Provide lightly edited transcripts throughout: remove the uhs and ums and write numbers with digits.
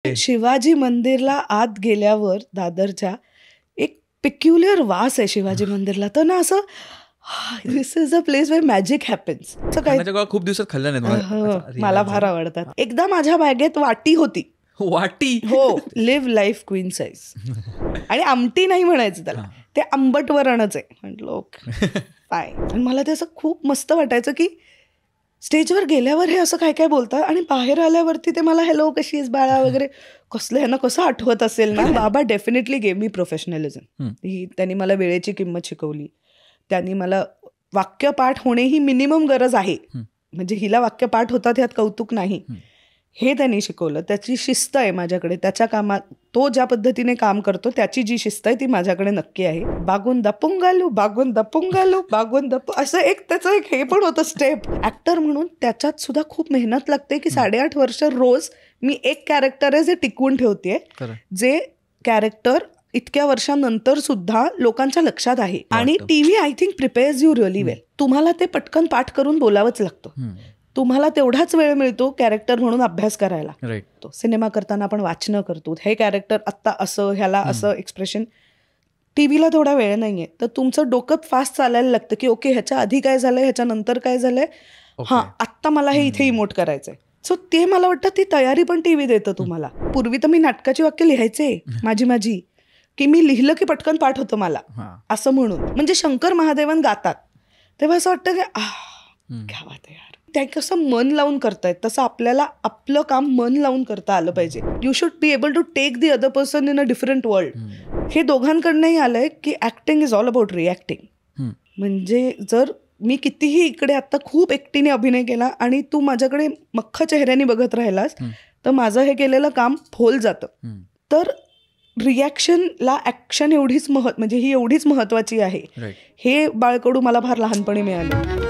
शिवाजी मंदिरला आत गेल्यावर दादरच्या एक पेक्युलर वास आहे शिवाजी मंदिरला. तर ना असं this is a place where magic happens. खूप दिवसात खाल्लं नाही. मला फार आवडतात. एकदा माझ्या बॅगेत वाटी होती. वाटी? हो, लिव्ह लाईफ क्वीन साईज. आणि आमटी नाही म्हणायचं त्याला, ते आंबट वरणच आहे. म्हटलं ओके फाय. आणि मला ते असं खूप मस्त वाटायचं की स्टेजवर गेल्यावर हे असं काय काय बोलतात आणि बाहेर आल्यावरती ते मला हॅलो कशी आहेस बाळा वगैरे कसलं ह्यांना कसं आठवत असेल ना. बाबा डेफिनेटली गेव मी प्रोफेशनलिझम. त्यांनी मला वेळेची किंमत शिकवली. त्यांनी मला वाक्यपाठ होणे ही मिनिमम गरज आहे. म्हणजे हिला वाक्यपाठ होतात ह्यात कौतुक नाही, हे त्यांनी शिकवलं. त्याची शिस्त आहे माझ्याकडे. त्याच्या कामात तो ज्या पद्धतीने काम करतो त्याची जी शिस्त आहे ती माझ्याकडे नक्की आहे. बागून दपुंगालू बागून दपुंगालू बागून असं एक त्याचं एक हे पण होतं स्टेप. ऍक्टर म्हणून त्याच्यात सुद्धा खूप मेहनत लागते की 8.5 वर्ष रोज मी एक कॅरेक्टर आहे जे टिकवून ठेवतेय, जे कॅरेक्टर इतक्या वर्षांनंतर सुद्धा लोकांच्या लक्षात आहे. आणि TV I think prepares you really well. तुम्हाला ते पटकन पाठ करून बोलावंच लागतं. तुम्हाला तेवढाच वेळ मिळतो कॅरेक्टर म्हणून अभ्यास करायला. तो सिनेमा करताना आपण वाचणं करतो, हे कॅरेक्टर आत्ता असं, ह्याला असं एक्सप्रेशन. टीव्हीला तेवढा वेळ नाहीये, तर तुमचं डोकं फास्ट चालायला लागतं की ओके ह्याच्या आधी काय झालंय, ह्याच्या नंतर काय झालंय, हां आत्ता मला हे इथे इमोट करायचंय. सो ते मला वाटतं ती तयारी पण टीव्ही देतं तुम्हाला. पूर्वी तर मी नाटकाची वाक्य लिहायचे माझी की मी लिहिलं की पटकन पाठ होतं मला असं म्हणून. म्हणजे शंकर महादेवन गातात तेव्हा असं वाटतं की क्या बात आहे यार. ते कसं मन लावून करतायत तसं आपल्याला आपलं काम मन लावून करता आलं पाहिजे. You should be able to take the other person in a different world. हे दोघांकडनंही आलंय की acting is all about reacting. म्हणजे जर मी कितीही इकडे आता खूप एकटीने अभिनय केला आणि तू माझ्याकडे मख्ख चेहऱ्याने बघत राहिलास तर माझं हे केलेलं काम फोल जातं. तर रिॲक्शनला ऍक्शन एवढीच म्हणजे ही एवढीच महत्वाची आहे. हे बाळकडू मला फार लहानपणी मिळालं.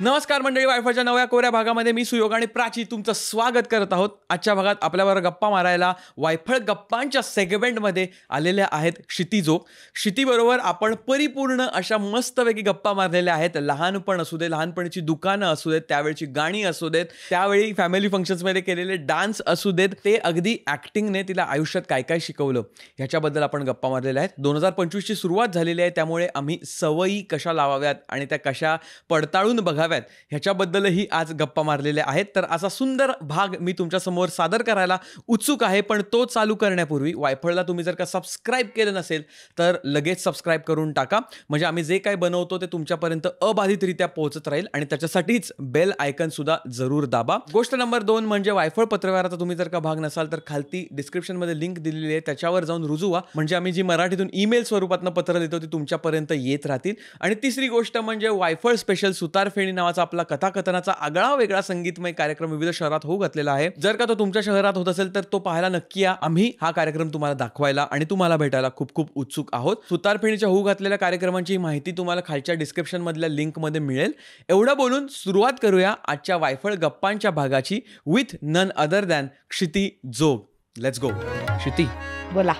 नमस्कार मंडळी, वायफळच्या नव्या कोऱ्या भागामध्ये मी सुयोग आणि प्राची तुमचं स्वागत करत आहोत. आजच्या भागात आपल्याबरोबर गप्पा मारायला वायफळ गप्पांच्या सेगमेंटमध्ये आलेल्या आहेत क्षितिजो. क्षितीबरोबर आपण परिपूर्ण अशा मस्तपैकी गप्पा मारलेल्या आहेत. लहानपण असू दे, लहानपणीची दुकानं असू देत, त्यावेळची गाणी असू देत, त्यावेळी फॅमिली फंक्शन्समध्ये केलेले डान्स असू देत, ते अगदी ॲक्टिंगने तिला आयुष्यात काय काय शिकवलं ह्याच्याबद्दल आपण गप्पा मारलेल्या आहेत. 2025ची सुरुवात झालेली आहे, त्यामुळे आम्ही सवयी कशा लावाव्यात आणि त्या कशा पडताळून बघाव्यात ह्याच्याबद्दलही आज गप्पा मारलेल्या आहेत. तर असा सुंदर भाग मी तुमच्यासमोर सादर करायला उत्सुक आहे. पण तो चालू करण्यापूर्वी वायफळला तुम्ही जर का सबस्क्राईब केलं नसेल तर लगेच सबस्क्राईब करून टाका. म्हणजे आम्ही जे काय बनवतो ते तुमच्यापर्यंत अबाधितरित्या पोहोचत राहील. आणि त्याच्यासाठीच बेल आयकन सुद्धा जरूर दाबा. गोष्ट नंबर 2 म्हणजे वायफळ पत्रव्यवहाराचा तुम्ही जर का भाग नसाल तर खालती डिस्क्रिप्शनमध्ये लिंक दिलेली आहे, त्याच्यावर जाऊन रुजू व्हा. म्हणजे आम्ही जी मराठीतून ईमेल स्वरूपातनं पत्र देतो ती तुमच्यापर्यंत येत राहतील. आणि तिसरी गोष्ट म्हणजे वायफळ स्पेशल सुतारफेणी नावाचा आपला कथाकथनाचा आगळा वेगळा संगीतमय कार्यक्रम विविध शहरात होऊ घातलेला आहे. जर का तो तुमच्या शहरात होत असेल तर तो पाहायला नक्की या. आम्ही हा कार्यक्रम तुम्हाला दाखवायला आणि तुम्हाला भेटायला खूप खूप उत्सुक आहोत. सुतारफेणीच्या होऊ घातलेल्या कार्यक्रमांची माहिती तुम्हाला खालच्या डिस्क्रिप्शन मधल्या लिंक मध्ये मिळेल. एवढं बोलून सुरुवात करूया आजच्या वायफळ गप्पांच्या भागाची with none other than Kshiti Jog. Let's go. Kshiti बोला.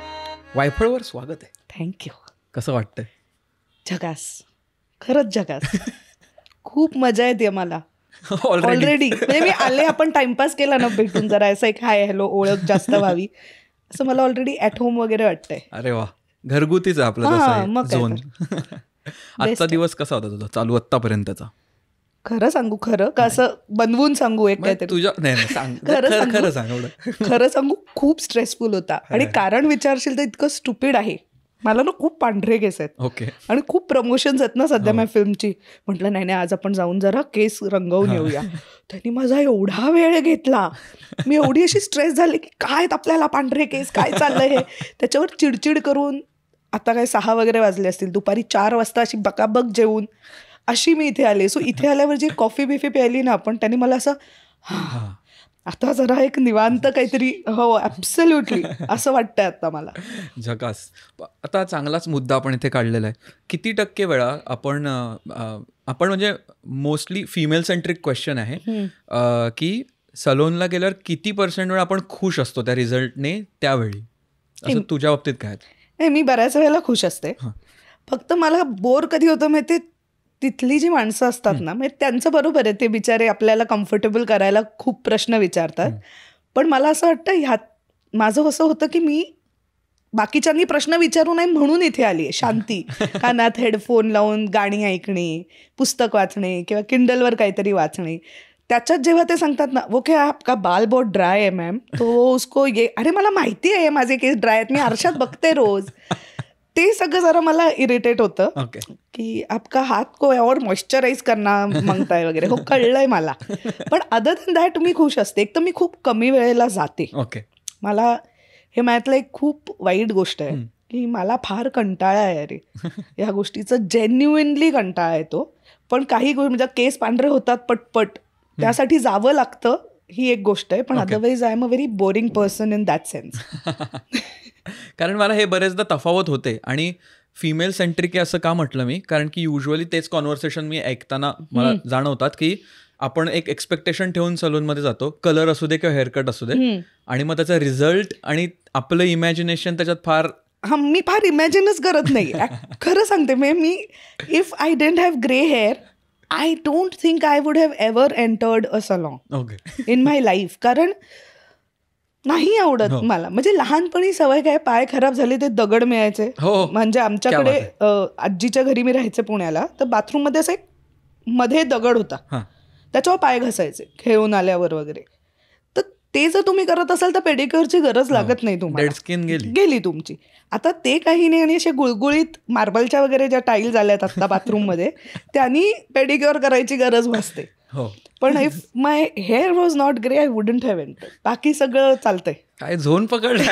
वायफळवर स्वागत आहे. थँक्यू. कसं वाटतंय? झकास, खरंच झकास. खूप मजा येते मला ऑलरेडी. म्हणजे मी आले, आपण टाइमपास केला ना भेटून, जरा असं एक हाय हॅलो ओळख जास्त व्हावी असं मला ऑलरेडी ॲट होम वगैरे वाटतंय. अरे वा, घरगुतीच आहे आपलं झोन. आजचा दिवस कसा होता तुझा चालू आत्तापर्यंतचा? खरं सांगू, खरं का असं बनवून सांगू एक काहीतरी? तुझ्या खरं सांगू खूप स्ट्रेसफुल होता. आणि कारण विचारशील तर इतकं स्टुपिड आहे. मला ना खूप पांढरे केस आहेत. ओके. आणि खूप प्रमोशन्स आहेत ना सध्या माझ्या फिल्मची. म्हटलं नाही आज आपण जाऊन जरा केस रंगवून येऊया. त्यांनी माझा एवढा वेळ घेतला, मी एवढी अशी स्ट्रेस झाली की काय आपल्याला पांढरे केस, काय चाललंय हे. त्याच्यावर चिडचिड करून आता काय 6 वगैरे वाजले असतील, दुपारी 4 वाजता अशी बकाबक जेवून अशी मी इथे आले. सो इथे आल्यावर जी कॉफी बिफी प्यायली ना आपण, त्यांनी मला असं आता जरा एक निवांत काहीतरी, हो ॲब्सोल्युटली असं वाटतंय आता मला. झकास. आता चांगलाच मुद्दा आपण इथे काढलेला आहे. किती टक्के वेळा आपण म्हणजे मोस्टली फिमेल सेंट्रिक क्वेश्चन आहे की सलोनला गेल्यावर किती % वेळा आपण खुश असतो त्या रिझल्टने त्यावेळी? असं तुझ्या बाबतीत काय? नाही, मी बऱ्याच वेळेला खुश असते. फक्त मला बोर कधी होतं माहिती, तिथली जी माणसं असतात ना, म्हणजे त्यांचं बरोबर आहे, ते बिचारे आपल्याला कम्फर्टेबल करायला खूप प्रश्न विचारतात. पण मला असं वाटतं ह्यात माझं असं होतं की मी बाकीच्यांनी प्रश्न विचारू नये म्हणून इथे आली आहे. शांती, कानात हेडफोन लावून गाणी ऐकणे, पुस्तक वाचणे किंवा किंडलवर काहीतरी वाचणे. त्याच्यात जेव्हा ते सांगतात ना, वो क्या आपका बाल बहुत ड्राय है मॅम, तो उसको ये, अरे मला माहिती आहे माझे केस ड्राय आहेत, मी आरशात बघते रोज. ते सगळं जरा मला इरिटेट होतं की आपका हात को और मॉइश्चराईज करना मागताय वगैरे. हो, कळलंय मला. पण अदर दॅन दॅट मी खुश असते. एक तर मी खूप कमी वेळेला जाते. मला हे माझ्यातलं एक खूप वाईट गोष्ट आहे की मला फार कंटाळा आहे अरे ह्या गोष्टीचं, जेन्युइनली कंटाळा येतो. पण काही गोष्टी म्हणजे केस पांढरे होतात पटपट, त्यासाठी जावं लागतं, ही एक गोष्ट आहे. पण otherwise I am a very boring person in that sense. कारण मला हे बरेचदा तफावत होते. आणि फिमेल सेंट्रिक असं का म्हटलं मी, कारण की युजली तेच कॉन्व्हर्सेशन मी ऐकताना मला जाणवतात की आपण एक एक्सपेक्टेशन ठेवून सलूनमध्ये जातो, कलर असू दे किंवा हेअरकट असू दे, आणि मग त्याचा रिझल्ट आणि आपलं इमॅजिनेशन त्याच्यात फार मी फार इमॅजिनच करत नाही. खरं सांगते, me if I didn't have grey hair I don't think I would have ever entered a salon in my life. कारण नाही आवडत मला. म्हणजे लहानपणी सवय काय, पाय खराब झाले ते दगड मिळायचे. म्हणजे आमच्याकडे आजीच्या घरी मी राहायचे पुण्याला, तर बाथरूममध्ये असं एक मध्ये दगड होता, त्याच्यावर पाय घासायचे खेळून आल्यावर वगैरे. तर ते जर तुम्ही करत असाल तर पेडिक्युअरची गरज लागत नाही तुम्हाला, स्किन गेली तुमची. आता ते काही नाही. आणि असे गुळगुळीत मार्बलच्या वगैरे ज्या टाईल झाल्यात आता बाथरूममध्ये, त्यांनी पेडिक्युअर करायची गरज भासते. पण if my hair was not grey I wouldn't have entered. बाकी सगळं चालतंय. काय झोन पकडलं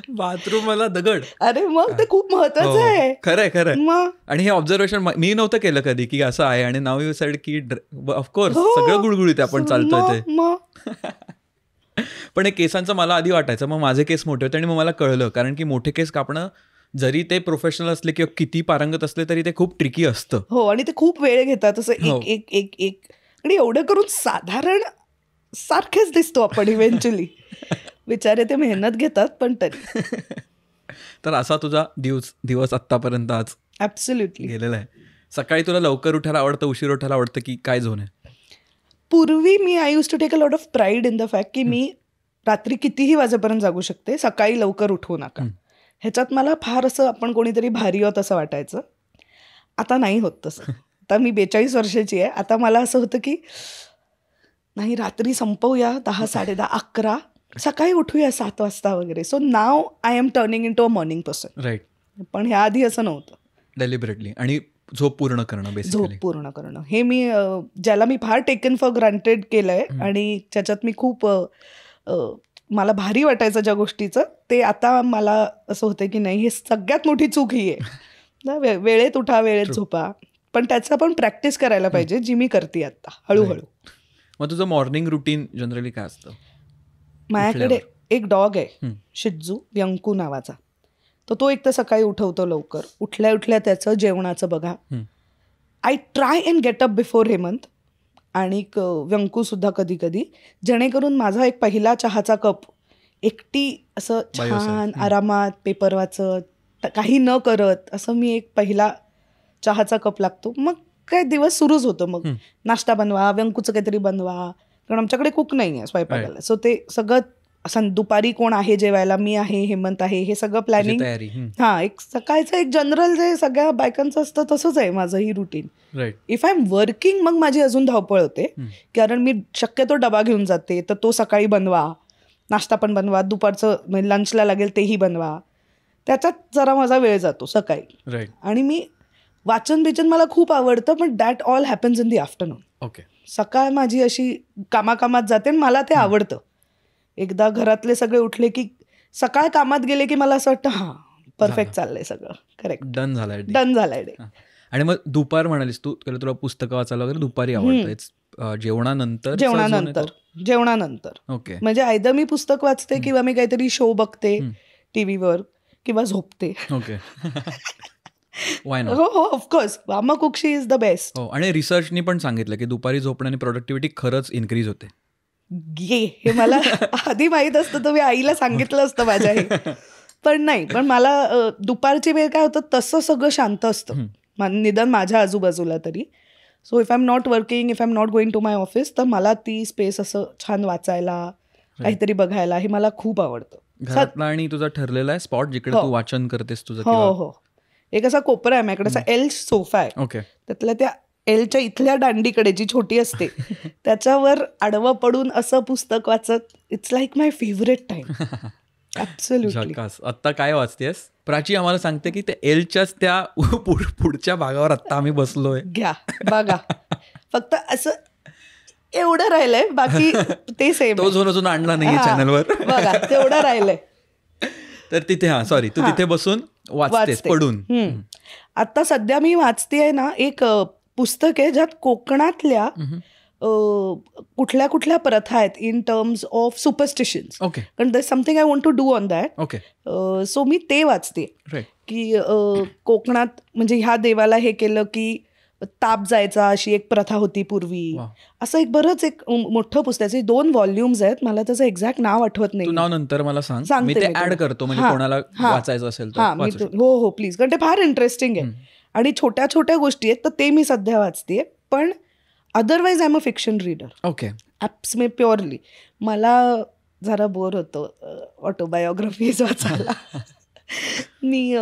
बाथरूम मला दगड. अरे मग ते खूप महत्वाचं आहे. खरंय. मग आणि हे ऑब्झर्वेशन मी नव्हतं केलं कधी की असं आहे. आणि नाव यू सेड की ऑफकोर्स सगळं गुळगुळीत आपण चालतोय ते. पण हे केसांचं मला आधी वाटायचं, मग माझे केस मोठे होते आणि मग मला कळलं, कारण की मोठे केस कापणं जरी ते प्रोफेशनल असले किंवा किती पारंगत असले तरी ते खूप ट्रिकी असतं. हो, आणि ते खूप वेळ घेतात असं एक. आणि एवढं करून साधारण सारखेच दिसतो आपण इव्हेंच्युअली. बिचारे ते मेहनत घेतात पण तरी. तर असा तुझा दिवस आत्तापर्यंत आज ऍब्सोल्युटली गेलेला आहे. सकाळी तुला लवकर उठायला आवडतं, उशीर उठायला आवडतं, की काय झोन आहे? पूर्वी मी I use to take a lot of pride in the fact की मी रात्री कितीही वाजेपर्यंत जागू शकते, सकाळी लवकर उठवू नका. ह्याच्यात मला फार असं आपण कोणीतरी भारी होत असं वाटायचं. आता नाही होत तसं. आता मी 42 वर्षाची आहे. आता मला असं होतं की नाही, रात्री संपवूया 10, 10:30, 11, सकाळी उठूया 7 वाजता वगैरे. So now I am turning into a morning person. Right. पण ह्या आधी असं नव्हतं. डेलिबरेटली. आणि झोप पूर्ण करणं, झोप पूर्ण करणं हे मी ज्याला मी फार टेकन फॉर ग्रांटेड केलंय. आणि त्याच्यात मी खूप मला भारी वाटायचं ज्या गोष्टीचं, ते आता मला असं होतं की नाही, हे सगळ्यात मोठी चूक ही आहे. वेळेत उठा, वेळेत झोपा. पण त्याचा पण प्रॅक्टिस करायला पाहिजे, जी मी करते आता हळूहळू. मग तुझं मॉर्निंग रुटीन जनरली काय असतं? माझ्याकडे एक डॉग आहे, शिट्झू, व्यंकू नावाचा. तर तो एक तर सकाळी उठवतो लवकर. उठल्या उठल्या त्याचं जेवणाचं बघा. I try and get up before Hemant. आणि व्यंकूसुद्धा कधी कधी, जेणेकरून माझा एक पहिला चहाचा कप एकटी असं छान आरामात पेपर वाचत काही न करत असं मी एक पहिला चहाचा कप लागतो. मग काय दिवस सुरूच होतो. मग नाश्ता बनवा, व्यंकूचं काहीतरी बनवा, कारण आमच्याकडे कुक नाही आहे स्वयंपाकाला. सो ते सगळं असं दुपारी कोण आहे जेवायला, मी आहे, हेमंत आहे, हे सगळं प्लॅनिंग. एक सकाळचं एक जनरल जे सगळ्या बायकांचं असतं तसंच आहे माझं ही routine. If I am working मग माझी अजून धावपळ होते, कारण मी शक्यतो डबा घेऊन जाते. तर तो सकाळी बनवा, नाश्ता पण बनवा, दुपारचं लंचला लागेल तेही बनवा. त्याच्यात जरा माझा वेळ जातो सकाळी. आणि मी वाचन बिचन मला खूप आवडतं, पण that all happens in the afternoon. सकाळ माझी अशी कामाकामात जाते आणि मला ते आवडतं. एकदा घरातले सगळे उठले की, सकाळ कामात गेले की मला असं वाटतं हां परफेक्ट चाललंय सगळं, करेक्ट, डन झालाय डे. आणि मग दुपार म्हणालीस तू, तुला पुस्तकं वाचायला वगैरे दुपारी आवडतं? जेवणानंतर ओके. म्हणजे आयदर मी पुस्तक वाचते किंवा मी काहीतरी शो बघते टीव्हीवर किंवा झोपते. ओके. Why not? हो, ऑफकोर्स. वामा कुक्षी इज द बेस्ट. हो, आणि रिसर्चनी पण सांगितलं की दुपारी झोपण्याने प्रोडक्टिव्हिटी खरंच इन्क्रीज होते. हे मला आधी माहीत असतं तर मी आईला सांगितलं असतं माझ्या हे. पण नाही, पण मला दुपारची वेळ काय होतं तसं सगळं शांत असतं निदान माझ्या आजूबाजूला तरी. So if I am not working, if I am not going to my office, तर मला ती स्पेस असं छान वाचायला, काहीतरी बघायला हे मला खूप आवडतं. घरातला आणि तुझा ठरलेला आहे स्पॉट जिकडे तू वाचन करतेस तुझं? हो हो, एक असा कोपरा आहे माझ्याकडे, असा एल सोफा आहे. ओके. त्यातल्या त्या एलच्या इथल्या दांडीकडे जी छोटी असते त्याच्यावर आडवं पडून असं पुस्तक वाचत, it's like my favourite time. Absolutely. आत्ता काय वाचतेस? प्राची आम्हाला सांगते की त्या एलच्याच त्या पुढच्या भागावर आत्ता आम्ही बसलोय. घ्या बघा, फक्त असं एवढं राहिलंय, बाकी ते सेम. तो झोन अजून आणला नाहीये चॅनलवर. बघा तेवढं राहिलंय. तर तिथे सॉरी तू तिथे बसून वाचतेस पडून. आता सध्या मी वाचतेय ना एक पुस्तक आहे ज्यात कोकणातल्या कुठल्या कुठल्या प्रथा आहेत in terms of superstitions. Okay. कारण दर something I want to do on that. Okay. So मी ते वाचते की कोकणात म्हणजे ह्या देवाला हे केलं की ताप जायचा, अशी एक प्रथा होती पूर्वी. असं एक बरंच एक मोठं पुस्तक, 2 व्हॉल्युम्स आहेत. मला त्याचं एक्झॅक्ट नाव आठवत नाही. तू नाव नंतर मला सांग, मी ते ऍड करतो म्हणजे कोणाला वाचायचं असेल तर. हो हो प्लीज, कारण ते फार इंटरेस्टिंग आहे आणि छोट्या छोट्या गोष्टी आहेत, तर ते मी सध्या वाचते. पण otherwise I am a fiction reader. Okay. Apps purely. मला जरा बोर होतं ऑटोबायोग्राफीज वाचायला. मी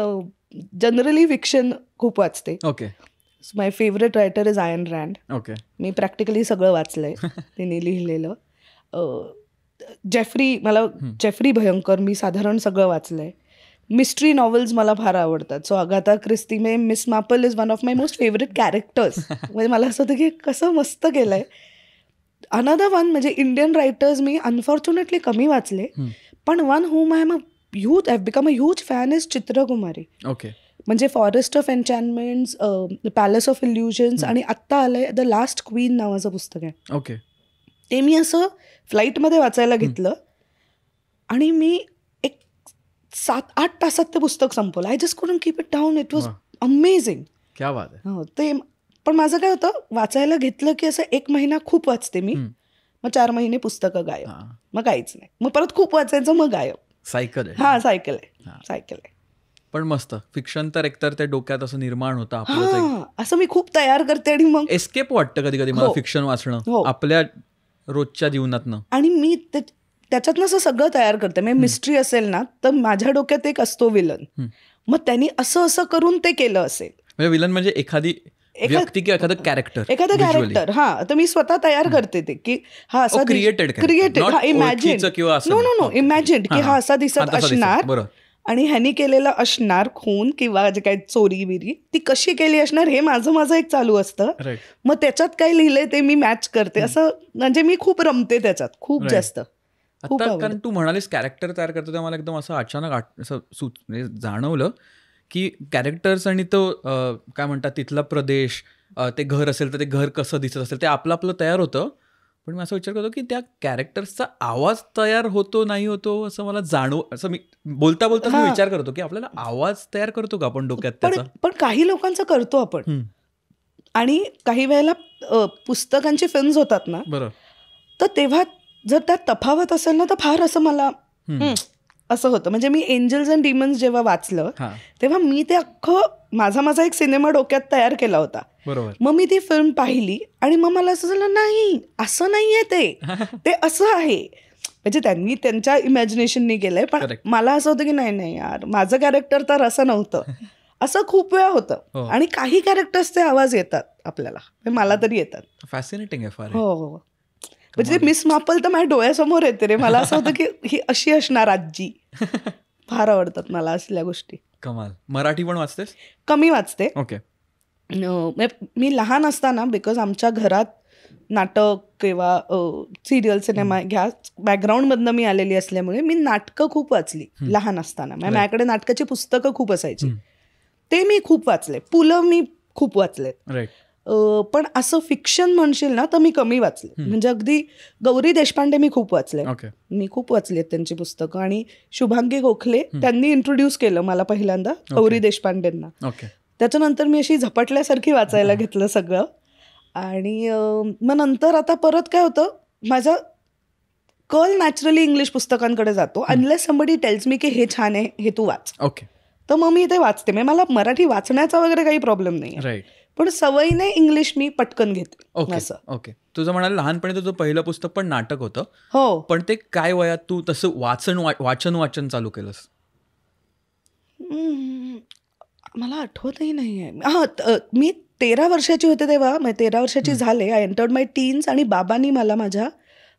जनरली फिक्शन खूप वाचते. Okay. My favourite writer is ion Rand. Okay. Me practically सगळं वाचलंय तिने लिहिलेलं. जेफ्री भयंकर मी साधारण सगळं वाचलंय. मिस्ट्री नॉव्हेल्स मला फार आवडतात. सो अगाथा ख्रिस्ती में Miss Marple is one of my most favourite characters. म्हणजे मला असं होतं की कसं मस्त केलंय. अनदर वन म्हणजे इंडियन रायटर्स मी अनफॉर्च्युनेटली कमी वाचले, पण one whom I am a huge, I become a huge fan is चित्रकुमारी. ओके. म्हणजे forest of enchantments, palace of illusions, आणि आत्ता आलंय द लास्ट क्वीन नावाचं पुस्तक आहे. ओके. ते मी असं फ्लाईटमध्ये वाचायला घेतलं आणि मी 7-8 तासात ते पुस्तक संपवलं. I just couldn't keep it down. It was amazing. क्या बात आहे. हो ते. पण माझं काय होतं, वाचायला घेतलं की असं 1 महिना खूप वाचते मी, मग 4 महिने पुस्तकं गायब, मग काहीच नाही, मग परत खूप वाचायचं, मग गायब. सायकल आहे. हा सायकल आहे. पण मस्त फिक्शन तर एकतर त्या डोक्यात असं निर्माण होतं आपलं, असं मी खूप तयार करते आणि मग एस्केप वाटतं कधी कधी मला फिक्शन वाचणं आपल्या रोजच्या जीवनातनं. आणि मी त्याच्यातनं असं सगळं तयार करते. म्हणजे मिस्ट्री असेल ना तर माझ्या डोक्यात एक असतो विलन, मग त्यांनी असं असं करून ते केलं असेल. म्हणजे विलन म्हणजे एखादी व्यक्ती किंवा एखादं कॅरेक्टर. हा, तर मी स्वतः तयार करते ते की हा असा क्रिएटेड इमॅजिन की हा असा दिसत असणार आणि ह्यानी केलेलं असणार खून किंवा जे काही चोरी बिरी ती कशी केली असणार हे माझं एक चालू असतं. मग त्याच्यात काय लिहिलंय ते मी मॅच करते. असं म्हणजे मी खूप रमते त्याच्यात खूप जास्त. कारण तू म्हणालीस कॅरेक्टर तयार करतो तेव्हा मला एकदम असं अचानक असं जाणवलं की कॅरेक्टर्स आणि तो काय म्हणतात तिथला प्रदेश, ते घर असेल तर ते घर कसं दिसत असेल ते आपलं तयार होतं. पण मी असा विचार करतो की त्या कॅरेक्टर्सचा आवाज तयार होतो नाही होतो असं मला असं मी बोलता मी विचार करतो की आपल्याला आवाज तयार करतो का आपण डोक्यात त्याचा. पण काही लोकांचं करतो आपण. आणि काही वेळेला पुस्तकांची फिल्म्स होतात ना, बरोबर, तर तेव्हा जर त्यात तफावत असेल ना तर फार असं मला असं होतं. म्हणजे मी एंजल्स अँड डिमन्स जेव्हा वाचलं तेव्हा मी ते अख्खं माझा एक सिनेमा डोक्यात तयार केला होता. बरोबर. मग मी ती फिल्म पाहिली आणि मग मला असं झालं नाही असं नाहीये ते असं आहे. म्हणजे त्यांनी त्यांच्या इमॅजिनेशननी केलंय, पण मला असं होतं की नाही यार माझं कॅरेक्टर तर असं नव्हतं. असं खूप वेळा होतं. आणि काही कॅरेक्टर्सचे आवाज येतात आपल्याला, मला तरी येतात. फॅसिनेटिंग आहे फार. हो. म्हणजे मिस मार्पल तर माझ्या डोळ्यासमोर येते रे. मला असं होतं की ही अशी असणार आजी. फार आवडतात मला असल्या गोष्टी. कमाल. मराठी पण वाचतेस? कमी वाचते. ओके. मी लहान असताना बिकॉज आमच्या घरात नाटक किंवा सिरियल सिनेमा ह्या बॅकग्राऊंडमधनं मी आलेली असल्यामुळे मी नाटकं खूप वाचली लहान असताना. माझ्याकडे नाटकाची पुस्तकं खूप असायची, ते मी खूप वाचले. पुलं मी खूप वाचले. पण असं फिक्शन म्हणशील ना तर मी कमी वाचले. म्हणजे अगदी गौरी देशपांडे मी खूप वाचले. मी खूप वाचली आहेत त्यांची पुस्तकं. आणि शुभांगी गोखले त्यांनी इंट्रोड्यूस केलं मला पहिल्यांदा गौरी देशपांडेंना. त्याच्यानंतर मी अशी झपटल्यासारखी वाचायला घेतलं सगळं. आणि मग नंतर आता परत काय होतं, माझं कल नॅचरली इंग्लिश पुस्तकांकडे जातो अनलेस समबडी टेल्स मी की हे छान आहे, हे तू वाच. ओके. तर मग मी ते वाचते. म्हणजे मला मराठी वाचण्याचा वगैरे काही प्रॉब्लेम नाही, राईट. पण सवयीने इंग्लिश मी पटकन घेते. ओके. असं. ओके. तुझं म्हणाल लहानपणी तुझं पहिलं पुस्तक पण नाटक होतं. हो. पण ते काय वयात तू तसं वाचन चालू केलंस? मला आठवतही नाही आहे. मी 13 वर्षाची होते तेव्हा, 13 वर्षाची झाले, आय एंटर्ड माय टीन्स आणि बाबांनी मला माझ्या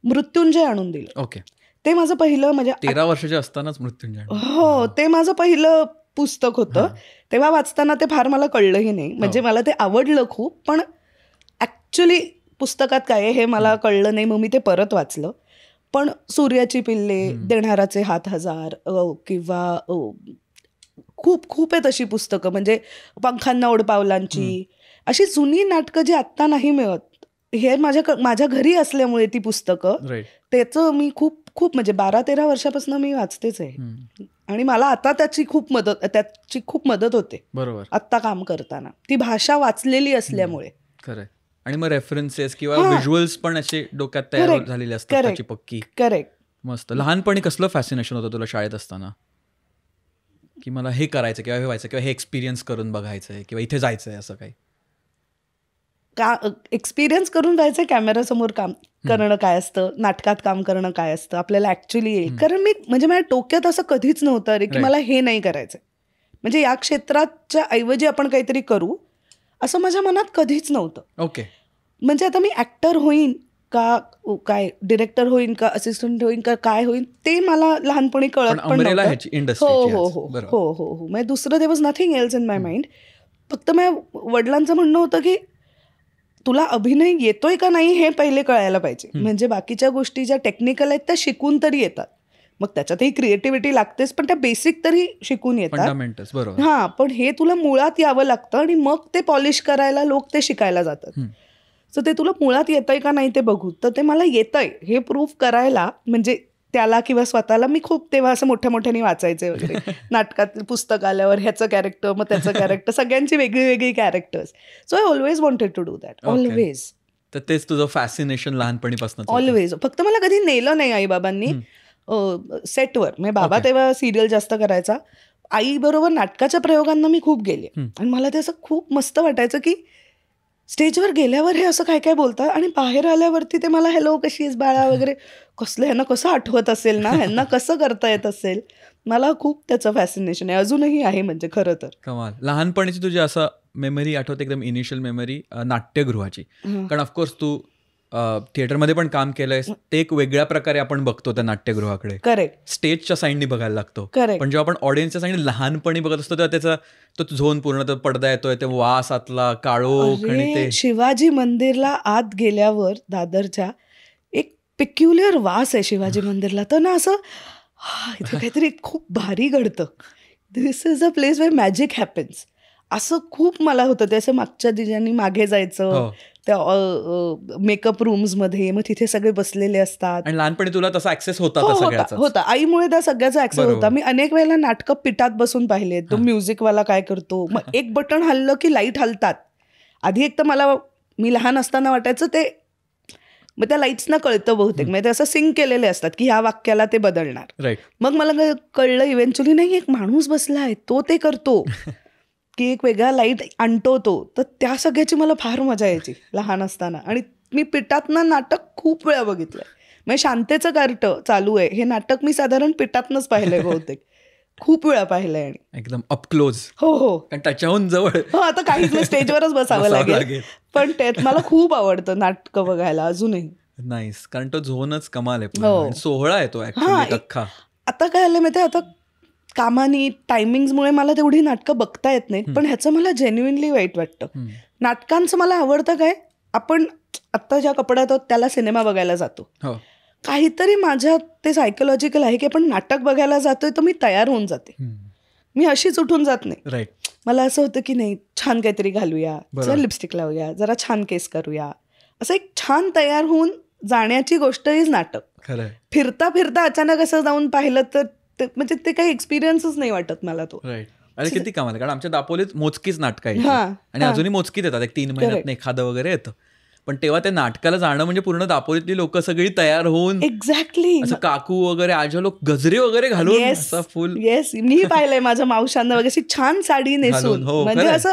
मृत्युंजय आणून दिलं. ओके. ते माझं पहिलं म्हणजे 13 वर्षाचे असतानाच मृत्युंजय. हो, ते माझं पहिलं पुस्तक होतं. तेव्हा वाचताना ते फार मला कळलंही नाही. म्हणजे मला ते आवडलं खूप, पण ॲक्च्युली पुस्तकात काय आहे हे मला कळलं नाही. मग मी ते परत वाचलं. पण सूर्याची पिल्ले, देणाराचे हात हजार किंवा खूप खूप आहेत अशी पुस्तकं. म्हणजे पंखांना ओढपावलांची, अशी जुनी नाटकं जी आत्ता नाही मिळत. हे माझ्या घरी असल्यामुळे ती पुस्तकं, त्याचं मी खूप खूप म्हणजे 12-13 वर्षापासून मी वाचतेच आहे. आणि मला आता त्याची खूप मदत होते. बरोबर. आत्ता काम करताना ती भाषा वाचलेली असल्यामुळे. खरं. आणि मग रेफरन्सेस किंवा व्हिज्युअल्स पण असे डोक्यात तयार झालेले असतात त्याची पक्की. करेक्ट. मस्त. लहानपणी कसलं फॅसिनेशन होतं तुला शाळेत असताना, की मला हे करायचं किंवा हे व्हायचं किंवा हे एक्सपिरियन्स करून बघायचंय किंवा इथे जायचंय, असं काही? एक्सपिरियन्स करून जायचं कॅमेरासमोर काम करणं काय असतं, नाटकात काम करणं काय असतं आपल्याला ॲक्च्युली येईल. कारण मी म्हणजे माझ्या डोक्यात असं कधीच नव्हतं अरे की मला हे नाही करायचं, म्हणजे या क्षेत्राच्या ऐवजी आपण काहीतरी करू, असं माझ्या मनात कधीच नव्हतं. ओके. म्हणजे आता मी ॲक्टर होईन का, काय डिरेक्टर होईन का, असिस्टंट होईन का, काय होईन ते मला लहानपणी कळत पण नव्हतं. हो. म्हणजे दुसरं there was nothing else in my mind. फक्त माझ्या वडिलांचं म्हणणं होतं की तुला अभिनय येतोय का नाही हे पहिले कळायला पाहिजे. म्हणजे बाकीच्या गोष्टी ज्या टेक्निकल आहेत त्या शिकून तरी येतात, मग त्याच्यातही क्रिएटिव्हिटी लागतेच, पण त्या बेसिक तरी शिकून येतात. हां, पण हे तुला मुळात यावं लागतं आणि मग ते पॉलिश करायला लोक ते शिकायला जातात. सो ते तुला मुळात येतंय का नाही ते बघू. तर ते मला येतंय हे प्रूव्ह करायला, म्हणजे त्याला किंवा स्वतःला मी खूप तेव्हा असं मोठ्याने वाचायचे वगैरे. नाटकात पुस्तक आल्यावर ह्याचं कॅरेक्टर, मग त्याचं कॅरेक्टर, सगळ्यांची वेगळी वेगळी characters. So I always wanted to do that. Always. तर तेच तुझं फॅसिनेशन लहानपणीपासून? ऑलवेज. फक्त मला कधी नेलं नाही आईबाबांनी सेटवर. म्हणजे बाबा तेव्हा सिरियल जास्त करायचा. आईबरोबर नाटकाच्या प्रयोगांना मी खूप गेले आणि मला ते असं खूप मस्त वाटायचं की स्टेजवर गेल्यावर हे असं काय काय बोलतात आणि बाहेर आल्यावरती ते मला हॅलो कशी आहेस बाळा वगैरे, कसलं ह्यांना कसं आठवत असेल ना, ह्यांना कसं करता येत असेल. मला खूप त्याचं फॅसिनेशन आहे, अजूनही आहे. म्हणजे खरं तर कमाल. लहानपणीची तुझी असं मेमरी आठवते एकदम इनिशियल मेमरी नाट्यगृहाची? कारण ऑफकोर्स तू थिएटरमध्ये पण काम केलंयस, ते एक वेगळ्या प्रकारे आपण बघतो त्या नाट्यगृहाकडे. करेक्ट. स्टेजच्या साईडनी बघायला लागतो. पण जेव्हा आपण ऑडियन्सच्या साईडनी लहानपणी बघत असतो तेव्हा त्याचा तो झोन पूर्ण पडदा येतोय, ते वास आतला काळोख आणि ते शिवाजी मंदिरला आत गेल्यावर दादरच्या एक पेक्युलर वास आहे शिवाजी मंदिरला. तर ना असं इथे काहीतरी खूप भारी घडतं. This is a place where magic happens, असं खूप मला होतं. ते असं मागच्या दिवसांनी मागे जायचं त्या मेकअप रूम्स मध्ये, मग तिथे सगळे बसलेले असतात. आणि लहानपणी तुला तसा ऍक्सेस होता? आईमुळे त्या सगळ्याचा ऍक्सेस होता. मी अनेक वेळेला नाटकं पिठात बसून पाहिले. तो म्युझिकवाला काय करतो, मग एक बटन हल्लं की लाईट हलतात. आधी एक तर मी लहान असताना वाटायचं ते, मग त्या लाईट्सना कळतं बहुतेक, म्हणजे ते असं सिंक केलेले असतात की ह्या वाक्याला ते बदलणार. मग मला कळलं इव्हेंच्युअली नाही, एक माणूस बसलाय तो ते करतो की एक वेगळा लाईट आणतो तो. तर त्या सगळ्याची मला फार मजा यायची लहान असताना. आणि मी पिठातनं नाटक खूप वेळा बघितलंय. म्हणजे शांतेचं कार्ट चालू आहे हे नाटक मी साधारण पिठातनंच पाहिलंय बहुतेक, खूप वेळा पाहिलंय. आणि एकदम अपक्लोज. हो. त्याच्याहून जवळ. आता काहीच स्टेजवरच बसावं लागेल, पण त्यात मला खूप आवडतं नाटकं बघायला अजूनही. नाईस. कारण तो झोनच कमाल आहे, सोहळा आहे तो अख्खा. आता काय आलं माहिती, आता कामानी टायमिंग्समुळे मला तेवढी नाटकं बघता येत नाहीत, पण ह्याचं मला जेन्युइनली वाईट वाटतं. नाटकांचं मला आवडतं काय, आपण आत्ता ज्या कपड्यात आहोत त्याला सिनेमा बघायला जातो, काहीतरी माझ्यात ते सायकोलॉजिकल आहे की आपण नाटक बघायला जातोय तर मी तयार होऊन जाते. मी अशीच उठून जात नाही. मला असं होतं की नाही छान काहीतरी घालूया, जरा लिपस्टिक लावूया, जरा छान केस करूया, असं एक छान तयार होऊन जाण्याची गोष्ट इज नाटक. फिरता फिरता अचानक असं जाऊन पाहिलं तर म्हणजे ते काही एक्सपिरियन्सच नाही वाटत मला तो. अरे किती कामाला, कारण आमच्या दापोलीत मोजकीच नाटकं आहे आणि अजूनही मोजकीत येतात, एक 3 महिन्यात एखादं वगैरे येतं. पण तेव्हा त्या नाटकाला जाणं म्हणजे पूर्ण दापोलीतली लोक सगळी तयार होऊन एक्झॅक्टली. असं काकू वगैरे आजा लोक गजरे वगैरे घालून असं फुल येस, मी पाहिलंय माझ्या मावशांना वगैरे अशी छान साडी नेसून, हो, म्हणजे खरंय. असं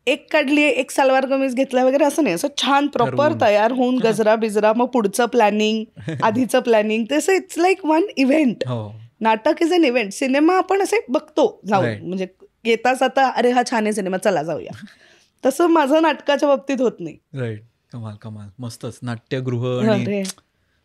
एक काढली एक सलवार कमीज घेतला वगैरे असं नाही, असं छान प्रॉपर ठरवून. तयार होऊन गजरा बिजरा, मग पुढचं प्लॅनिंग, आधीचं प्लॅनिंग, तसं इट्स लाईक वन इव्हेंट. हो नाटक इज अन इव्हेंट. सिनेमा आपण असे बघतो जाऊन, Right. म्हणजे येताच आता अरे हा छान आहे सिनेमा, चला जाऊया. तसं माझं नाटकाच्या बाबतीत होत नाही. राईट. कमाल कमाल, मस्तच. नाट्यगृह आणि अरे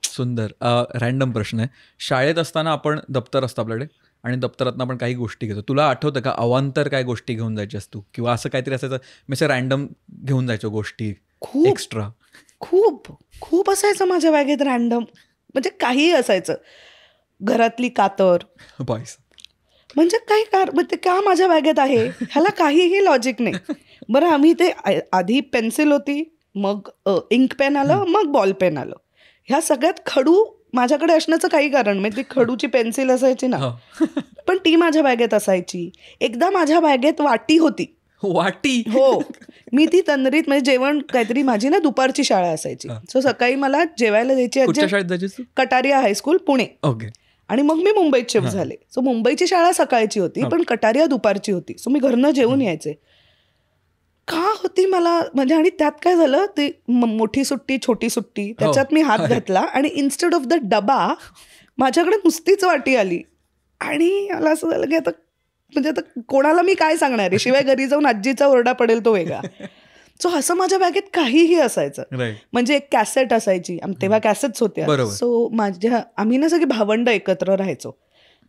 सुंदर. रॅन्डम प्रश्न आहे. शाळेत असताना आपण दप्तर असतं आपल्याकडे आणि दप्तरातनं आपण काही गोष्टी घेतो. तुला आठवतं का अवांतर काय गोष्टी घेऊन जायच्यास तू, किंवा असं काहीतरी असायचं मी असं रॅन्डम घेऊन जायचो गोष्टी खूप एक्स्ट्रा? खूप खूप असायचं माझ्या बॅगेत रॅन्डम, म्हणजे काहीही असायचं. घरातली कातर, बॉईस. म्हणजे काही म्हणजे का माझ्या बॅगेत आहे ह्याला काहीही लॉजिक नाही. बरं आम्ही ते आधी पेन्सिल होती, मग इंक पेन आलं, मग बॉल पेन आलं. ह्या सगळ्यात खडू माझ्याकडे असण्याचं काही कारण, म्हणजे ती खडूची पेन्सिल असायची ना, पण ती माझ्या बॅगेत असायची. एकदा माझ्या बॅगेत वाटी होती. वाटी? हो, मी ती तंदरीत, म्हणजे जेवण काहीतरी, माझी ना दुपारची शाळा असायची, सो सकाळी मला जेवायला द्यायची कुठच्या आजी. शाळेत जायचीस तू? कटारिया हायस्कूल पुणे. ओके. आणि मग मी मुंबईत शिफ्ट झाले. सो मुंबईची शाळा सकाळची होती, पण कटारिया दुपारची होती. सो मी घरनं जेवून यायचे. का होती मला, म्हणजे, आणि त्यात काय झालं, ती मोठी सुट्टी छोटी सुट्टी त्याच्यात मी हात घातला आणि इन्स्टेड ऑफ द डबा माझ्याकडे नुसतीच वाटी आली. आणि मला असं झालं की आता, म्हणजे आता कोणाला मी काय सांगणार आहे, शिवाय घरी जाऊन आजीचा ओरडा पडेल तो वेगळा. सो असं माझ्या बॅगेत काहीही असायचं. म्हणजे एक कॅसेट असायची, तेव्हा कॅसेट्स होत्या. सो आम्ही ना सगळी भावंड एकत्र राहायचो.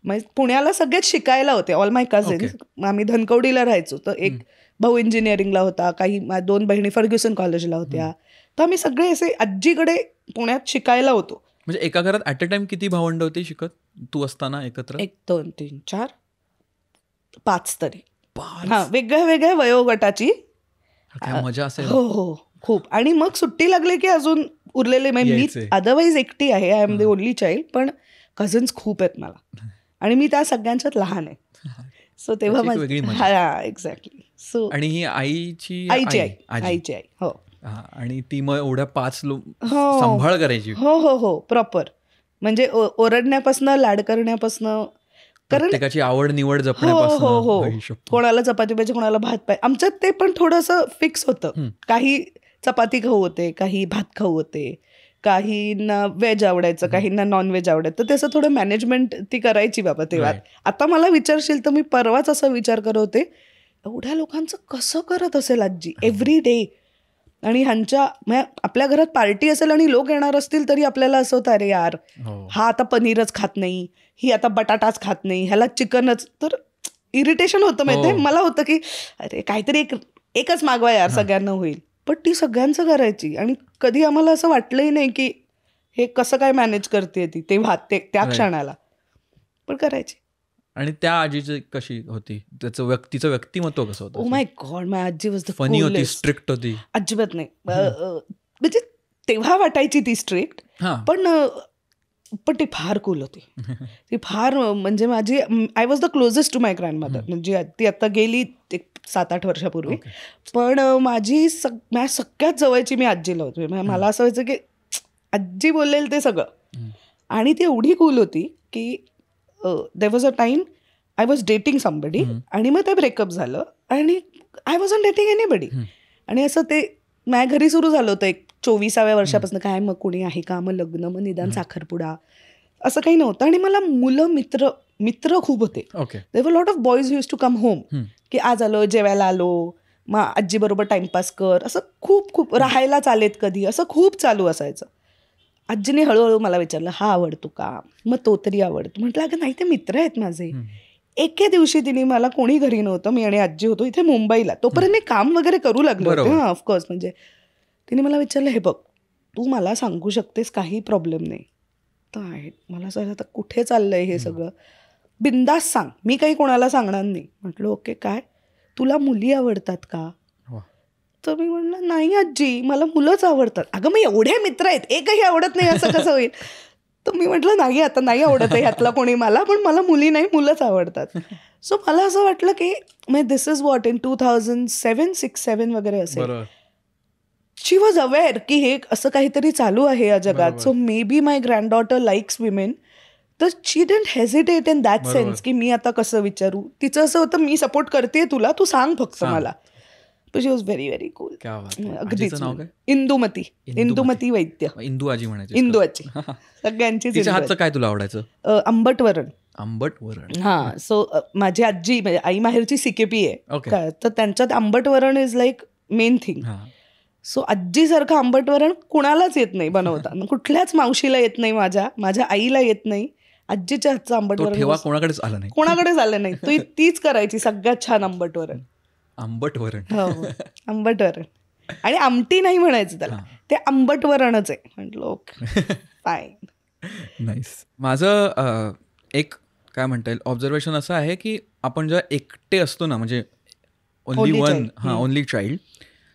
म्हणजे पुण्याला सगळेच शिकायला होते, ऑल माय कझिन्स. आम्ही धनकवडीला राहायचो, तर एक भाऊ इंजिनिअरिंगला होता, काही 2 बहिणी फर्ग्युसन कॉलेजला होत्या. तर आम्ही सगळे असे आजीकडे पुण्यात शिकायला होतो. म्हणजे एका घरात ॲट अ टाइम किती भावंड होती शिकत तू असताना एकत्र? 1 2 3 4 5 तरी. हा, वेगळ्या वेगळ्या वयोगटाची. मजा असेल. हो हो, खूप. आणि मग सुट्टी लागली की अजून उरलेले, मी अदरवाईज एकटी आहे, I am the only child, पण कझन्स खूप आहेत मला आणि मी त्या सगळ्यांच्यात लहान आहे. सो तेव्हा हा, एक्झॅक्टली. सो आणि ही आईची आई. हो. आणि ती मग एवढ्या 5 लोक सांभाळ करायची. हो हो हो, प्रॉपर. म्हणजे ओरडण्यापासून, लाड करण्यापासून, प्रत्येकाची आवड निवड जपण्यापासून. हो, कोणाला चपाती पाहिजे, कोणाला भात पाहिजे. आमच्यात ते पण थोडंसं फिक्स होतं. काही चपाती खाऊ होते, काही भात खाऊ होते, काहींना व्हेज आवडायचं, काहींना नॉन व्हेज आवडायचं. तर त्याचं थोडं मॅनेजमेंट ती करायची बाबा तेव्हा. आता मला विचारशील तर मी परवाच असा विचार करत होते, एवढ्या लोकांचं कसं करत असेल आजी एव्हरी डे. आणि ह्यांच्या, आपल्या घरात पार्टी असेल आणि लोक येणार असतील तरी आपल्याला असं होतं, अरे यार हा आता पनीरच खात नाही, ही आता बटाटाच खात नाही, ह्याला चिकनच. तर इरिटेशन होतं माहिती आहे मला, होतं की अरे काहीतरी एकच मागवा यार, सगळ्यांना होईल. पण ती सगळ्यांचं करायची आणि कधी आम्हाला असं वाटलंही नाही की हे कसं काय मॅनेज करते ती, तेव्हा त्या क्षणाला, पण करायची. आणि त्या आजीची कशी होती, तिचं व्यक्तिमत्व कसं होतं? ओ माय गॉड, माय आजी वॉज द फनी होती, स्ट्रिक्ट होती? अजिबात नाही. म्हणजे तेव्हा वाटायची ती स्ट्रिक्ट, पण ती फार कूल होती. ती फार, म्हणजे माझी, I was the closest to my grandmother. म्हणजे ती आता गेली 7-8 वर्षापूर्वी, पण माझी सगळ्यात जवळची मी आजीला होती. मला असं व्हायचं की आजी बोलेल ते सगळं. आणि ती एवढी कूल होती की there was a time I was dating somebody, आणि मग ते ब्रेकअप झालं आणि I was not dating anybody. आणि असं ते माझ्या घरी सुरू झालं होतं 24व्या वर्षापासून, काय मग कोणी आहे का, मग लग्न, मग निदान साखरपुडा, असं काही नव्हतं. आणि मला मुलं, मित्र खूप होते. There were lot of boys used to come home, की आज आलो, जेवायला आलो, मग आजीबरोबर टाइमपास कर, असं खूप राहायला चालेत कधी, असं खूप चालू असायचं. आजीने हळूहळू मला विचारलं, हा आवडतो का, मग तो तरी आवडतो. म्हटलं अगं नाही, ते मित्र आहेत माझे. एके दिवशी तिने मला, कोणी घरी नव्हतं, मी आणि आजी होतो इथे मुंबईला, तोपर्यंत मी काम वगैरे करू लागलो होते. हां, ऑफकोर्स. म्हणजे तिने मला विचारलं, हे बघ तू मला सांगू शकतेस, काही प्रॉब्लेम नाही. तर आहे, मला असं आता कुठे चाललंय हे सगळं, बिंदास सांग, मी काही कोणाला सांगणार नाही. म्हटलं ओके, काय तुला मुली आवडतात का? तर मी म्हटलं नाही आजी, मला मुलंच आवडतात. अगं मग एवढे मित्र आहेत, एकही आवडत नाही असं कसं होईल? तर मी म्हटलं नाही, आता नाही आवडत आहे ह्यातला कोणी मला, पण मला मुली नाही, मुलंच आवडतात. सो मला असं वाटलं की दिस इज वॉट इन 2007-6-7 वगैरे असेल. शी वॉज अवेअर की हे असं काहीतरी चालू आहे या जगात. So maybe my granddaughter likes women. तर she didn't hesitate in that sense की मी आता कसं विचारू. तिचं असं होतं मी सपोर्ट करते तुला, तू सांग फक्त मला. शी वॉज व्हेरी व्हेरी कूल. अगदीच. इंदुमती वैद्य. इंदू आजी म्हणायची. इंदू आजी सगळ्यांचीच. हातचं काय तुला आवडायचं? आंबट वरण. आंबट वरण. हा. सो माझी आजी म्हणजे आई माहेरची CKP आहे, तर त्यांच्यात आंबट वरण is like main thing. So आजीसारखं आंबट वरण कुणालाच येत नाही बनवता. कुठल्याच मावशीला येत नाही, माझ्या आईला येत नाही. आजीच्या हातचं आंबट वरण कोणाकडेच आलं नाही. तीच करायची सगळ्यात छान आंबट वरण. आंबट वरण. हो, आंबट वरण. आणि आमटी नाही म्हणायचं त्याला, ते आंबट वरणच आहे. म्हटलं ओके फाईन. नाईस. माझं एक काय म्हणता येईल ऑब्झर्वेशन असं आहे की आपण जेव्हा एकटे असतो ना, म्हणजे ओनली चाइल्ड,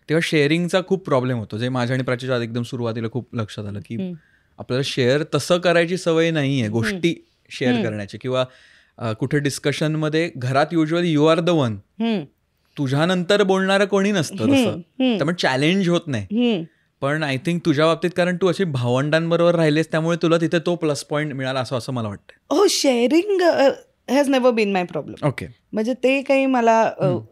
तेव्हा शेअरिंगचा खूप प्रॉब्लेम होतो. जे माझ्या आणि प्राचीच्या एकदम सुरुवातीला खूप लक्षात आलं की आपल्याला शेअर तसं करायची सवय नाही आहे, गोष्टी शेअर करण्याची. किंवा कुठे डिस्कशनमध्ये घरात usually you are the one, तुझ्यानंतर बोलणारं कोणी नसतं तसं, त्यामुळे चॅलेंज होत नाही. पण आय थिंक तुझ्या बाबतीत कारण तू अशी भावंडांबरोबर राहिलेस त्यामुळे तुला तिथे तो प्लस पॉईंट मिळाला असं मला वाटतं. हो, sharing has never been my problem. Okay. म्हणजे ते काही मला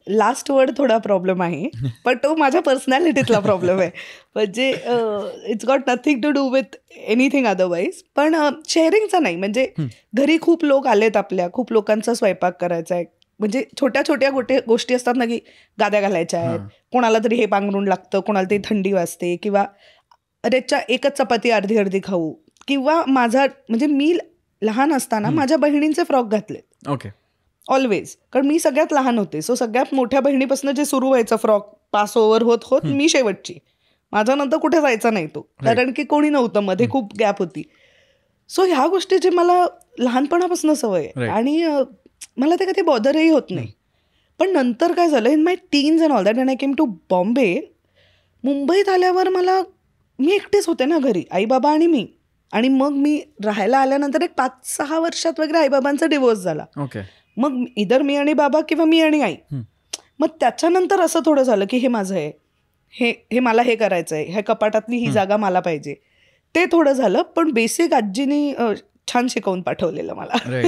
लास्ट वर्ड थोडा प्रॉब्लेम आहे, पण तो माझ्या पर्सनॅलिटीतला प्रॉब्लेम आहे. म्हणजे it's got nothing to do with anything otherwise. पण शेअरिंगचा नाही. म्हणजे घरी खूप लोक आलेत, आपल्या खूप लोकांचा स्वयंपाक करायचा आहे. म्हणजे छोट्या छोट्या गोष्टी असतात ना, की गाद्या घालायच्या आहेत, कोणाला तरी हे पांघरून लागतं, कोणाला तरी थंडी वाजते, किंवा रेच्या एकच चपाती अर्धी अर्धी खाऊ. किंवा म्हणजे मी लहान असताना माझ्या बहिणींचे फ्रॉक घातले. ओके. ऑलवेज. कारण मी सगळ्यात लहान होते. सो सगळ्यात मोठ्या बहिणीपासून जे सुरू व्हायचं फ्रॉक पास ओव्हर होत मी शेवटची. माझ्या नंतर कुठे जायचा नाही तो, कारण की कोणी नव्हतं, मध्ये खूप गॅप होती. सो ह्या गोष्टीची मला लहानपणापासून सवय आहे आणि मला ते कधी बॉदरही होत नाही. पण नंतर काय झालं, in my teens and all that, and I came to Bombay. मुंबईत आल्यावर मी एकटेच होते ना घरी, आई बाबा आणि मी. आणि मग मी राहायला आल्यानंतर एक 5-6 वर्षात वगैरे आईबाबांचा डिवोर्स झाला. ओके. मग इधर मी आणि बाबा किंवा मी आणि आई. मग त्याच्यानंतर असं थोडं झालं की हे माझं आहे, हे मला हे करायचं आहे, ह्या कपाटातली ही जागा मला पाहिजे, ते थोडं झालं. पण बेसिक आजीनी छान शिकवून पाठवलेलं मला.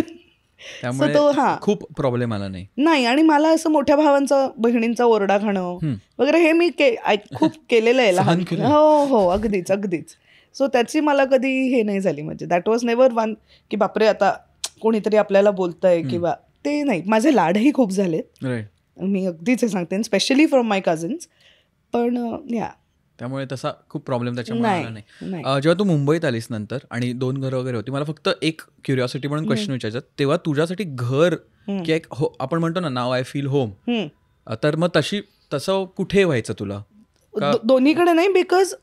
त्यामुळे खूप प्रॉब्लेम आला नाही. आणि मला असं मोठ्या भावांचा बहिणींचा ओरडा खाणं वगैरे हे मी खूप केलेलं आहे लहान. हो, अगदीच. सो त्याची मला कधी हे नाही झाली. म्हणजे दॅट वॉज नेव्हर वन की बापरे आता कोणीतरी आपल्याला बोलतंय किंवा ते नाही. माझे लाडही खूप झालेत, मी अगदीच हे सांगते, स्पेशली फ्रॉम माय कझन्स. पण त्यामुळे तसा खूप प्रॉब्लेम त्याच्यामुळे आला नाही. जेव्हा तू मुंबईत आलीस नंतर आणि 2 घरं वगैरे होती, मला फक्त एक क्युरिओसिटी म्हणून क्वेश्चन विचारायचं, तेव्हा तुझ्यासाठी घर की एक आपण म्हणतो ना नाव आय फील होम, तर मग तसं कुठे व्हायचं तुला? दोन्हीकडे नाही, बिकॉज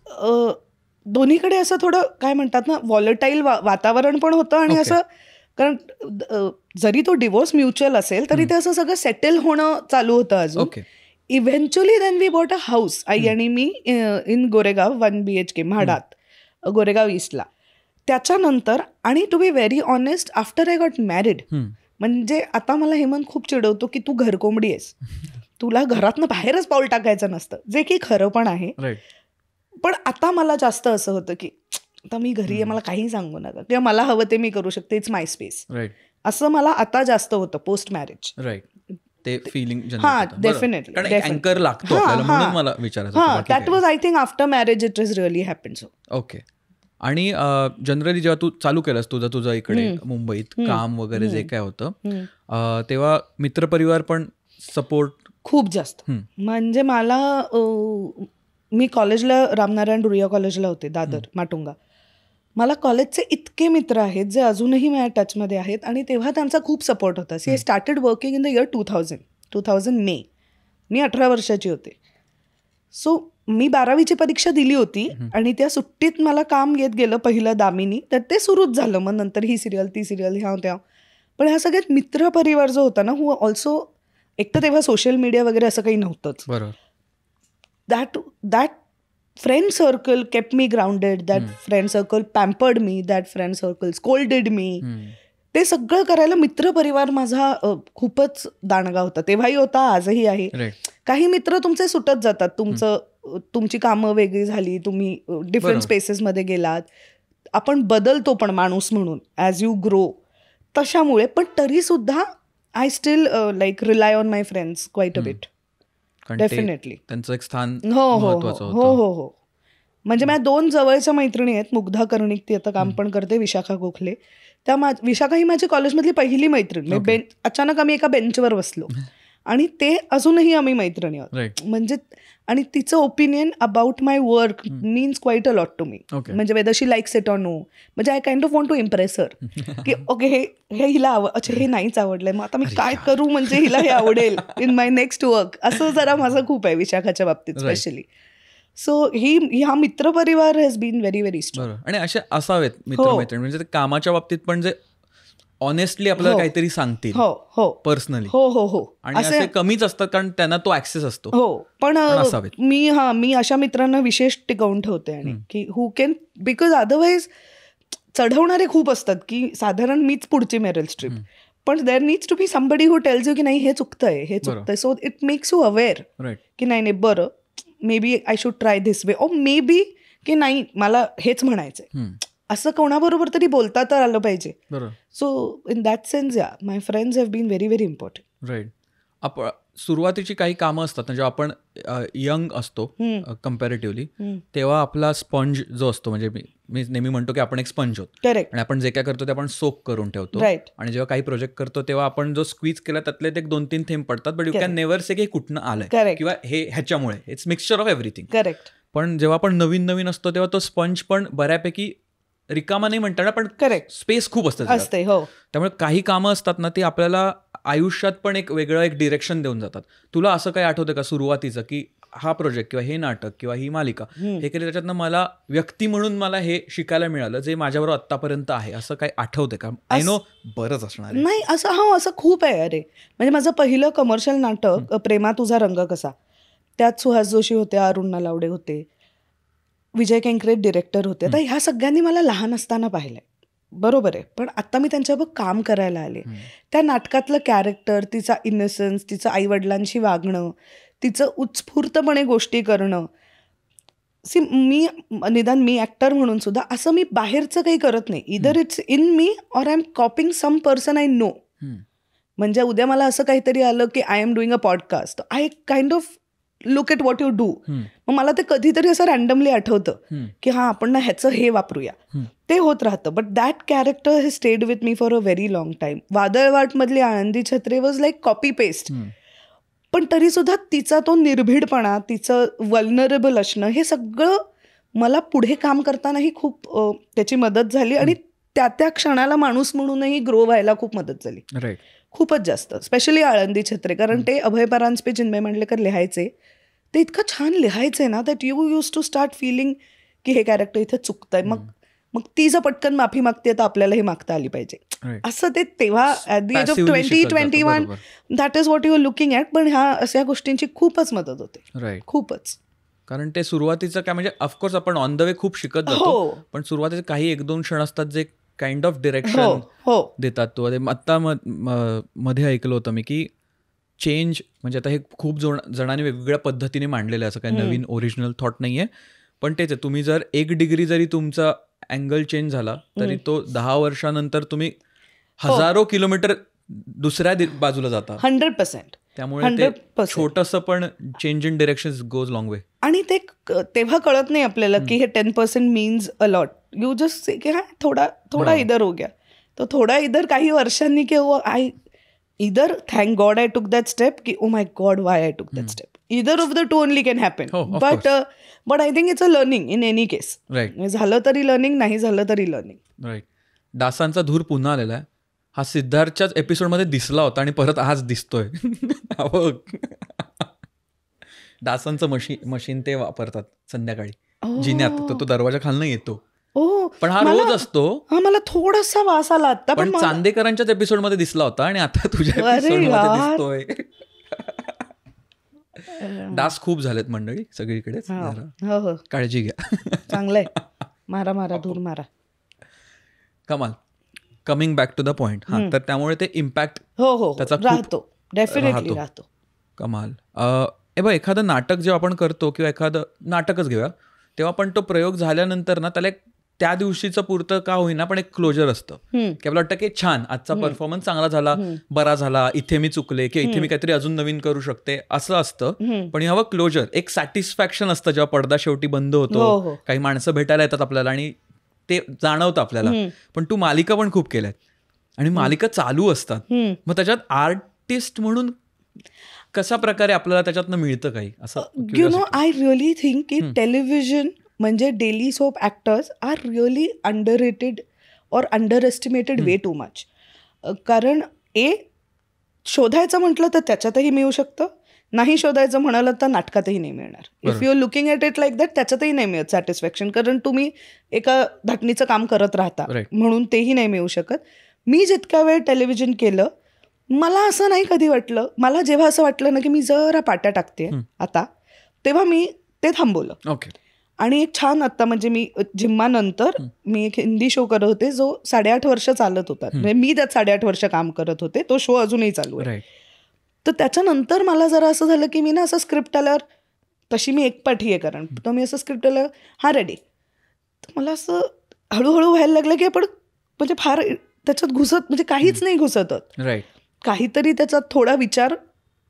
दोन्हीकडे असं थोडं काय म्हणतात ना, व्हॉलेटाईल वातावरण पण होतं. आणि असं कारण जरी तो डिवोर्स म्युच्युअल असेल तरी ते असं सगळं सेटल होणं चालू होतं अजून. Eventually then we bought a house, आई आणि मी, इन गोरेगाव, 1 BHK म्हाडात, गोरेगाव ईस्टला. त्याच्यानंतर आणि to be very honest, after I got married, म्हणजे आता मला हेमंत खूप चिडवतो की तू घरकोंबडी आहेस, तुला घरातनं बाहेरच पाऊल टाकायचं नसतं, जे की खरं पण आहे. पण आता मला जास्त असं होतं की आता मी घरी आहे, मला काही सांगू नका, किंवा मला हवं ते मी करू शकते, इट्स माय स्पेस, असं मला आता जास्त होतं पोस्ट मॅरेज. ते फिलिंग डेफिनेटली अँकर लागतो आपल्याला, म्हणून मला विचारायचं. That was I think after marriage it is really happen. Okay. आणि जनरली जेव्हा तू चालू केलंस तुझं इकडे मुंबईत काम वगैरे जे काय होतं, तेव्हा मित्रपरिवार पण सपोर्ट खूप जास्त. म्हणजे मला मी कॉलेजला रामनारायण रुईया कॉलेजला होते, दादर माटुंगा. मला कॉलेजचे इतके मित्र आहेत जे अजूनही माझ्या टचमध्ये आहेत, आणि तेव्हा त्यांचा खूप सपोर्ट होता. See I started working in the year 2000 May. मी 18 वर्षाची होते. सो मी 12वीची परीक्षा दिली होती आणि त्या सुट्टीत मला काम येत गेलं पहिलं दामिनी, तर ते सुरूच झालं. मग नंतर ही सिरियल ती सिरियल ह्या त्या. पण ह्या सगळ्यात मित्र परिवार जो होता ना, हु ऑल्सो, एक तर तेव्हा सोशल मीडिया वगैरे असं काही नव्हतंच. बरोबर. That friend circle kept me grounded, that friend circle pampered me, that friend circle scolded me. ते सगळं करायला मित्र परिवार माझा खूपच दांडगा होता. तेव्हाही होता, आजही आहे. काही मित्र तुमचे सुटत जातात, तुमचं तुमची कामं वेगळी झाली, तुम्ही डिफरंट स्पेसेसमध्ये गेलात, आपण बदलतो पण माणूस म्हणून ॲज यू ग्रो, तशामुळे. पण तरीसुद्धा I still like rely on my friends quiet a bit. Definitely त्यांचं एक स्थान हो हो महत्त्वाचं हो होतं. हो हो. म्हणजे माझ्या 2 जवळच्या मैत्रिणी आहेत, मुग्धा कर्णिक, ती आता काम पण करते, विशाखा गोखले. त्या विशाखा ही माझी कॉलेजमधली पहिली मैत्रीण. अचानक आम्ही एका बेंचवर बसलो आणि ते अजूनही आम्ही मैत्रिणी आहोत. म्हणजे आणि तिचं opinion about my work means quite a lot to me. म्हणजे whether she likes it or no. म्हणजे I kind of want to impress her की ओके हे हिला अच्छा हे नाहीच आवडलंय, मग आता मी काय करू म्हणजे हिला हे आवडेल इन माय नेक्स्ट वर्क. असं जरा माझं खूप आहे विशाखाच्या बाबतीत स्पेशली. सो हा मित्रपरिवार has been very very strong. आणि असे असावेत मित्रमैत्रिणी, म्हणजे कामाच्या बाबतीत पण जे ऑनेस्टली आपल्याला काहीतरी सांगतील पर्सनली. हो हो हो. आणि असे कमीच असतात कारण त्यांना तो ऍक्सेस असतो. हो, पण मी अशा मित्रांना विशेष टिकवून ठेवते. आणि की हू कॅन, बिकॉज अदरवाईज चढवणारे खूप असतात की साधारण मीच पुढची मेरिल स्ट्रीप, पण there needs to be somebody who tells you की नाही हे चुकतंय, हे चुकतंय. So it makes you aware की नाही बरं, maybe I should try this way, oh maybe की नाही मला हेच म्हणायचंय. असं कोणाबरोबर तरी बोलता तर आलं पाहिजे. सो इन दॅट सेन्स या my friends have been very very important. Right. आपण सुरुवातीची काही कामं असतात ना, जेव्हा आपण यंग असतो कम्पॅरेटिव्हली, तेव्हा आपला स्पंज जो असतो, म्हणजे मी नेहमी म्हणतो की आपण एक स्पंज आहोत. करेक्ट. आणि आपण जे काय करतो ते आपण सोक करून ठेवतो. आणि जेव्हा काही प्रोजेक्ट करतो तेव्हा आपण जो स्क्वीज केला त्यातले ते 2-3 थेंब पडतात, बट यू कॅन नेव्हर से की कुठनं आलंय किंवा हे ह्याच्यामुळे. It's mixture of everything. Correct. पण जेव्हा आपण नवीन असतो तेव्हा तो स्पंज पण बऱ्यापैकी रिकामा नाही म्हणता, पण करेक्ट स्पेस खूप असते. त्यामुळे काही कामं असतात ना ती आपल्याला आयुष्यात पण एक वेगळं एक डिरेक्शन देऊन जातात. तुला असं काही आठवतं का सुरुवातीचं की हा प्रोजेक्ट किंवा हे नाटक किंवा ही मालिका हे केली, त्याच्यातनं मला व्यक्ती म्हणून मला हे शिकायला मिळालं जे माझ्याबरोबर आत्तापर्यंत आहे, असं काही आठवतंय का? आय नो बरंच असणार आहे. नाही असं खूप आहे. अरे म्हणजे माझं पहिलं कमर्शियल नाटक प्रेमा तुझा रंग कसा, त्यात सुहास जोशी होते, अरुण नलावडे होते, विजय केंकरे डिरेक्टर होते. तर ह्या सगळ्यांनी मला लहान असताना पाहिलंय, बरोबर आहे. पण आता मी त्यांच्याबरोबर काम करायला आले. त्या नाटकातलं कॅरेक्टर, तिचा इनोसन्स, तिचं आईवडिलांशी वागणं, तिचं उत्स्फूर्तपणे गोष्टी करणं, निदान मी ॲक्टर म्हणून सुद्धा असं मी बाहेरचं काही करत नाही. Either it's in me or I am copying some person I know. म्हणजे उद्या मला असं काहीतरी आलं की I am doing a podcast, I kind of look at what you do. मग मला ते कधीतरी असं रँडमली आठवतं की हा आपण ना ह्याचं हे वापरूया, ते होत राहतं. But that character he stayed with me for a very long time. वादळवाटमधली Alandi Chhatre was like copy paste. पण तरीसुद्धा तिचा तो निर्भीडपणा, तिचं वल्नरेबल असणं, हे सगळं मला पुढे काम करतानाही खूप त्याची मदत झाली. आणि त्या क्षणाला माणूस म्हणूनही ग्रो व्हायला खूप मदत झाली, खूपच जास्त. स्पेशली आळंदी छत्रे, कारण ते अभय परांजपे, चिन्मय मांडलेकर लिहायचे, ते इतकं छान लिहायचे ना that you used to start feeling की हे कॅरेक्टर इथे चुकतंय. मग ती जर पटकन माफी मागते तर आपल्याला हे मागता आली पाहिजे, असं ते तेव्हा at the age of 20-21 that is what you are looking at. पण ह्या अशा गोष्टींची खूपच मदत होते, खूपच. कारण ते सुरुवातीचं काय, म्हणजे ऑफकोर्स आपण ऑन द वे खूप शिकत जातो, पण सुरुवातीचे काही 1-2 क्षण असतात जे काइंड ऑफ डिरेक्शन देतात. तो आत्ता मध्ये ऐकलं होतं मी की चेंज म्हणजे आता हे खूप जणांनी वेगवेगळ्या पद्धतीने मांडलेलं आहे, असं काही नवीन ओरिजिनल थॉट नाहीये. पण तेच आहे, तुम्ही जर 1 डिग्री जरी तुमचा अँगल चेंज झाला तरी तो 10 वर्षानंतर तुम्ही हजारो किलोमीटर दुसऱ्या बाजूला जाता. 100%. त्यामुळे छोटंसं पण change in direction goes long वे. आणि ते तेव्हा कळत नाही आपल्याला की हे 10% means a lot. You just say की हा थोडा इधर हो गया, तो थोडा इधर काही वर्षांनी की I either thank God I took that step की oh my God why I took that step. Either of the two only can happen. But I think it's a learning in any case. झालं तरी learning, नाही झालं तरी learning. Right. डासांचा धूर पुन्हा आलेला आहे. हा सिद्धार्थच्याच एपिसोडमध्ये दिसला होता आणि परत आज दिसतोय. डासांचं मशीन ते वापरतात संध्याकाळी जिन्यात, तो दरवाजा खालनं येतो. पण हा रोज असतो. मला थोडासा वास आला आता, पण चांदेकरांच्याच एपिसोडमध्ये दिसला होता आणि आता तुझ्या एपिसोडमध्ये दिसतोय. डास खूप झालेत मंडळी सगळीकडे, काळजी घ्या. चांगलंय, मारा धूर मारा. कमाल. Coming back to the point. हा, तर त्यामुळे ते इम्पॅक्ट त्याचा राहतो, डेफिनेटली राहतो. कमाल. बघ एखादं नाटक जेव्हा आपण करतो किंवा एखादं नाटकच घेऊया, तेव्हा पण तो प्रयोग झाल्यानंतर ना त्याला एक त्या दिवशीचं पुरतं का होईना पण एक क्लोजर असतं की आपल्याला वाटतं की छान आजचा परफॉर्मन्स चांगला झाला, बरा झाला, इथे मी चुकले किंवा इथे मी काहीतरी अजून नवीन करू शकते असं असतं. पण हवं क्लोजर, एक सॅटिस्फॅक्शन असतं जेव्हा पडदा शेवटी बंद होतो, काही माणसं भेटायला येतात आपल्याला आणि ते जाणवतं आपल्याला. पण तू मालिका पण खूप केल्यात आणि मालिका चालू असतात, मग त्याच्यात आर्टिस्ट म्हणून कशा प्रकारे आपल्याला त्याच्यातनं मिळतं काही असं? You know, I really think की टेलिव्हिजन म्हणजे daily soap actors are really underrated or underestimated way too much. कारण शोधायचं म्हटलं तर त्याच्यातही मिळू शकतं, नाही शोधायचं म्हणालं तर नाटकातही नाही मिळणार. If you are looking at it like that त्याच्यातही नाही मिळत सॅटिस्फॅक्शन, कारण तुम्ही एका धाटणीचं काम करत राहता म्हणून तेही नाही मिळू शकत. मी जितक्या वेळ टेलिव्हिजन केलं मला असं नाही कधी वाटलं, मला जेव्हा असं वाटलं ना की मी जरा पाट्या टाकते आता, तेव्हा मी ते थांबवलं. ओके. आणि एक छान आत्ता म्हणजे मी झिम्मानंतर मी एक हिंदी शो करत होते जो 8.5 वर्ष चालत होता, म्हणजे मी त्यात 8.5 वर्ष काम करत होते, तो शो अजूनही चालू आहे. तर त्याच्यानंतर मला जरा असं झालं की मी ना असं स्क्रिप्ट आल्यावर, तशी मी एकपाठी आहे कारण, तर मी असं स्क्रिप्ट आल्यावर हा रेडी, तर मला असं हळूहळू व्हायला लागलं की आपण म्हणजे फार त्याच्यात घुसत, म्हणजे काहीच नाही घुसत, काहीतरी त्याचा थोडा विचार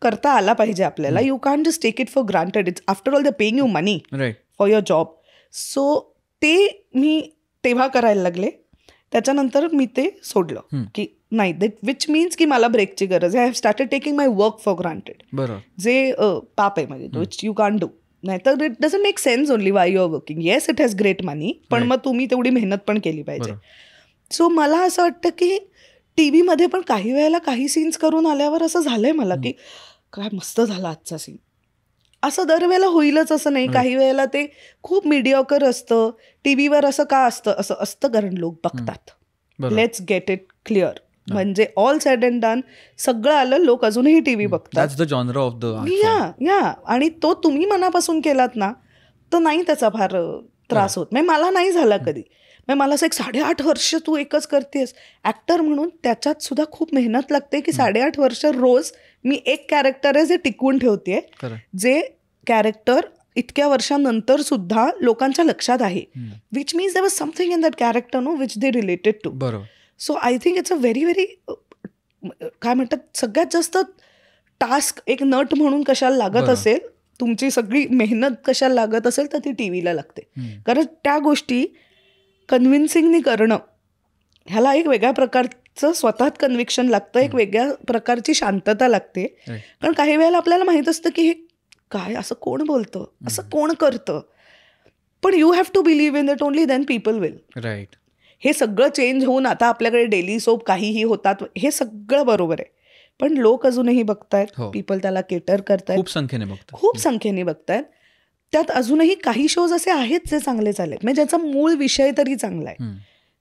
करता आला पाहिजे आपल्याला. You can just take it for granted, it's after all they paying you money for your job. So ते मी तेव्हा करायला लागले. त्याच्यानंतर मी ते सोडलं की नाही, दॅट विच मीन्स की मला ब्रेकची गरज आहे. I have started taking my work for granted, जे पाप आहे म्हणजे विच यू कॅन डू. नाहीतर it doesn't make sense only why you are working. Yes, it has great money, पण मग तुम्ही तेवढी मेहनत पण केली पाहिजे. सो मला असं वाटतं की टी व्हीमध्ये पण काही वेळेला काही सीन्स करून आल्यावर असं झालंय मला की काय मस्त झाला आजचा सीन, असं दरवेळेला होईलच असं नाही. काही वेळेला ते खूप मिडिओकर असतं. टी व्हीवर असं का असतं, असं असतं कारण लोक बघतात. लेट्स गेट इट क्लिअर, म्हणजे ऑल सेड अँड डन सगळं आलं, लोक अजूनही टी व्ही बघतात. या आणि तो तुम्ही मनापासून केलात ना तर नाही त्याचा फार त्रास होत. म्हणजे मला नाही झाला कधी. मला असं एक 8.5 वर्ष तू एकच करतेस ॲक्टर म्हणून, त्याच्यात सुद्धा खूप मेहनत लागते की 8.5 वर्ष रोज मी एक कॅरेक्टर आहे जे टिकवून ठेवते, जे कॅरेक्टर इतक्या वर्षांनंतर सुद्धा लोकांच्या लक्षात आहे. Which means there was something in that character no which they related to. So I think it's a very very काय म्हणतात, सगळ्यात जास्त टास्क एक नट म्हणून कशाला लागत असेल, तुमची सगळी मेहनत कशाला लागत असेल तर ती टी व्हीला लागते. कारण त्या गोष्टी कन्व्हिन्सिंगनी करणं ह्याला एक वेगळ्या प्रकारचं स्वतःत कन्व्हिक्शन लागतं, एक वेगळ्या प्रकारची शांतता लागते. कारण काही वेळेला आपल्याला माहीत असतं की हे काय, असं कोण बोलतं, असं कोण करतं, पण you have to believe in that only then people will. Right. हे सगळं चेंज होऊन आता आपल्याकडे डेली सोप काहीही होतात, हे सगळं बरोबर आहे, पण लोक अजूनही बघतायत, पीपल त्याला केटर करतायत, खूप संख्येने बघतायत. त्यात अजूनही काही शोज असे आहेत जे चांगले चालेत, म्हणजे ज्याचा मूळ विषय तरी चांगला आहे,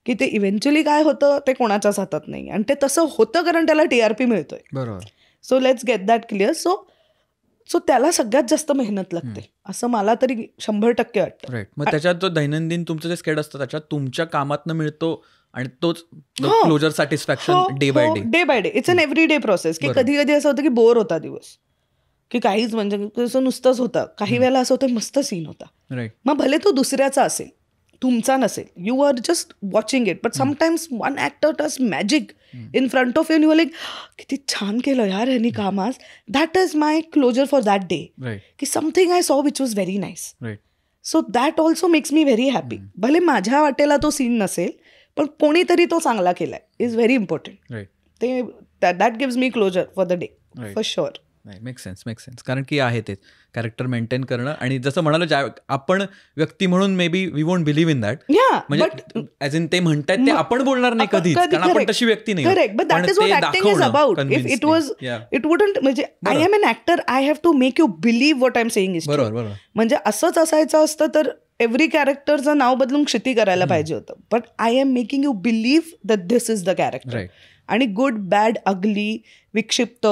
की ते इव्हेंच्युअली काय होतं ते कोणाच्याच हातात नाही, आणि ते तसं होतं कारण त्याला TRP मिळतोय. बरोबर. So let's get that clear. So त्याला सगळ्यात जास्त मेहनत लागते असं मला तरी 100% वाटतं. राईट. मग त्याच्यात जो दैनंदिन तुमचं जे स्केड असतं त्याच्यात तुमच्या कामातनं मिळतो आणि तोच closure satisfaction day by day. It's an every day process. की कधी कधी असं होतं की बोर होता दिवस, की काहीच म्हणजे असं नुसतंच होतं. काही वेळेला असं होतं मस्त सीन होता, मग भले तो दुसऱ्याचा असेल, तुमचा नसेल, you are just watching it, but sometimes one actor does magic in front of you, you like किती छान केलं यार ह्यांनी काम आज. That is my closure for that day, की something I saw which was very nice. So that also makes me very happy. भले माझ्या वाटेला तो सीन नसेल, पण कोणीतरी तो चांगला केलाय इज व्हेरी इम्पॉर्टंट. ते that gives me closure for the day for sure. नाही, मेक सेन्स. कारण की आहे ते कॅरेक्टर मेंटेन करणं, आणि जसं म्हणालो ज्या आपण व्यक्ती म्हणून maybe we won't believe in that, म्हणजे ॲज इन ते म्हणतात ते आपण बोलणार नाही कधीच, कारण आपण तशी व्यक्ती नाही. Correct, but that is what acting is about. If it was it wouldn't, म्हणजे I am an actor, I have to make you believe what I am saying is. बरोबर. म्हणजे असंच असायचं असतं तर एव्हरी कॅरेक्टरचं नाव बदलून क्षिती करायला पाहिजे होतं, but I am making you believe that this is the character. आणि गुड, बॅड, अगली, विक्षिप्त,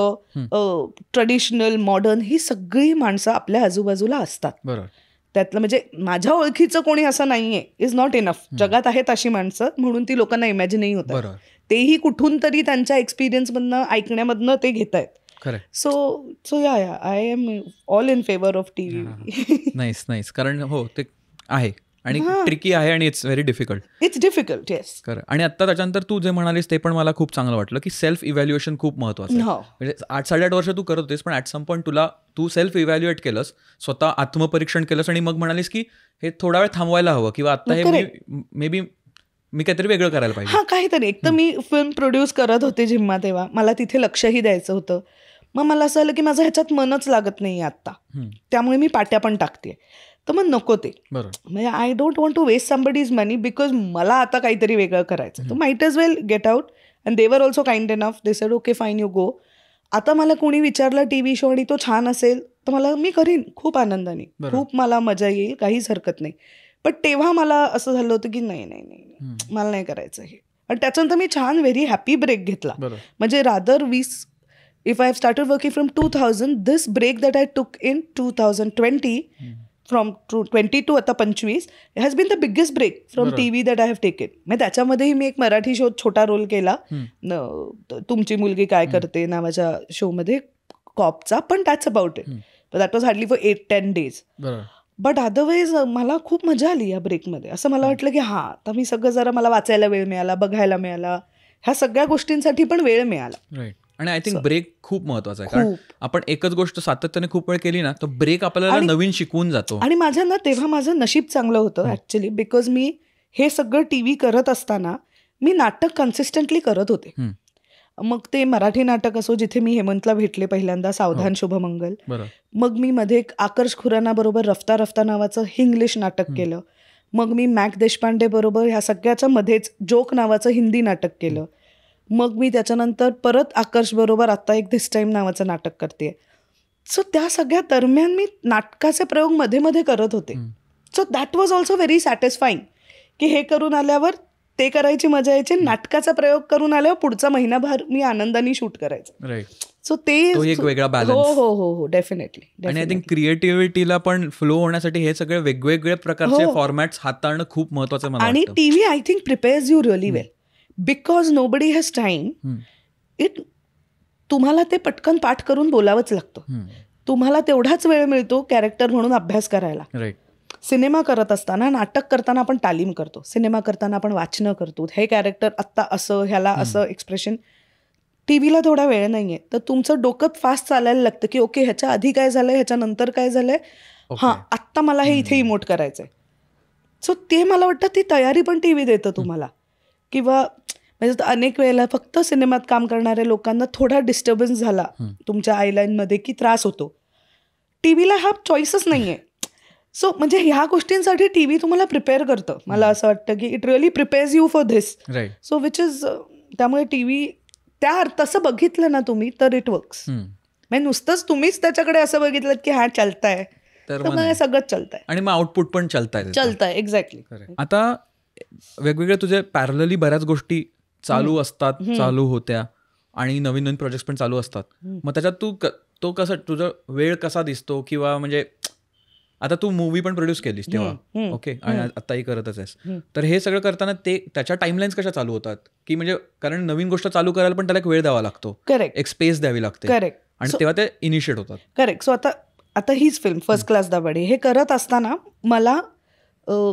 ट्रेडिशनल, मॉडर्न, ही सगळी माणसं आपल्या आजूबाजूला असतात. बरोबर. त्यातलं म्हणजे माझ्या ओळखीचं कोणी असं नाहीये इज नॉट इनफ. जगात आहेत अशी माणसं, म्हणून ती लोकांना इमॅजिनही होतात. तेही कुठून तरी त्यांच्या एक्सपिरियन्समधनं, ऐकण्यामधनं ते घेत आहेत. खरं सो या I am all in favour of TV. Nice कारण हो ते आहे आणि ट्रिकी आहे आणि it's very difficult. It's difficult yes. खरं. आणि आता त्याच्यानंतर तू जे म्हणालीस ते पण मला खूप चांगलं वाटलं की सेल्फ इव्हॅल्युएशन खूप महत्वाचं आहे. म्हणजे 8-8.5 वर्ष तू करत होतीस पण ॲट सम पॉईंट तू सेल्फ इव्हॅल्युएट केलंस, स्वतः आत्मपरीक्षण केलंस आणि मग म्हणालीस की हे थोडा वेळ थांबवायला हवं किंवा आता हे मे बी मी काहीतरी वेगळं करायला पाहिजे. हां काहीतरी. एक तर मी फिल्म प्रोड्यूस करत होते जेव्हा तेव्हा मला तिथे लक्षही द्यायचं होतं. मग मला असं आलं की माझं ह्याच्यात मनच लागत नाही आत्ता, त्यामुळे मी पाट्या पण टाकते. तर मग नको ते. म्हणजे I don't want to waste somebody's money because मला आता काहीतरी वेगळं करायचं. तर might as well get out. And they were also kind enough. They said okay fine you go. आता मला कोणी विचारलं टीव्ही शो आणि तो छान असेल तर मी करीन खूप आनंदाने, खूप मला मजा येईल, काहीच हरकत नाही. पण तेव्हा मला असं झालं होतं की नाही मला नाही करायचं हे. आणि त्याच्यानंतर मी छान व्हेरी हॅपी ब्रेक घेतला. म्हणजे rather if I have started working from 2000, this break that I took in 2020 from 20 to आता 25 has been the biggest break from TV that I have taken. म्हणजे त्याच्यामध्येही मी एक मराठी शो छोटा रोल केला, तुमची मुलगी काय करते नावाच्या शोमध्ये कॉपचा, पण that's about it. That was hardly for 8-10 days. But otherwise मला खूप मजा आली या ब्रेकमध्ये. असं मला वाटलं की आता मी सगळं जरा मला वाचायला वेळ मिळाला, बघायला मिळाला, ह्या सगळ्या गोष्टींसाठी पण वेळ मिळाला. आणि आय थिंक ब्रेक खूप महत्वाचा आहे कारण आपण एकच गोष्ट सातत्याने खूप वेळ केली ना तर ब्रेक आपल्याला नवीन शिकवून जातो. आणि तेव्हा माझं नशीब चांगलं होतं ऍक्च्युली, बिकॉज मी हे सगळं टीव्ही करत असताना मी नाटक कन्सिस्टंटली करत होते. मग ते मराठी नाटक असो जिथे मी हेमंतला भेटले पहिल्यांदा, सावधान शुभमंगल. मग मी मध्ये एक आकर्ष खुराना बरोबर रफ्ता रफ्ता नावाचं इंग्लिश नाटक केलं. मग मी मॅक देशपांडे बरोबर ह्या सगळ्याच्या मध्येच जोक नावाचं हिंदी नाटक केलं. मग मी त्याच्यानंतर परत आकर्ष बरोबर आता एक धिस टाईम नावाचं नाटक करते. सो त्या सगळ्या दरम्यान मी नाटकाचे प्रयोग मध्ये मध्ये करत होते. So that was also very satisfying की हे करून आल्यावर ते करायची मजा यायची, नाटकाचा प्रयोग करून आल्यावर पुढचा महिनाभर मी आनंदाने शूट करायचं. सो ते एक वेगळा बॅलन्स. हो डेफिनेटली. आणि आय थिंक क्रिएटिव्हिटीला पण फ्लो होण्यासाठी हे सगळे वेगवेगळे प्रकारचे फॉर्मॅट्स हाताळणं खूप महत्वाचं मला वाटतं. आणि TV I think prepares you really well because nobody has time. तुम्हाला ते पटकन पाठ करून बोलावंच लागतं. तुम्हाला तेवढाच वेळ मिळतो कॅरेक्टर म्हणून अभ्यास करायला. सिनेमा करत असताना, नाटक करताना आपण तालीम करतो, सिनेमा करताना आपण वाचनं करतो, हे कॅरेक्टर आत्ता असं, ह्याला असं एक्सप्रेशन. टीव्हीला थोडा वेळ नाहीये तर तुमचं डोकं फास्ट चालायला लागतं की ओके ह्याच्या आधी काय झालंय, ह्याच्या नंतर काय झालंय, आत्ता मला हे इथे इमोट करायचंय. सो ते मला वाटतं ती तयारी पण टीव्ही देतं तुम्हाला. किंवा म्हणजे अनेक वेळेला फक्त सिनेमात काम करणाऱ्या लोकांना थोडा डिस्टर्बन्स झाला तुमच्या आयलाईनमध्ये की त्रास होतो. टीव्हीला हा चॉईसच नाहीये. सो म्हणजे ह्या गोष्टींसाठी टीव्ही तुम्हाला प्रिपेअर करतं. मला असं वाटतं की it really prepares you for this. So which is त्यामुळे टीव्ही तसं बघितलं ना तुम्ही तर इट वर्क्स. म्हणजे नुसतंच तुम्हीच त्याच्याकडे असं बघितलं की चालतंय तर सगळंच चालतंय आणि मग आउटपुट पण चालतंय. एक्झॅक्टली. आता वेगवेगळे तुझे पॅरलली बऱ्याच गोष्टी चालू असतात, चालू होत्या आणि नवीन नवीन प्रोजेक्ट पण चालू असतात. मग त्याच्यात तो कसं तुझा वेळ कसा दिसतो किंवा म्हणजे आता तू मूवी पण प्रोड्यूस केलीस तेव्हा ओके आणि आताही करतच आहेस, तर हे सगळं करताना त्याच्या टाइमलाईन्स कशा चालू होतात की म्हणजे कारण नवीन गोष्ट चालू करायला पण त्याला एक वेळ द्यावा लागतो, करेक्ट, एक स्पेस द्यावी लागते, करेक्ट, आणि तेव्हा ते इनिशिएट होतात. करेक्ट. सो आता हीच फिल्म फर्स्ट क्लास दाभाडे हे करत असताना मला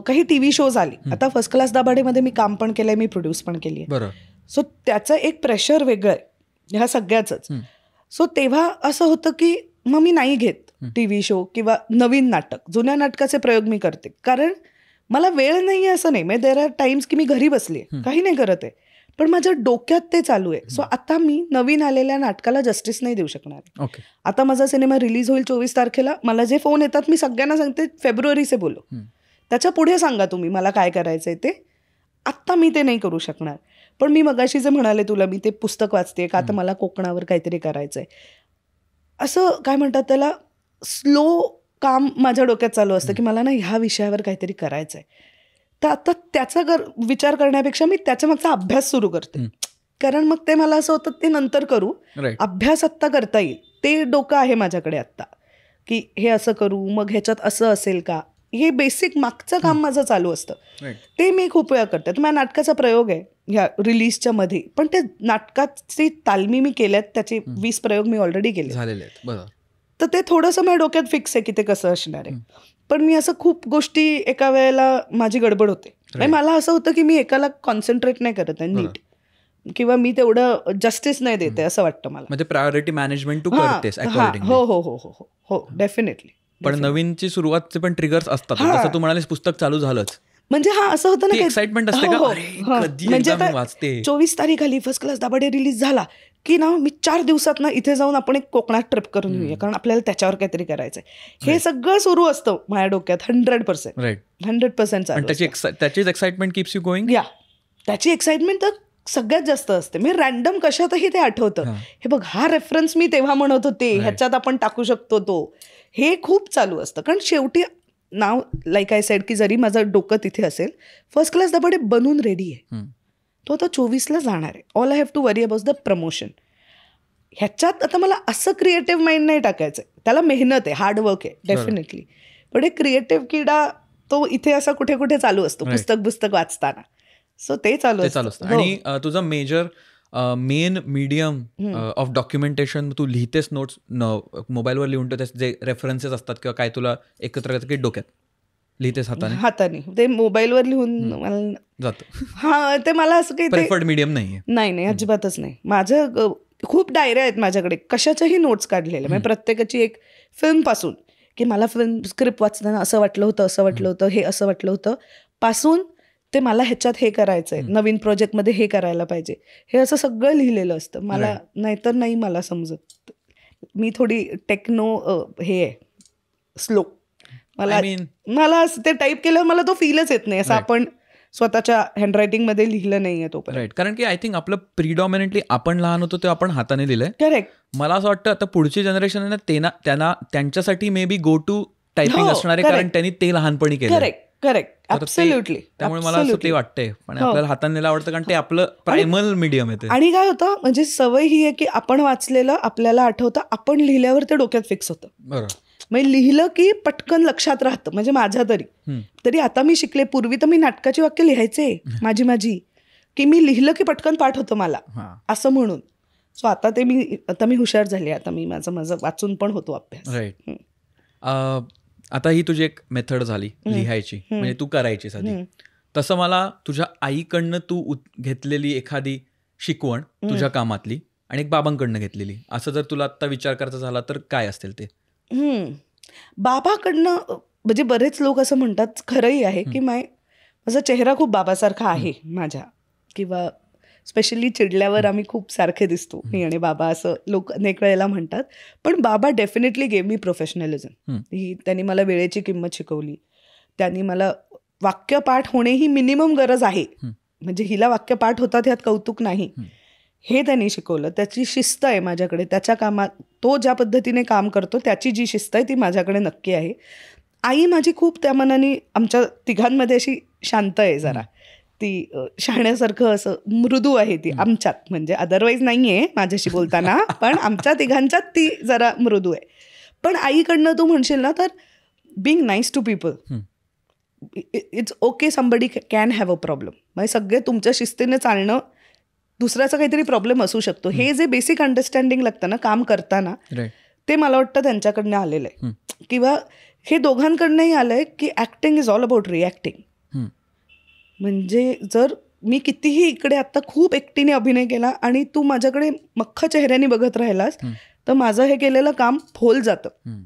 काही टीव्ही शोज आले. आता फर्स्ट क्लास दाभाडेमध्ये मी काम पण केलंय, मी प्रोड्यूस पण केली आहे. बरं. सो त्याचं एक प्रेशर वेगळं आहे ह्या सगळ्याचंच. सो तेव्हा असं होतं की मग मी नाही घेत टीव्ही शो किंवा नवीन नाटक. जुन्या नाटकाचे प्रयोग मी करते कारण मला वेळ नाही आहे असं नाही. म्हणजे देर आर टाइम्स की मी घरी बसली आहे, काही नाही करत आहे, पण माझ्या डोक्यात ते चालू आहे. सो आता मी नवीन आलेल्या नाटकाला जस्टिस नाही देऊ शकणार. आता माझा सिनेमा रिलीज होईल 24 तारखेला. मला जे फोन येतात मी सगळ्यांना सांगते फेब्रुवारी से बोलो, त्याच्या पुढे सांगा तुम्ही मला काय करायचंय ते. आत्ता मी ते नाही करू शकणार. पण मी मगाशी जे म्हणाले तुला, मी ते पुस्तक वाचते का आता मला कोकणावर काहीतरी करायचंय, असं काय म्हणतात त्याला, स्लो काम माझ्या डोक्यात चालू असतं की मला ना ह्या विषयावर काहीतरी करायचंय. तर आता त्याचा विचार करण्यापेक्षा मी त्याच्या मागचा अभ्यास सुरू करते. कारण मग ते मला असं होतं ते नंतर करू, अभ्यास आत्ता करता येईल ते डोकं आहे माझ्याकडे आत्ता, की हे असं करू, मग ह्याच्यात असं असेल का, हे बेसिक मागचं काम माझं चालू असतं. ते मी खूप वेळा करते. तर माझ्या नाटकाचा प्रयोग आहे ह्या रिलीजच्या मध्ये, पण ते नाटकाची तालमी मी केल्यात, त्याचे 20 प्रयोग मी ऑलरेडी केले झालेले आहेत. बरोबर. तर ते थोडंसं माझ्या डोक्यात फिक्स आहे की ते कसं असणार आहे. पण मी असं खूप गोष्टी एका वेळेला माझी गडबड होते. मला असं होतं की मी एकाला कॉन्सन्ट्रेट नाही करत आहे नीट, किंवा मी तेवढं जस्टिस नाही देते असं वाटतं मला. म्हणजे प्रायोरिटी मॅनेजमेंट तू करतेस अकॉर्डिंगली. हो हो हो हो हो डेफिनेटली. पण नवीनची सुरुवातचे पण ट्रिगर्स असतात. जसं तू म्हणालीस पुस्तक चालू झालंच, म्हणजे असं होतं ना, एक्साइटमेंट असते का, म्हणजे आता 24 तारीख आली, फर्स्ट क्लास दाभाडे रिलीज झाला की ना मी 4 दिवसात ना इथे जाऊन आपण एक कोकणात ट्रिप करून येऊया, कारण आपल्याला त्याच्यावर काहीतरी करायचंय. हे सगळं सुरू असतं माझ्या डोक्यात 100%. राईट. 100% त्याचीच एक्साइटमेंट कीप्स यू गोइंग. या त्याची एक्साइटमेंट तर सगळ्यात जास्त असते. मी रॅन्डम कशातही ते आठवतं, हे बघ हा रेफरन्स मी तेव्हा म्हणत होते, ह्याच्यात आपण टाकू शकतो तो, हे खूप चालू असतं. कारण शेवटी नाव लाईक आय सेड की जरी माझं डोकं तिथे असेल, फर्स्ट क्लास दाभाडे बनून रेडी आहे, तो आता 24ला जाणार आहे. All I have to worry about the promotion. ह्याच्यात आता मला असं क्रिएटिव्ह माइंड नाही टाकायचं, त्याला मेहनत आहे, हार्डवर्क आहे डेफिनेटली, पण एक क्रिएटिव्ह किडा तो इथे असा कुठे कुठे चालू असतो पुस्तक वाचताना. सो ते चालू असतं. आणि तुझं major main medium of documentation, तू लिहितेस नोट्स मोबाईलवर लिहून ठेवतेस, जे रेफरन्सेस असतात किंवा काय तुला एकत्र की डोक्यात लिहितेस हाताने ते मोबाईलवर लिहून जातं. हा, ते मला असं काही प्रेफर्ड मीडियम नाही, अजिबातच नाही. माझं खूप डायऱ्या आहेत माझ्याकडे, कशाच्याही नोट्स काढलेल्या, म्हणजे प्रत्येकाची एक फिल्म पासून की मला फिल्म स्क्रिप्ट वाचताना असं वाटलं होतं, हे असं वाटलं होतं पासून ते मला ह्याच्यात हे करायचंय, नवीन प्रोजेक्टमध्ये हे करायला पाहिजे, हे असं सगळं लिहिलेलं असतं मला. नाहीतर नाही मला समजत. मी थोडी टेक्नो हे आहे, स्लो. मला ते टाईप केल्यावर मला तो फीलच येत नाही, असं आपण स्वतःच्या हँडरायटिंगमध्ये लिहिलं नाहीये तो. राईट. कारण की आय थिंक आपलं प्रिडॉमिनेंटली आपण लहान होतो तेव्हा आपण हाताने लिहिलंय. करेक्ट. मला असं वाटतं आता पुढची जनरेशन आहे ना, त्यांच्यासाठी may be go to typing असणार आहे, कारण त्यांनी ते लहानपणी केलं. करेक्ट. ऍब्सोल्युटली. त्यामुळे मला असं ते वाटतंय, पण आपल्याला हाताने लिहायला आवडतं कारण ते आपलं प्रायमल मीडियम आहे. आणि काय होतं, म्हणजे सवय ही आहे की आपण वाचलेलं आपल्याला आठवतं, आपण लिहिल्यावर ते डोक्यात फिक्स होतं. बरोबर. म्हणजे लिहिलं की पटकन लक्षात राहतं. म्हणजे माझ्या तरी आता मी शिकले, पूर्वी तर मी नाटकाची वाक्य लिहायचे माझी की मी लिहिलं की पटकन पाठ होतं मला असं म्हणून. सो आता मी हुशार झाले, आता मी माझं वाचून पण होतो अभ्यास. राईट. आता ही तुझी एक मेथड झाली लिहायची, म्हणजे तू करायचीस आधी. तसं मला तुझ्या आईकडनं तू घेतलेली एखादी शिकवण तुझ्या कामातली आणि एक बाबांकडनं घेतलेली, असं जर तुला आता विचार करायचा झाला तर काय असतील ते? बाबाकडनं म्हणजे बरेच लोक असं म्हणतात, खरंही आहे की माझा चेहरा खूप बाबासारखा आहे माझ्या, किंवा स्पेशली चिडल्यावर आम्ही खूप सारखे दिसतो मी आणि बाबा, असं लोक अनेक वेळेला म्हणतात. पण बाबा डेफिनेटली गेव मी प्रोफेशनलिझम. त्यांनी मला वेळेची किंमत शिकवली, त्यांनी मला वाक्यपाठ होणे ही मिनिमम गरज आहे, म्हणजे हिला वाक्यपाठ होतात ह्यात कौतुक नाही, हे त्यांनी शिकवलं. त्याची शिस्त आहे माझ्याकडे, त्याच्या कामात तो ज्या पद्धतीने काम करतो त्याची जी शिस्त आहे ती माझ्याकडे नक्की आहे. आई माझी खूप त्या मनाने आमच्या तिघांमध्ये अशी शांत आहे जरा, ती शहाण्यासारखं असं मृदू आहे ती आमच्यात, म्हणजे अदरवाईज नाही आहे माझ्याशी बोलताना, पण आमच्या तिघांच्यात ती जरा मृदू आहे. पण आईकडनं तू म्हणशील ना तर being nice to people, it's okay, somebody can have a problem. म्हणजे सगळे तुमच्या शिस्तीने चालणं, दुसऱ्याचा काहीतरी प्रॉब्लेम असू शकतो, हे जे बेसिक अंडरस्टँडिंग लागतं ना काम करताना, ते मला वाटतं त्यांच्याकडनं आलेलं आहे. किंवा हे दोघांकडनंही आलंय की acting is all about reacting. म्हणजे जर मी कितीही इकडे आता खूप एकटीने अभिनय केला आणि तू माझ्याकडे मख्ख चेहऱ्याने बघत राहिलास तर माझं हे केलेलं काम फोल जातं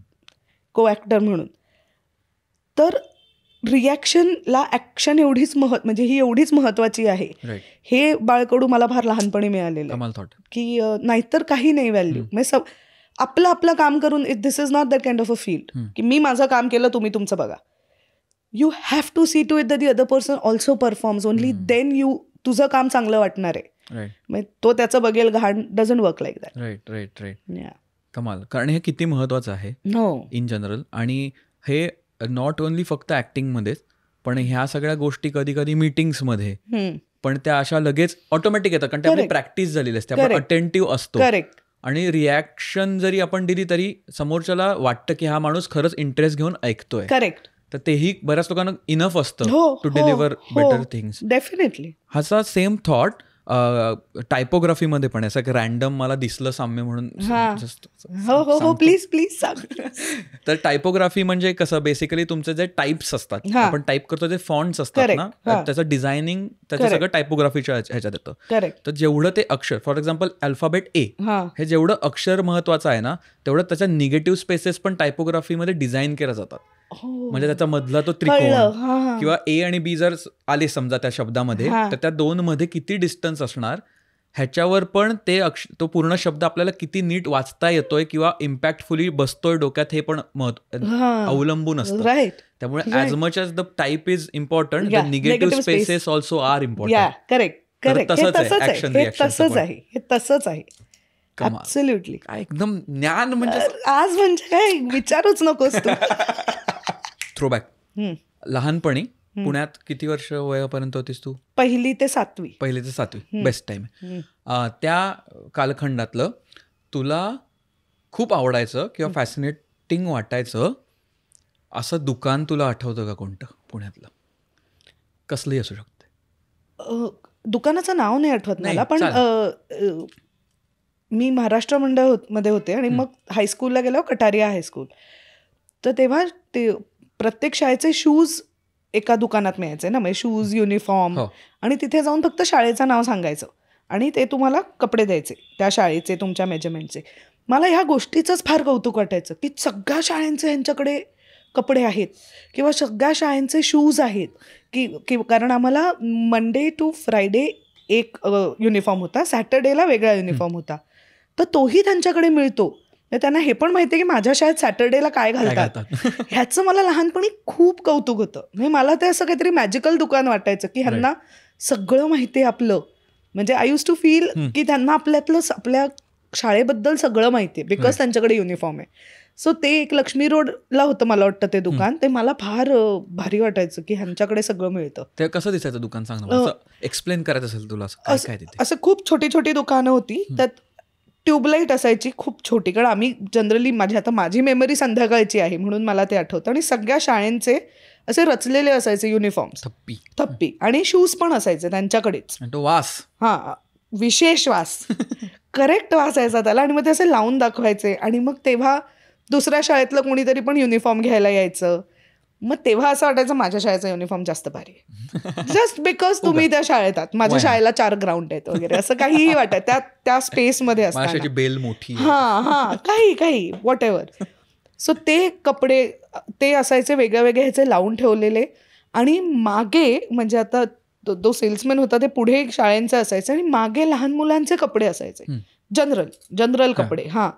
को ॲक्टर म्हणून. तर रिॲक्शनला ॲक्शन म्हणजे ही एवढीच महत्वाची आहे. हे बाळकडू मला फार लहानपणी मिळालेलं की नाहीतर काही नाही व्हॅल्यू. म्हणजे आपलं काम करून, this is not that kind of a field की मी माझं काम केलं तुम्ही तुमचं बघा. You have to see to it that the other person also performs, only then तुझं काम चांगलं वाटणार आहे. म्हणजे तो त्याचं बघेल घाण, doesn't work like that. Right. कमाल. कारण हे किती महत्वाचं आहे इन जनरल. आणि हे नॉट ओनली फक्त ऍक्टिंगमध्येच, पण ह्या सगळ्या गोष्टी कधी कधी मीटिंग्समध्ये पण त्या अशा लगेच ऑटोमॅटिक येतात, कारण त्या प्रॅक्टिस झालेली असते, आपण अटेंटिव्ह असतो. आणि रिॲक्शन जरी आपण दिली तरी समोरच्याला वाटतं की हा माणूस खरंच इंटरेस्ट घेऊन ऐकतोय. करेक्ट. तर तेही बऱ्याच लोकांना इनफ असतं हो to deliver better things. Definitely. ह्याचा सेम थॉट टायपोग्राफीमध्ये पण आहे. असं रॅन्डम मला दिसलं साम्य म्हणून just हो हो हो सांगतो. प्लीज सांग. तर टायपोग्राफी म्हणजे कसं बेसिकली तुमचे जे टाईप्स असतात, हा. आपण टाईप करतो जे फॉन्ट्स असतात Correct. ना, हा. त्याचं डिझायनिंग त्याचं Correct. सगळं टायपोग्राफीच्या ह्याच्यात येतं. करेक्ट. तर जेवढं ते अक्षर, फॉर एक्झाम्पल अल्फाबेट ए, हा हे जेवढं अक्षर महत्वाचं आहे ना, तेवढं त्याच्या निगेटिव्ह स्पेसेस पण टायपोग्राफीमध्ये डिझाईन केल्या जातात. हो म्हणजे त्याचा मधला तो कळलं. त्रिकोण हा हा किंवा ए आणि बी जर आले समजा त्या शब्दामध्ये, हा. तर त्या दोन मध्ये किती डिस्टन्स असणार ह्याच्यावर पण ते तो पूर्ण शब्द आपल्याला किती नीट वाचता येतोय किंवा इम्पॅक्टफुली बसतोय डोक्यात हे पण हा. अवलंबून असतं. राईट. त्यामुळे Right. As much as the type is important, the Yeah, negative negative space. Spaces also are या इम्पॉर्टंट. करेक्ट तर करेक्ट. हे तसंच आहे, तसंच आहे. action हे reaction चं तसंच पण. आहे. हे तसंच आहे. कमाल. ऍब्सोल्युटली. काय एकदम ज्ञान म्हणजे आज म्हणजे काय विचारूच नकोस तू. थ्रोबॅक. हम्म. लहानपणी पुण्यात किती वर्ष वयापर्यंत होतीस तू? 1ली ते 7वी. 1ली ते 7वी बेस्ट टाइम आहे. त्या कालखंडातलं तुला खूप आवडायचं किंवा फॅसिनेटिंग वाटायचं असं दुकान तुला आठवतं का कोणतं पुण्यातलं? कसलंही असू शकतं. दुकानाचं नाव नाही आठवत नाही, मला, पण मी महाराष्ट्र मध्ये होते आणि मग हायस्कूलला गेलो, कटारिया हायस्कूल. तर तेव्हा ते प्रत्येक शाळेचे शूज एका दुकानात मिळायचे ना, म्हणजे शूज, युनिफॉर्म, हो. आणि तिथे जाऊन फक्त शाळेचं नाव सांगायचं आणि ते तुम्हाला कपडे द्यायचे त्या शाळेचे, तुमच्या मेजरमेंटचे. मला ह्या गोष्टीचंच फार कौतुक वाटायचं की सगळ्या शाळांचे यांच्याकडे कपडे आहेत किंवा सगळ्या शाळांचे शूज आहेत की कारण आम्हाला मंडे टू फ्रायडे एक युनिफॉर्म होता, सॅटर्डेला वेगळा युनिफॉर्म होता. तर तोही त्यांच्याकडे मिळतो. त्यांना हे पण माहिती आहे की माझ्या शाळेत सॅटर्डेला काय घालतात. ह्याचं मला लहानपणी खूप कौतुक होतं. म्हणजे मला ते असं काहीतरी मॅजिकल दुकान वाटायचं की ह्यांना सगळं माहिती आहे आपलं. म्हणजे आय यूज टू फील की त्यांना आपल्या शाळेबद्दल सगळं माहिती आहे बिकॉज त्यांच्याकडे युनिफॉर्म आहे. सो ते एक लक्ष्मी रोडला होतं मला वाटतं ते दुकान. ते मला फार भारी वाटायचं की ह्यांच्याकडे सगळं मिळतं. ते कसं दिसायचं दुकान? सांग ना, असं एक्सप्लेन करायचं असेल तुला काय तिथे? असं खूप छोटी छोटी दुकानं होती. त्यात ट्यूबलाईट असायची खूप छोटी, कारण आम्ही जनरली माझी मेमरी संध्याकाळची आहे म्हणून मला ते आठवतं. आणि सगळ्या शाळेंचे असे रचलेले असायचे युनिफॉर्म्स, थप्पी, आणि शूज पण असायचे त्यांच्याकडेच. तो वास, हा विशेष वास, करेक्ट वास यायचा त्याला. आणि मग ते असे लावून दाखवायचे. आणि मग तेव्हा दुसऱ्या शाळेतलं कोणीतरी पण युनिफॉर्म घ्यायला यायचं. मग तेव्हा असं वाटायचं माझ्या शाळेचा युनिफॉर्म जास्त भारी आहे, जस्ट बिकॉज तुम्ही त्या शाळेत आहात. माझ्या शाळेला 4 ग्राउंड आहेत वगैरे असं काहीही वाटत त्या स्पेसमध्ये असताना. बेल मोठी, हा काही व्हॉट एव्हर. सो ते कपडे ते असायचे वेगळ्या वेगळे ह्याचे लावून ठेवलेले. आणि मागे म्हणजे आता तो सेल्समॅन होता ते पुढे शाळेंचे असायचे आणि मागे लहान मुलांचे कपडे असायचे, जनरल कपडे. हा,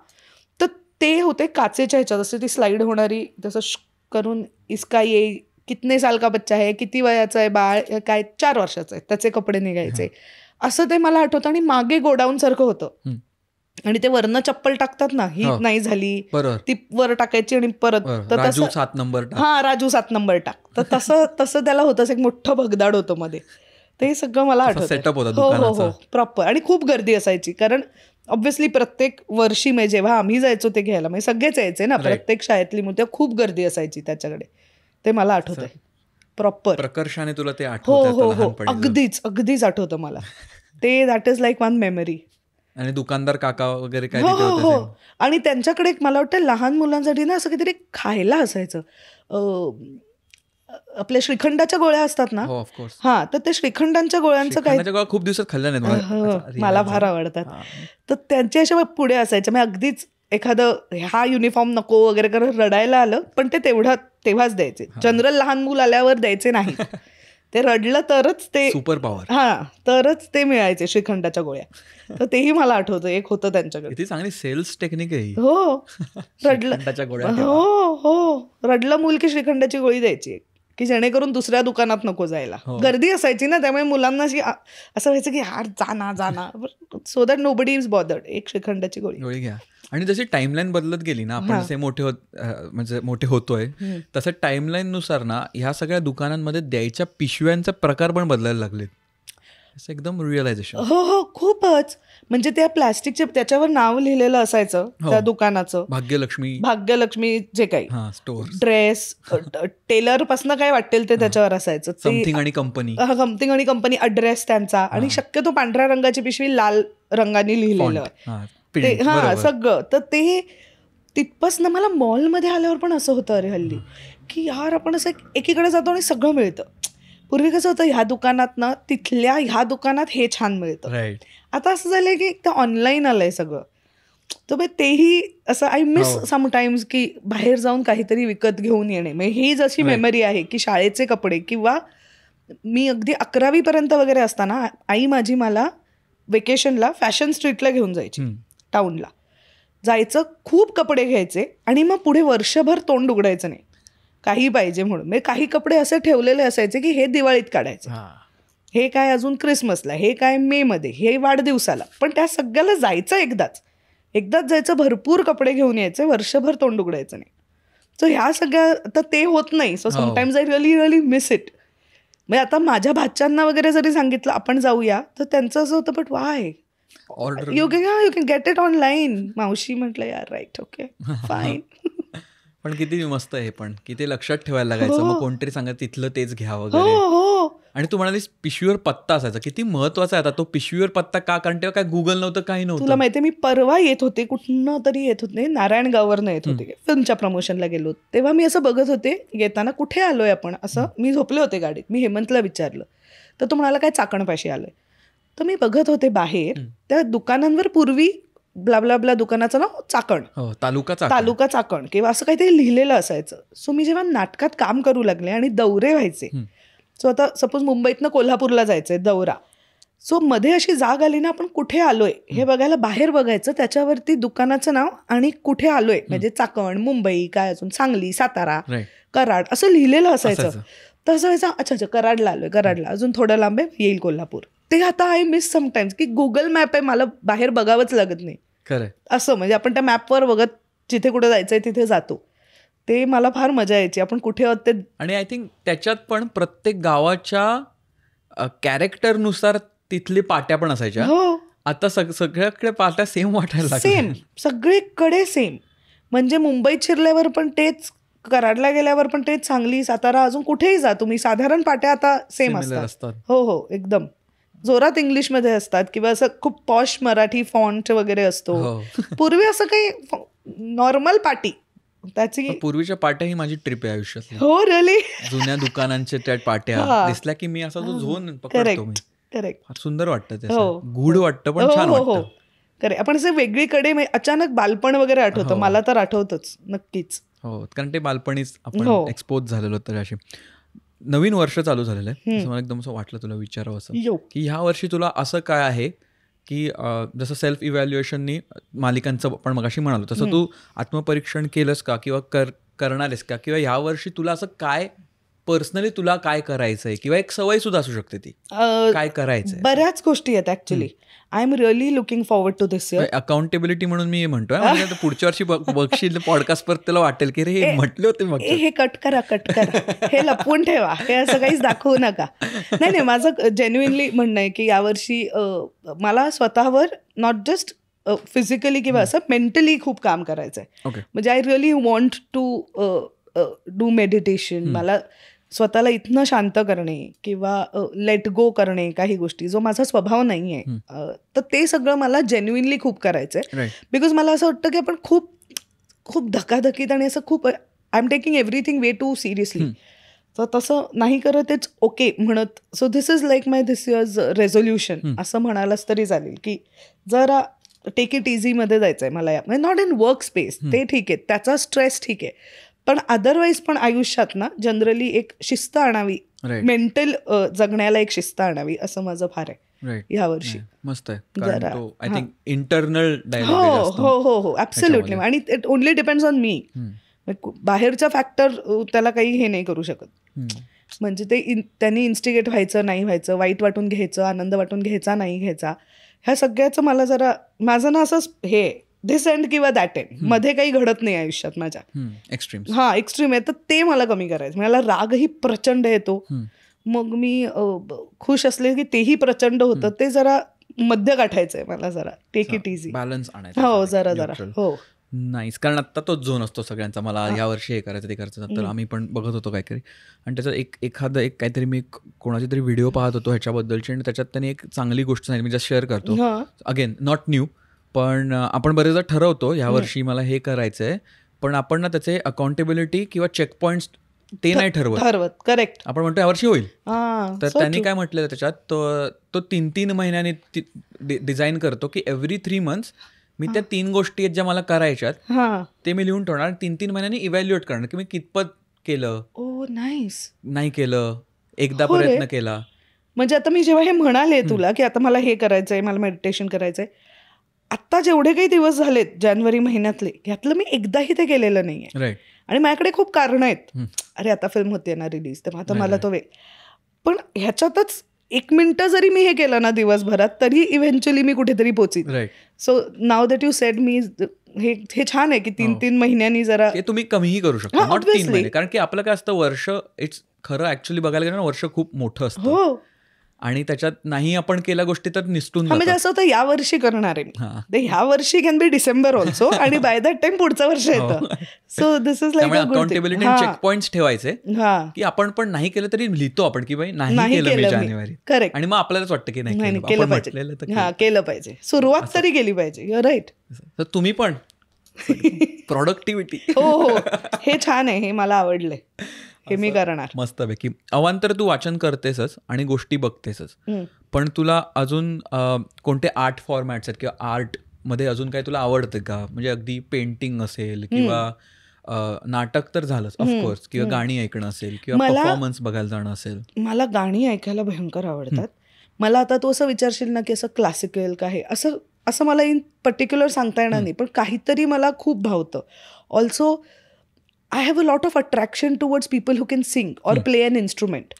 तर ते होते काचेच्या ह्याच्यात, जसं ती स्लाइड होणारी, तसं करून इसका ये कितने साल का बच्चा आहे, किती वयाचा आहे बाळ, काय 4 वर्षाचं आहे, त्याचे कपडे निघायचे. असं ते मला आठवतं. आणि मागे गोडाऊन सारखं होतं आणि ते वरनं चप्पल टाकतात ना, ही नाही झाली ती वर टाकायची आणि परत, तर राजू 7 नंबर टाक. हा राजू 7 नंबर टाक. तर तसं त्याला होतं, एक मोठं भगदाड होतं मध्ये. ते सगळं मला आठवतं. सेटअप होता हो दुकानाचा प्रॉपर. आणि खूप गर्दी असायची, कारण ऑब्व्हियसली प्रत्येक वर्षी म्हणजे जेव्हा आम्ही जायचो ते घ्यायला, म्हणजे सगळेच यायचे ना, प्रत्येक शाळेतली मुलं, खूप गर्दी असायची त्याच्याकडे. ते मला आठवतंय प्रॉपर. प्रकर्षाने तुला ते आठवतं? हो अगदीच आठवतं मला ते. That is like one memory. आणि दुकानदार काका वगैरे काय? हो. आणि त्यांच्याकडे मला वाटतं लहान मुलांसाठी ना असं काहीतरी खायला असायचं. आपल्या श्रीखंडाच्या गोळ्या असतात ना, हा, तर ते श्रीखंडांच्या गोळ्यांचं काय खूप दिवसात खाल्ल्या नाही, मला फार आवडतात. तर त्यांच्या अशा पुढे असायच्या. म्हणजे अगदीच एखादं हा युनिफॉर्म नको वगैरे करत रडायला आलं, पण ते तेव्हाच द्यायचे. जनरल लहान मूल आल्यावर द्यायचे नाही. ते रडलं तरच ते सुपर पॉवर, तरच ते मिळायचे श्रीखंडाच्या गोळ्या. तर तेही मला आठवतं एक होतं त्यांच्याकडे. किती चांगली सेल्स टेक्निक आहे. हो, रडलं रडलं मूल की श्रीखंडाची गोळी द्यायची, की जेणेकरून दुसऱ्या दुकानात नको जायला. गर्दी असायची ना, त्यामुळे मुलांना असं व्हायचं की यार जाना so that nobody is bothered. एक श्रीखंडाची गोळी घ्या. आणि जशी टाइमलाईन बदलत गेली ना, आपण जसे मोठे होतोय, तसं टाइमलाईन नुसार ना ह्या सगळ्या दुकानांमध्ये द्यायच्या पिशव्यांचे प्रकार पण बदलायला लागलेत. असं एकदम रिअलायझेशन. हो हो खूपच. म्हणजे त्या प्लास्टिकचे त्याच्यावर नाव लिहिलेलं असायचं त्या दुकानाचं, भाग्यलक्ष्मी जे काही स्टोर, ड्रेस टेलर पासून काय वाटेल ते त्याच्यावर असायचं. समथिंग आणि कंपनी अड्रेस त्यांचा, आणि शक्यतो पांढऱ्या रंगाची पिशवी लाल रंगाने लिहिलेलं ते सगळं. तर ते तिथपासनं मला मॉलमध्ये आल्यावर पण असं होतं अरे हल्ली की यार आपण असं एकीकडे जातो आणि सगळं मिळतं. पूर्वी कसं होतं, ह्या दुकानात ना तिथल्या ह्या दुकानात हे छान मिळतं. आता असं झालंय की ते ऑनलाईन आलंय सगळं. तर तेही असं आय मिस समटाईम्स की बाहेर जाऊन काहीतरी विकत घेऊन येणे. म्हणजे ही जशी मेमरी आहे की शाळेचे कपडे, किंवा मी अगदी 11वी पर्यंत वगैरे असताना आई माझी मला वेकेशनला फॅशन स्ट्रीटला घेऊन जायची, टाऊनला जायचं, खूप कपडे घ्यायचे आणि मग पुढे वर्षभर तोंड उघडायचं नाही काही पाहिजे म्हणून. म्हणजे काही कपडे असे ठेवलेले असायचे की हे दिवाळीत काढायचे, हे काय अजून क्रिसमसला, हे काय मे मध्ये, हे वाढदिवसाला. पण त्या सगळ्याला जायचं एकदाच जायचं, भरपूर कपडे घेऊन यायचे, वर्षभर तोंड उघडायचं नाही. सो ह्या सगळ्या तर ते होत नाही. So sometimes I really miss it. म्हणजे आता माझ्या भाच्यांना वगैरे जरी सांगितलं आपण जाऊया तर त्यांचं असं होतं, but why, you can get it online. मावशी म्हटलं यार राईट, ओके फाईन. पण किती मस्त आहे, पण किती लक्षात ठेवायला लागायचं. मग कोणतरी सांगा तिथलं तेच घ्या वगैरे. आणि तू म्हणालीस पिशवीवर पत्ता असायचा, किती महत्वाचा आहे आता तो पिशवीवर पत्ता का? कारण तेव्हा काय गुगल नव्हतं, काही नव्हतं. तुला माहितीये मी परवा येत होते, कुठनं तरी येत होते, नारायणगाववरनं येत होते, फिल्मच्या प्रमोशनला गेलो. तेव्हा मी असं बघत होते येताना कुठे आलोय आपण, असं मी झोपले होते गाडीत. मी हेमंतला विचारलं तर तो म्हणाला काय चाकणपाशी आलोय. तर मी बघत होते बाहेर त्या दुकानांवर पूर्वी ब्ला ब्ला ब्ला दुकानाचं नाव चाकण, तालुका चाकण किंवा असं काहीतरी लिहिलेलं असायचं. सो मी जेव्हा नाटकात काम करू लागले आणि दौरे व्हायचे, सो आता सपोज मुंबईतनं कोल्हापूरला जायचंय दौरा, सो मध्ये अशी जाग आली ना आपण कुठे आलोय हे बघायला, बाहेर बघायचं, त्याच्यावरती दुकानाचं नाव आणि कुठे आलोय, म्हणजे चाकण, मुंबई, काय अजून सांगली, सातारा, कराड असं लिहिलेलं असायचं. तर असं व्हायचं, अच्छा कराडला आलोय, कराडला अजून थोडं लांब आहे, येईल कोल्हापूर. ते आता आय मिस समटाईम्स की गुगल मॅप आहे, मला बाहेर बघावंच लागत नाही असं. म्हणजे आपण त्या मॅपवर बघत जिथे कुठे जायचंय तिथे जातो. ते मला फार मजा यायची, आपण कुठे आहोत ते. आणि आय थिंक त्याच्यात पण प्रत्येक गावाच्या कॅरेक्टरनुसार तिथली पाट्या पण असायच्या. आता सगळ्याकडे पाट्या सेम वाटायला सेम, सगळीकडे सेम. म्हणजे मुंबईत शिरल्यावर पण तेच, कराडला गेल्यावर पण तेच, सांगली, सातारा, अजून कुठेही जा तुम्ही साधारण पाट्या आता सेम असतात. हो एकदम जोरात इंग्लिशमध्ये असतात, किंवा असं खूप पॉश मराठी फॉन्ट वगैरे असतो. पूर्वी असं काही नॉर्मल पाटी त्याची. पूर्वीच्या पाट्या ही माझी ट्रिप आहे आयुष्यात. हो रिअली. जुन्या दुकानांच्या त्या पाट्या दिसल्या की मी असा जो झोन पकडतो मी. करेक्ट. फार सुंदर वाटतं ते, गूढ वाटतं पण छान वाटतं. करेक्ट. आपण असं वेगळीकडे अचानक बालपण वगैरे आठवतं. मला तर आठवतच नक्कीच. हो, कारण ते बालपणीच आपण एक्सपोज झालेलो. तर अशी नवीन वर्ष चालू झालेलं आहे, मला एकदम असं वाटलं तुला विचारावं असं की ह्या वर्षी तुला असं काय आहे की जसं सेल्फ इव्हॅल्युएशननी मालिकांचं आपण मगाशी म्हणालो तसं तू आत्मपरीक्षण केलंस का, किंवा करणार आहेस का, किंवा ह्या वर्षी तुला असं काय पर्सनली तुला काय करायचंय, किंवा एक सवय सुद्धा असू शकते ती काय करायचंय. बऱ्याच गोष्टी आहेत actually. I am really looking forward to this year. Accountability म्हणून मी म्हणतोय, म्हणजे पुढच्या वर्षी बघशील पॉडकास्ट परत त्याला वाटेल की हे म्हटले होते मग हे कट करा हे लपवून ठेवा, हे असं काहीच दाखवू नका. नाही माझं जेन्युइनली म्हणणं आहे की यावर्षी मला स्वतःवर नॉट जस्ट फिजिकली किंवा असं मेंटली खूप काम करायचंय. म्हणजे I really want to do meditation. मला स्वतःला इथनं शांत करणे किंवा लेट गो करणे काही गोष्टी, जो माझा स्वभाव नाही आहे, तर ते सगळं मला जेन्युइनली खूप करायचंय. बिकॉज मला असं वाटतं की आपण खूप खूप धकाधकीत आणि असं खूप I am taking everything way too seriously. तर तसं नाही करत इट्स ओके म्हणत. So this is like my this year's resolution असं म्हणायलाच तरी चालेल की जरा टेक इट इझीमध्ये जायचं आहे मला. म्हणजे नॉट इन वर्क स्पेस, ते ठीक आहे, त्याचा स्ट्रेस ठीक आहे, पण अदरवाईज पण आयुष्यात ना जनरली एक शिस्त आणावी, मेंटल जगण्याला एक शिस्त आणावी, असं माझं फार आहे ह्या वर्षी. मस्त आहे. I think internal dialogue. हो ऍब्सोल्युटली. आणि it only depends on me. बाहेरचा फॅक्टर त्याला काही हे नाही करू शकत. म्हणजे ते त्यांनी इन्स्टिगेट व्हायचं नाही व्हायचं, वाईट वाटून घ्यायचं, आनंद वाटून घ्यायचा नाही घ्यायचा, ह्या सगळ्याचं मला जरा, माझं ना असंच हे धिस एंड किंवा दॅट एंड मध्ये काही घडत नाही आयुष्यात माझ्या. एक्स्ट्रीम आहे, तर ते मला कमी करायचं. मला रागही प्रचंड येतो, मग मी खुश असले की तेही प्रचंड होतं. ते जरा मध्य गाठायचंय मला, जरा टेक इट इझी, बॅलन्स आणायचं. हो जरा हो. नाईस. कारण आत्ता तोच झोन असतो सगळ्यांचा, मला ह्या वर्षी हे करायचं ते करायचं. तर आम्ही पण बघत होतो काहीतरी, आणि त्याच्यात एखादं काहीतरी मी कोणाची तरी व्हिडिओ पाहत होतो ह्याच्याबद्दलची, आणि त्याच्यात त्यांनी एक चांगली गोष्ट सांगितली, मी जस्ट शेअर करतो. अगेन नॉट न्यू, पण आपण बरेचदा ठरवतो ह्या वर्षी मला हे करायचं आहे, पण आपण ना त्याचे अकाउंटेबिलिटी किंवा चेक पॉईंट्स ते नाही ठरवत. करेक्ट. आपण म्हणतो यावर्षी होईल. तर त्यांनी काय म्हटलं त्याच्यात, तो 3 महिन्यांनी डिझाईन करतो की एव्हरी 3 months मी त्या 3 गोष्टी आहेत ज्या मला करायच्यात ते मी लिहून ठेवणार, 3 महिन्यांनी इव्हॅल्युएट करणार की मी कितपत केलं, नाही केलं, एकदा प्रयत्न केला. म्हणजे आता मी जेव्हा हे म्हणाले तुला की आता मला हे करायचंय, मला मेडिटेशन करायचंय, आत्ता जेवढे काही दिवस झालेत जानेवारी महिन्यातले, ह्यातलं मी एकदाही ते केलेलं नाहीये. राईट. आणि माझ्याकडे खूप कारणं आहेत. अरे आता फिल्म होते ना रिलीज, तर आता मला तो पण ह्याच्यातच 1 मिनिटं जरी मी हे केलं ना दिवसभरात, तरी इव्हेंच्युअली मी कुठेतरी पोहोचीन. So now that you said me, हे छान आहे की 3 महिन्यांनी जरा तुम्ही कमीही करू शकता, नॉट 3 महिने. कारण की आपलं काय असतं, वर्ष इट्स खरं ऍक्च्युअली बघायला गेलं ना, वर्ष खूप मोठं असतं. हो. आणि त्याच्यात नाही आपण केल्या गोष्टी तर निसटून म्हणजे असं होतं या वर्षी करणार आहे, ह्या वर्षी कॅन बी डिसेंबर ऑल्सो, आणि बाय दॅट टाइम पुढचं वर्ष येतं. So this is like accountability check points ठेवायचे की आपण पण नाही केलं तरी लिहितो आपण की बाई नाही केलं मी जानेवारी. करेक्ट. आणि मग आपल्यालाच वाटतं की नाही केलं पाहिजे, सुरुवात तरी केली पाहिजे. You are right. तर तुम्ही पण प्रोडक्टिव्हिटी, हो हे छान आहे, हे मला आवडलंय, हे मी करणार. मस्तपैकी. अवांतर तू वाचन करतेसच आणि गोष्टी बघतेसच, पण तुला अजून कोणते आर्ट फॉर्मॅट्स आहेत किंवा आर्ट मध्ये अजून काही तुला आवडतं का? म्हणजे अगदी पेंटिंग असेल किंवा नाटक तर झालंच ऑफकोर्स, किंवा गाणी ऐकणं असेल किंवा परफॉर्मन्स बघायला जाणं असेल. मला गाणी ऐकायला भयंकर आवडतात. मला आता तू असं विचारशील ना की असं क्लासिकल का हे असं मला इन पर्टिक्युलर सांगता येणार नाही, पण काहीतरी मला खूप भावतं. Also I have a lot of attraction towards people who can sing or play an instrument.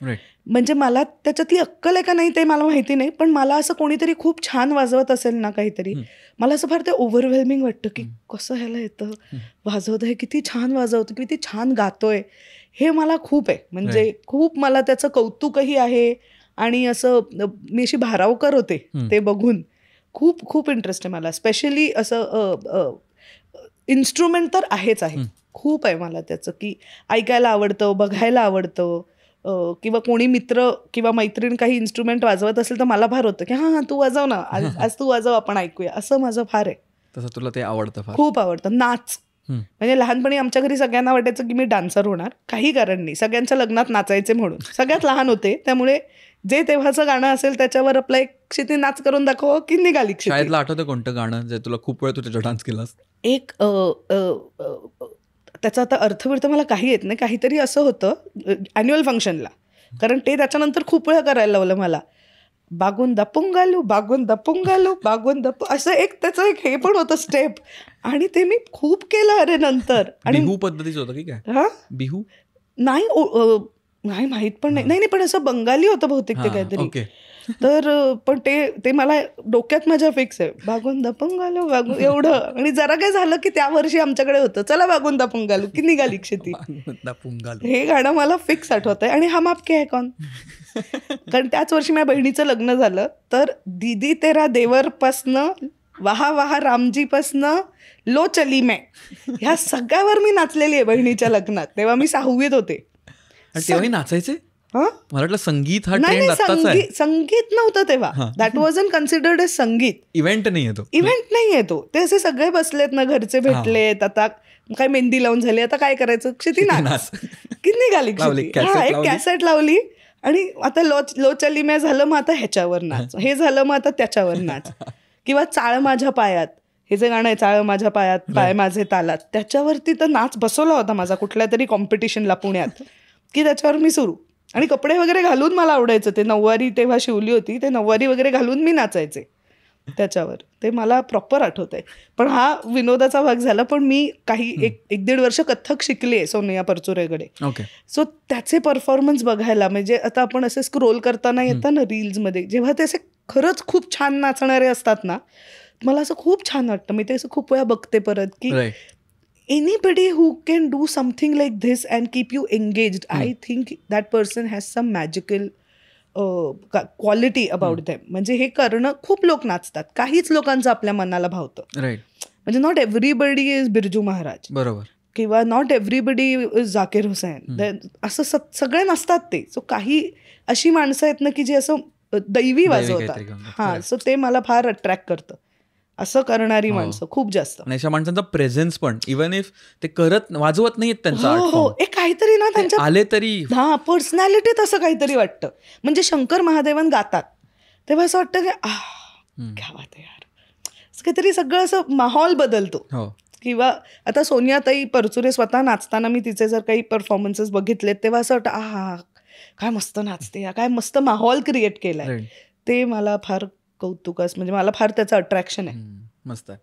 म्हणजे मला त्याच्यातली अक्कल आहे का नाही ते मला माहिती नाही, पण मला असं कोणीतरी खूप छान वाजवत असेल ना काहीतरी, मला असं फार ते ओव्हरवेल्मिंग वाटतं की कसं ह्याला येतं वाजवतं, हे किती छान वाजवतं, किती छान गातोय, हे मला खूप आहे. म्हणजे खूप मला त्याचं कौतुकही आहे, आणि असं मी अशी भारावकर होते ते बघून. खूप खूप इंटरेस्ट आहे मला, स्पेशली असं इन्स्ट्रुमेंट तर आहेच आहे, खूप आहे मला त्याचं, की ऐकायला आवडतं, बघायला आवडतं, किंवा कोणी मित्र किंवा मैत्रीण काही इन्स्ट्रुमेंट वाजवत असेल तर मला फार होतं की हां तू वाजव ना, आज तू वाजव, आपण ऐकूया, असं माझं फार आहे. तसं तुला ते आवडतं? खूप आवडतं. नाच म्हणजे लहानपणी आमच्या घरी सगळ्यांना वाटायचं की मी डान्सर होणार, काही कारण नाही, सगळ्यांच्या लग्नात नाचायचे म्हणून. सगळ्यात लहान होते, त्यामुळे जे तेव्हाचं गाणं असेल त्याच्यावर आपला एक क्षिती नाच करून दाखव की निघाली. शाळेतला आठवतं कोणतं गाणं जे तुला खूप वेळ तू त्याच्यावर डान्स केलास? एक त्याचा आता अर्थविर्थ मला काही येत नाही, काहीतरी असं होतं ॲन्युअल फंक्शनला, कारण ते त्याच्यानंतर खूप वेळा करायला लावलं मला. बागुंदा पुंगालू, बागुंदा पुंगालू, बागुंदा, असं एक त्याचं एक हे पण होतं स्टेप, आणि ते मी खूप केलं अरे नंतर. आणि बिहू पद्धतीचं होतं की काय? हा बिहू नाही माहित पण नाही, पण असं बंगाली होतं बहुतेक ते काहीतरी. तर पण ते मला डोक्यात माझ्या फिक्स आहे, बागुंदा पंगालू एवढं. आणि जरा काय झालं की त्या वर्षी आमच्याकडे होतं चला बागुंदा पंगालू की निघाली क्षिती, हे गाणं मला फिक्स आठवत आहे. आणि हम आपके है कौन, कारण त्याच वर्षी माझ्या बहिणीचं लग्न झालं, तर दीदी तेरा देवर पासनं वाहा वाहा रामजी पासनं लो चली मैं, ह्या सगळ्यावर मी नाचलेली आहे बहिणीच्या लग्नात. तेव्हा मी 6वीत होते. तेव्हा नाचायचे? मला वाटलं संगीत हा ट्रेंड आत्ताच आहे. संगीत नव्हतं तेव्हा, दॅट वॉजंट कन्सिडर्ड एज संगीत. इव्हेंट नाही येतो, इव्हेंट नाही येतो. ते असे सगळे बसलेत ना, घरचे भेटलेत, आता काय मेहंदी लावून झाली, आता काय करायचं, क्षिती नाच की निघाली क्षिती. एक कॅसेट लावली, आणि आता लो चली मैं झालं, मग आता ह्याच्यावर नाच, हे झालं मग आता त्याच्यावर नाच. किंवा चाळ माझ्या पायात, हे जे गाणं आहे चाळ माझ्या पायात पाय माझे तालात, त्याच्यावरती तर नाच बसवला होता माझा कुठल्या तरी कॉम्पिटिशनला पुण्यात, की त्याच्यावर मी सुरू. आणि कपडे वगैरे घालून मला आवडायचं, ते नऊवारी तेव्हा शिवली होती, ते नऊवारी वगैरे घालून मी नाचायचे त्याच्यावर. ते मला प्रॉपर आठवत आहे. पण हा विनोदाचा भाग झाला. पण मी काही 1-1.5 वर्ष कथ्थक शिकले सोनिया परचुरेकडे. सो त्याचे परफॉर्मन्स बघायला, म्हणजे आता आपण असे स्क्रोल करताना येतं ना रील्समध्ये, जेव्हा ते असे खरंच खूप छान नाचणारे असतात ना, मला असं खूप छान वाटतं. मी ते असं खूप वेळा बघते परत, की anybody who can do something like this and keep you engaged, I think that person has some magical quality about them. म्हणजे हे करणं, खूप लोक नाचतात, काहीच लोकांचं आपल्या मनाला भावतं. राईट. म्हणजे not everybody is Birju Maharaj, बरोबर, किंवा not everybody is Zakir Hussain, असं सगळे नसतात ते. सो काही अशी माणसं आहेत ना की जे असं दैवी वाजवतात. हां, सो ते मला फार अट्रॅक्ट करतं. असं करणारी माणसं खूप जास्त. आणि अशा माणसांचा प्रेझेन्स पण, इव्हन इफ ते वाजवत नाहीत त्यांचा आर्ट हो, फॉर्म, एक काहीतरी ना त्यांच्या आले तरी हा पर्सनॅलिटीत असं काहीतरी वाटतं. म्हणजे शंकर महादेवन गातात तेव्हा असं वाटतं की क्या बात आहे यार, असं काहीतरी सगळं असं माहोल बदलतो. किंवा आता सोनियाताई परचुरे स्वतः नाचताना मी तिचे जर काही परफॉर्मन्सेस बघितलेत तेव्हा असं वाटतं काय मस्त नाचते, काय मस्त माहोल क्रिएट केलाय. ते मला फार कौतुकास, म्हणजे मला फार त्याचं अट्रॅक्शन आहे. मस्त आहे.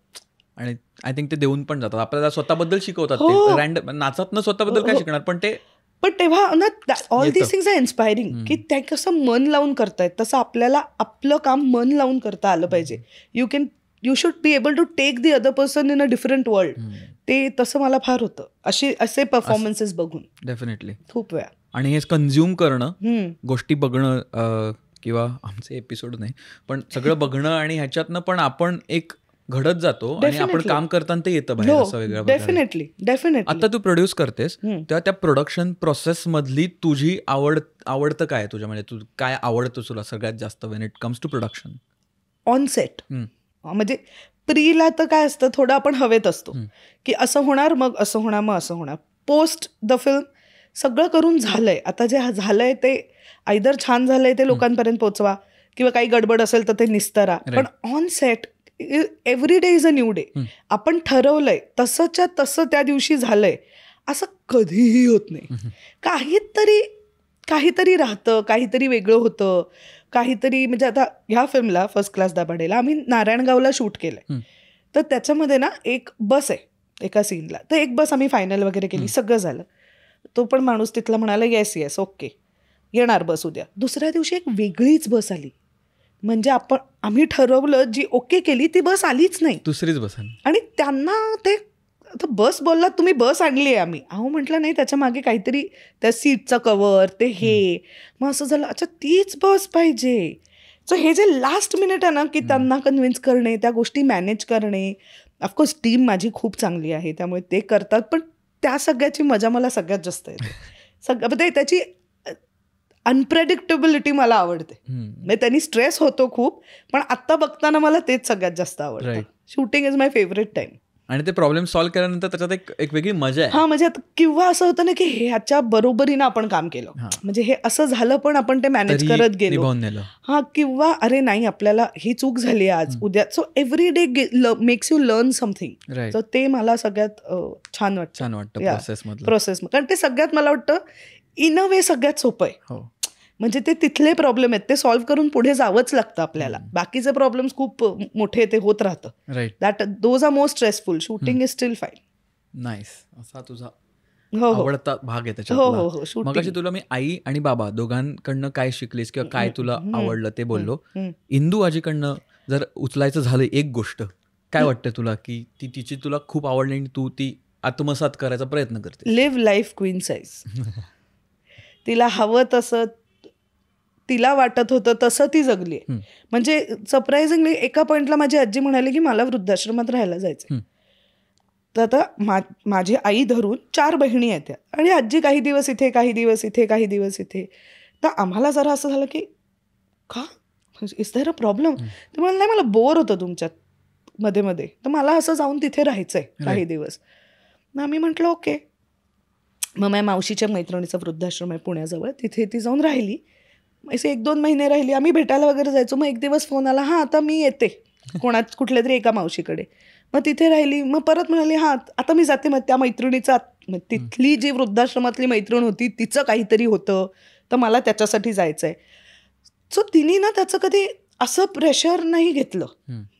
आणि आय थिंक ते देऊन पण जातात आपल्याला, स्वतःबद्दल शिकवतात. ते रँडम नाचत न स्वतःबद्दल काय शिकणार, पण तेव्हा ना all these things are inspiring, की त्या कसं मन लावून करतायत तसं आपल्याला आपलं काम मन लावून करता आलं पाहिजे. You should be able to take the other person in a different world. ते तसं मला फार होतं असे परफॉर्मन्सेस बघून. डेफिनेटली खूप वेळा. आणि हे कन्झ्युम करणं, गोष्टी बघणं, किंवा आमचे एपिसोड नाही पण सगळं बघणं, आणि ह्याच्यातनं पण आपण एक घडत जातो आणि आपण काम करताना ते येतं बाहेर असं वेगळं. डेफिनेटली. आता तू प्रोड्यूस करतेस तेव्हा त्या प्रोडक्शन प्रोसेस मधली तुझी आवडतं काय तुझ्या, म्हणजे तू काय आवडतं तुला सगळ्यात जास्त when it comes to production? On set. म्हणजे प्रीला तर काय असतं, थोडं आपण हवेत असतो की असं होणार, मग असं होणार, मग असं होणार. पोस्ट द फिल्म सगळं करून झालंय. आता जे झालंय ते आयदर छान झालंय ते लोकांपर्यंत पोचवा, किंवा काही गडबड असेल तर ते निस्तरा. पण on set every day is a new day. आपण ठरवलंय तसंच्या तसं त्या दिवशी झालंय असं कधीही होत नाही. काहीतरी राहतं, काहीतरी वेगळं होतं, काहीतरी. म्हणजे आता ह्या फिल्मला फर्स्ट क्लास दाभाडेला आम्ही नारायणगावला शूट केलंय. तर त्याच्यामध्ये ना एक बस आहे एका सीनला, तर एक बस आम्ही फायनल वगैरे केली, सगळं झालं. तो पण माणूस तिथला म्हणाला येस ओके येणार बस उद्या. दुसऱ्या दिवशी एक वेगळीच बस आली. म्हणजे आम्ही ठरवलं, जी ओके केली ती बस आलीच नाही, दुसरीच बस. आणि त्यांना ते आता बस बोलला, तुम्ही बस आणली आहे आम्ही. म्हटलं नाही, त्याच्या मागे काहीतरी, त्या सीटचा कवर ते हे. मग असं झालं, अच्छा तीच बस पाहिजे. सो हे जे लास्ट मिनिट आहे ना, की त्यांना कन्व्हिन्स करणे, त्या गोष्टी मॅनेज करणे. ऑफकोर्स टीम माझी खूप चांगली आहे त्यामुळे ते करतात, पण त्या सगळ्याची मजा मला सगळ्यात जास्त येते. त्याची अनप्रेडिक्टेबिलिटी मला आवडते. म्हणजे त्यांनी स्ट्रेस होतो खूप, पण आत्ता बघताना मला तेच सगळ्यात जास्त आवडतं. Shooting is my favourite time. आणि ते प्रॉब्लेम सॉल्व्ह केल्यानंतर त्याच्यात एक वेगळी मजा आहे. म्हणजे आता किंवा असं होतं ना की ह्याच्या बरोबरीनं आपण काम केलं, म्हणजे हे असं झालं पण आपण ते मॅनेज करत गेलो. किंवा अरे नाही, आपल्याला ही चूक झाली आज उद्या. So every day makes you learn something. So ते मला सगळ्यात छान वाटतं प्रोसेस. कारण ते सगळ्यात मला वाटतं इन अ वे सगळ्यात सोपं आहे. म्हणजे ते तिथले प्रॉब्लेम आहेत ते सॉल्व्ह करून पुढे जावंच लागतं आपल्याला. बाकीचे प्रॉब्लेम्स खूप मोठे ते होत राहतं. Those are more stressful. Shooting is steel fine. Nice. असा तुझा आवडता भाग आहे त्याच्यात. मग अशी तुला मी आई आणि बाबा दोघांकडनं काय शिकलीस किंवा काय तुला आवडलं ते बोललो. इंदू आजीकडनं जर उचलायचं झालं एक गोष्ट, काय वाटतं तुला की ती तिची तुला खूप आवडली आणि तू ती आत्मसात करायचा प्रयत्न करते? Live life queen size. तिला हवं तसं, तिला वाटत होतं तसं ती जगली. म्हणजे सरप्रायझिंगली एका पॉइंटला माझी आजी म्हणाली की मला वृद्धाश्रमात राहायला जायचं. तर आता माझी आई धरून 4 बहिणी आहेत आणि आजी काही दिवस इथे, काही दिवस इथे, काही दिवस इथे. तर आम्हाला जरा असं झालं की का, इज देअर अ प्रॉब्लेम? तर म्हणाल नाही, मला बोर होतं तुमच्यात मध्ये मध्ये, तर मला असं जाऊन तिथे राहायचंय काही दिवस. मग आम्ही म्हटलं ओके. मग माझ्या मावशीच्या मैत्रिणीचा वृद्धाश्रम आहे पुण्याजवळ, तिथे ती जाऊन राहिली. असे 1-2 महिने राहिली. आम्ही भेटायला वगैरे जायचो. मग एक दिवस फोन आला, आता मी येते कुठल्या तरी एका मावशीकडे. मग तिथे राहिली. मग परत म्हणाली आता मी जाते. मग त्या मैत्रिणीचा, तिथली जी वृद्धाश्रमातली मैत्रीण होती तिचं काहीतरी होतं, तर मला त्याच्यासाठी जायचंय. सो तिने ना त्याचं कधी असं प्रेशर नाही घेतलं.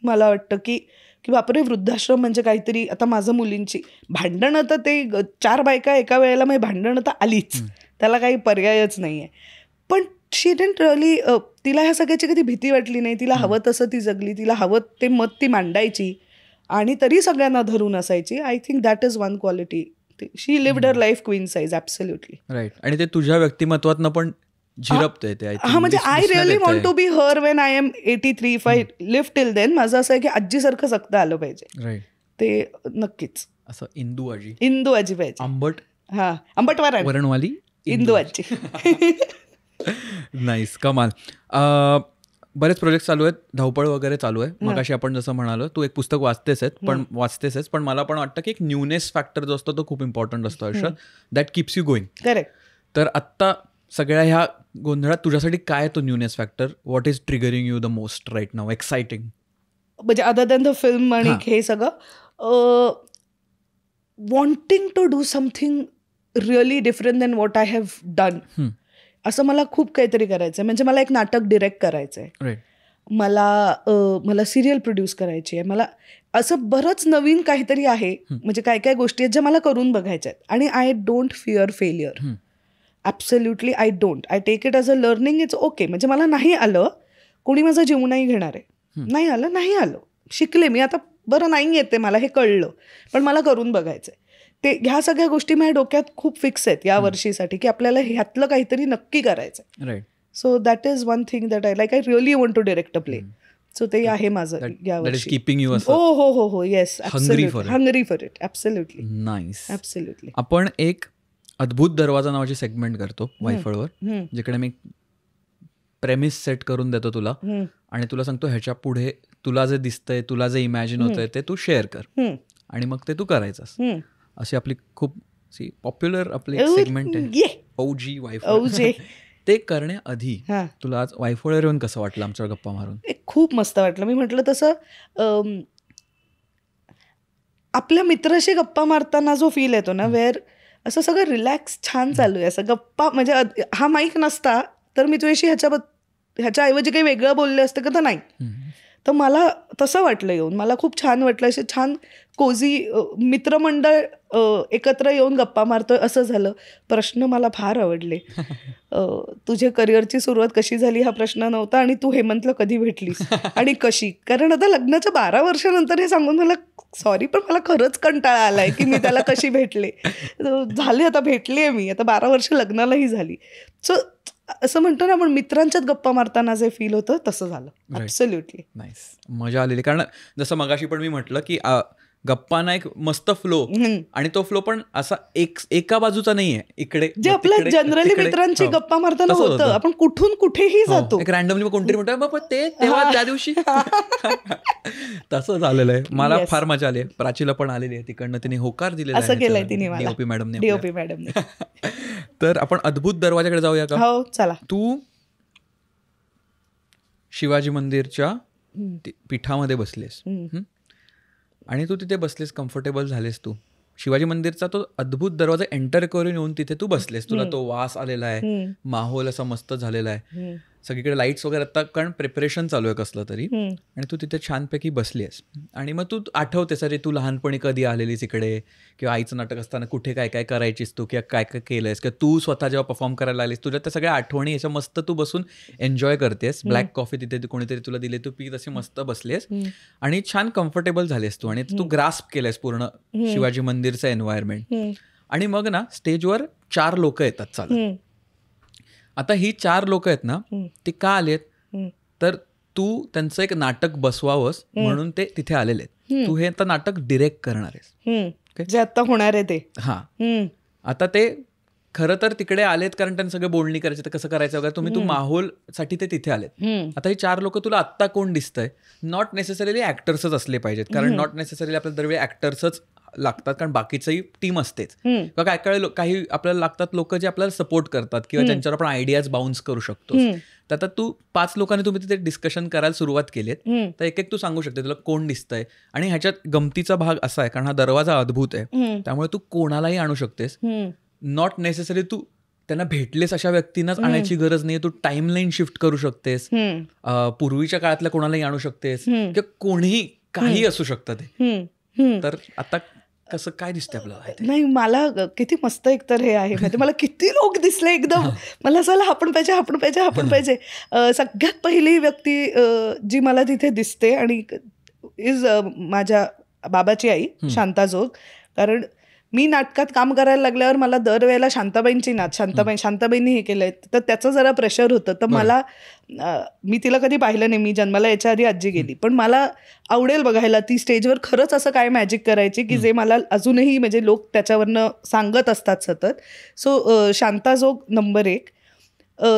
मला वाटतं की बापरे, वृद्धाश्रम म्हणजे काहीतरी. आता माझं मुलींची भांडणं, तर ते 4 बायका एका वेळेला, मग भांडणं तर आलीच, त्याला काही पर्यायच नाही आहे. पण शी डिडंट रिअली, तिला ह्या सगळ्याची कधी भीती वाटली नाही. तिला हवं तसं ती जगली, तिला हवं ते मत ती मांडायची. आणि तरी सगळ्यांना धरून असायची. I think that is one quality. She lived her life queen size. Absolutely. Right. आणि ते तुझ्या व्यक्तिमत्वातनं पण झिरपतंय ते. हा, म्हणजे I really want to be her when I am 83. If I live till then. माझं असं आहे की आजीसारखं जगता आलं पाहिजे. राईट. ते नक्कीच. असं इंदू आजी पाहिजे. आंबट आंबट वरणवाली इंदू आजी. नाईस. कमाल. बरेच प्रोजेक्ट चालू आहेत, धावपळ वगैरे चालू आहे. मगाशी आपण जसं म्हणालो, तू एक पुस्तक वाचतेस पण मला पण वाटतं की एक न्यूनेस फॅक्टर जो असतो तो खूप इम्पॉर्टंट असतो आयुष्यात. That keeps you going. Correct. तर आत्ता सगळ्या ह्या गोंधळात तुझ्यासाठी काय तो newness factor? What is triggering you the most right नाव? एक्साइटिंग म्हणजे अदर दॅन द फिल्म आणि हे सगळं, wanting to do something really different than what I have done. असं मला खूप काहीतरी करायचं आहे. म्हणजे मला एक नाटक डिरेक्ट करायचं आहे, मला सिरियल प्रोड्यूस करायची आहे, मला असं बरंच नवीन काहीतरी आहे. म्हणजे काय काय गोष्टी आहेत ज्या मला करून बघायच्या आहेत. आणि I don't fear failure. Absolutely I don't. I take it as a learning. It's okay. म्हणजे मला नाही आलं, कोणी माझा जीव नाही घेणार आहे. नाही आलं, शिकले मी. आता बरं नाही येते मला, हे कळलं, पण मला करून बघायचं आहे. ते ह्या सगळ्या गोष्टी माझ्या डोक्यात खूप फिक्स आहेत या वर्षीसाठी, की आपल्याला ह्यातलं काहीतरी नक्की करायचं आहे. Right. So that is one thing that I really want to direct a play. So ते आहे माझं या वर्षी. हो. Yes. Hungry for it. Absolutely. Nice. Absolutely. आपण एक अद्भुत दरवाजा नावाची सेगमेंट करतो वायफळवर, जिकडे मी प्रेमिस सेट करून देतो तुला आणि तुला सांगतो ह्याच्या पुढे तुला जे दिसतंय, तुला जे इमॅजिन होतंय ते तू शेअर कर आणि मग ते तू करायचंस. अशी आपली खूप पॉप्युलर आपली सेगमेंट आहे, ओजी वायफळ. ते करण्याआधी तुला आज वायफळवर येऊन कसं वाटलं आमच्यावर गप्पा मारून? खूप मस्त वाटलं. मी म्हटलं तसं आपल्या मित्राशी गप्पा मारताना जो फील येतो ना, वेअर असं सगळं रिलॅक्स छान चालू आहे, असं गप्पा. म्हणजे हा माईक नसता तर मी तुझ्याशी ह्याच्याऐवजी काही वेगळं बोलले असते का? तर नाही. तर मला तसं वाटलं येऊन. मला खूप छान वाटलं. असे छान कोझी मित्रमंडळ एकत्र येऊन गप्पा मारतोय असं झालं. प्रश्न मला फार आवडले. तुझ्या करिअरची सुरुवात कशी झाली हा प्रश्न नव्हता, आणि तू हेमंतला कधी भेटलीस आणि कशी. कारण आता लग्नाच्या 12 वर्षानंतर हे सांगून मला सॉरी, पण मला खरंच कंटाळा आलाय की मी त्याला कशी भेटले. झाले, आता भेटली आहे मी, आता 12 वर्ष लग्नालाही झाली. सो असं म्हणतो ना आपण, मित्रांच्यात गप्पा मारताना जे फील होतं तसं झालं. ॲब्सोल्युटली. नाईस. मजा आलेली. कारण जसं मगाशी पण मी म्हटलं की गप्पांना एक मस्त फ्लो, आणि तो फ्लो पण असा एका बाजूचा नाहीये. इकडे जे आपल्या जनरली मित्रांची गप्पा मारताना होतं, आपण कुठून कुठेही जातो. एक रॅन्डमली कोणतरी म्हणतो बाबा ते तेव्हा त्या दिवशी तसं झालेलं आहे. मला फार मजा आली. प्राचीला पण आलेली आहे तिकडनं, तिने होकार दिलेला असं केलंय तिने, डीओपी मॅडमने. डीओपी मॅडमने. तर आपण अद्भुत दरवाजाकडे जाऊया का? हो, चला. तू शिवाजी मंदिरच्या पीठामध्ये बसलेस आणि तू तिथे बसलेस, कम्फर्टेबल झालेस. तू शिवाजी मंदिरचा तो अद्भुत दरवाजा एंटर करून येऊन तिथे तू बसलेस. तुला तो वास आलेला आहे, माहोल असा मस्त झालेला आहे, सगळीकडे लाईट्स वगैरे. आता कारण प्रिपरेशन चालू आहे कसलं तरी, आणि तू तिथे छानपैकी बसली आहेस. आणि मग तू आठवतेस, अरे तू लहानपणी कधी आलेलीस इकडे, किंवा आईचं नाटक असताना कुठे काय काय करायचीस तू, किंवा काय काय केलंयस, किंवा तू स्वतः जेव्हा परफॉर्म करायला आलीस, तुझ्या त्या सगळ्या आठवणी याच्या मस्त तू बसून एन्जॉय करतेस. ब्लॅक कॉफी तिथे कोणीतरी तुला दिली, तू पी तशी मस्त बसलीस आणि छान कम्फर्टेबल झालीस तू, आणि तू ग्रास्प केलंयस पूर्ण शिवाजी मंदिरचं एन्व्हायरमेंट. आणि मग ना स्टेजवर 4 लोक येतात चालत. आता ही 4 लोक आहेत ना, ती का आलेत? तर तू त्यांचं एक नाटक बसवावंस म्हणून ते तिथे आलेले आहेत. तू हे आता नाटक डिरेक्ट करणार आहेस, जे आता होणार आहे ते. आता ते खरं तर तिकडे आलेत कारण त्यांनी सगळं बोलणी करायचं, तर कसं करायचं वगैरे. तू माहोलसाठी ते तिथे आलेत. आता ही 4 लोक तुला आत्ता कोण दिसतंय? नॉट नेसेसरीली ऍक्टर्सच असले पाहिजेत, कारण नॉट नेसेसरीली आपल्याला दरवेळी ऍक्टर्सच लागतात, कारण बाकीचंही टीम असतेच. किंवा काय काही आपल्याला लागतात लोक जे आपल्याला सपोर्ट करतात, किंवा ज्यांच्यावर आपण आयडियाज बाउन्स करू शकतो. तर आता तू 5 लोकांनी तुम्ही तिथे डिस्कशन करायला सुरुवात केलीत, तर एक एक तू सांगू शकते तुला कोण दिसतंय. आणि ह्याच्यात गमतीचा भाग असा आहे, कारण हा दरवाजा अद्भुत आहे, त्यामुळे तू कोणालाही आणू शकतेस. नॉट नेसेसरी तू त्यांना भेटलेस अशा व्यक्तींनाच आणायची गरज नाही. तू टाइमलाईन शिफ्ट करू शकतेस, पूर्वीच्या काळातल्या कोणालाही आणू शकतेस, किंवा कोणीही काही असू शकतं ते. तर आता कसं काय दिसतंय आपल्याला? नाही, मला किती मस्त एकतर हे आहे. म्हणजे मला किती लोक दिसले एकदम. मला असं आपण पाहिजे. सगळ्यात पहिली व्यक्ती जी मला तिथे दिसते आणि इज माझ्या बाबाची आई शांता जोग. कारण मी नाटकात काम करायला लागल्यावर मला दरवेळेला शांताबाईंची शांताबाईंनी हे केलंय, तर त्याचं जरा प्रेशर होतं. तर मला मी तिला कधी पाहिलं नाही, मी जन्माला याच्या आधी आजी गेली, पण मला आवडेल बघायला ती स्टेजवर खरंच असं काय मॅजिक करायची की जे मला अजूनही म्हणजे लोक त्याच्यावरनं सांगत असतात सतत. सो शांता जोग नंबर 1.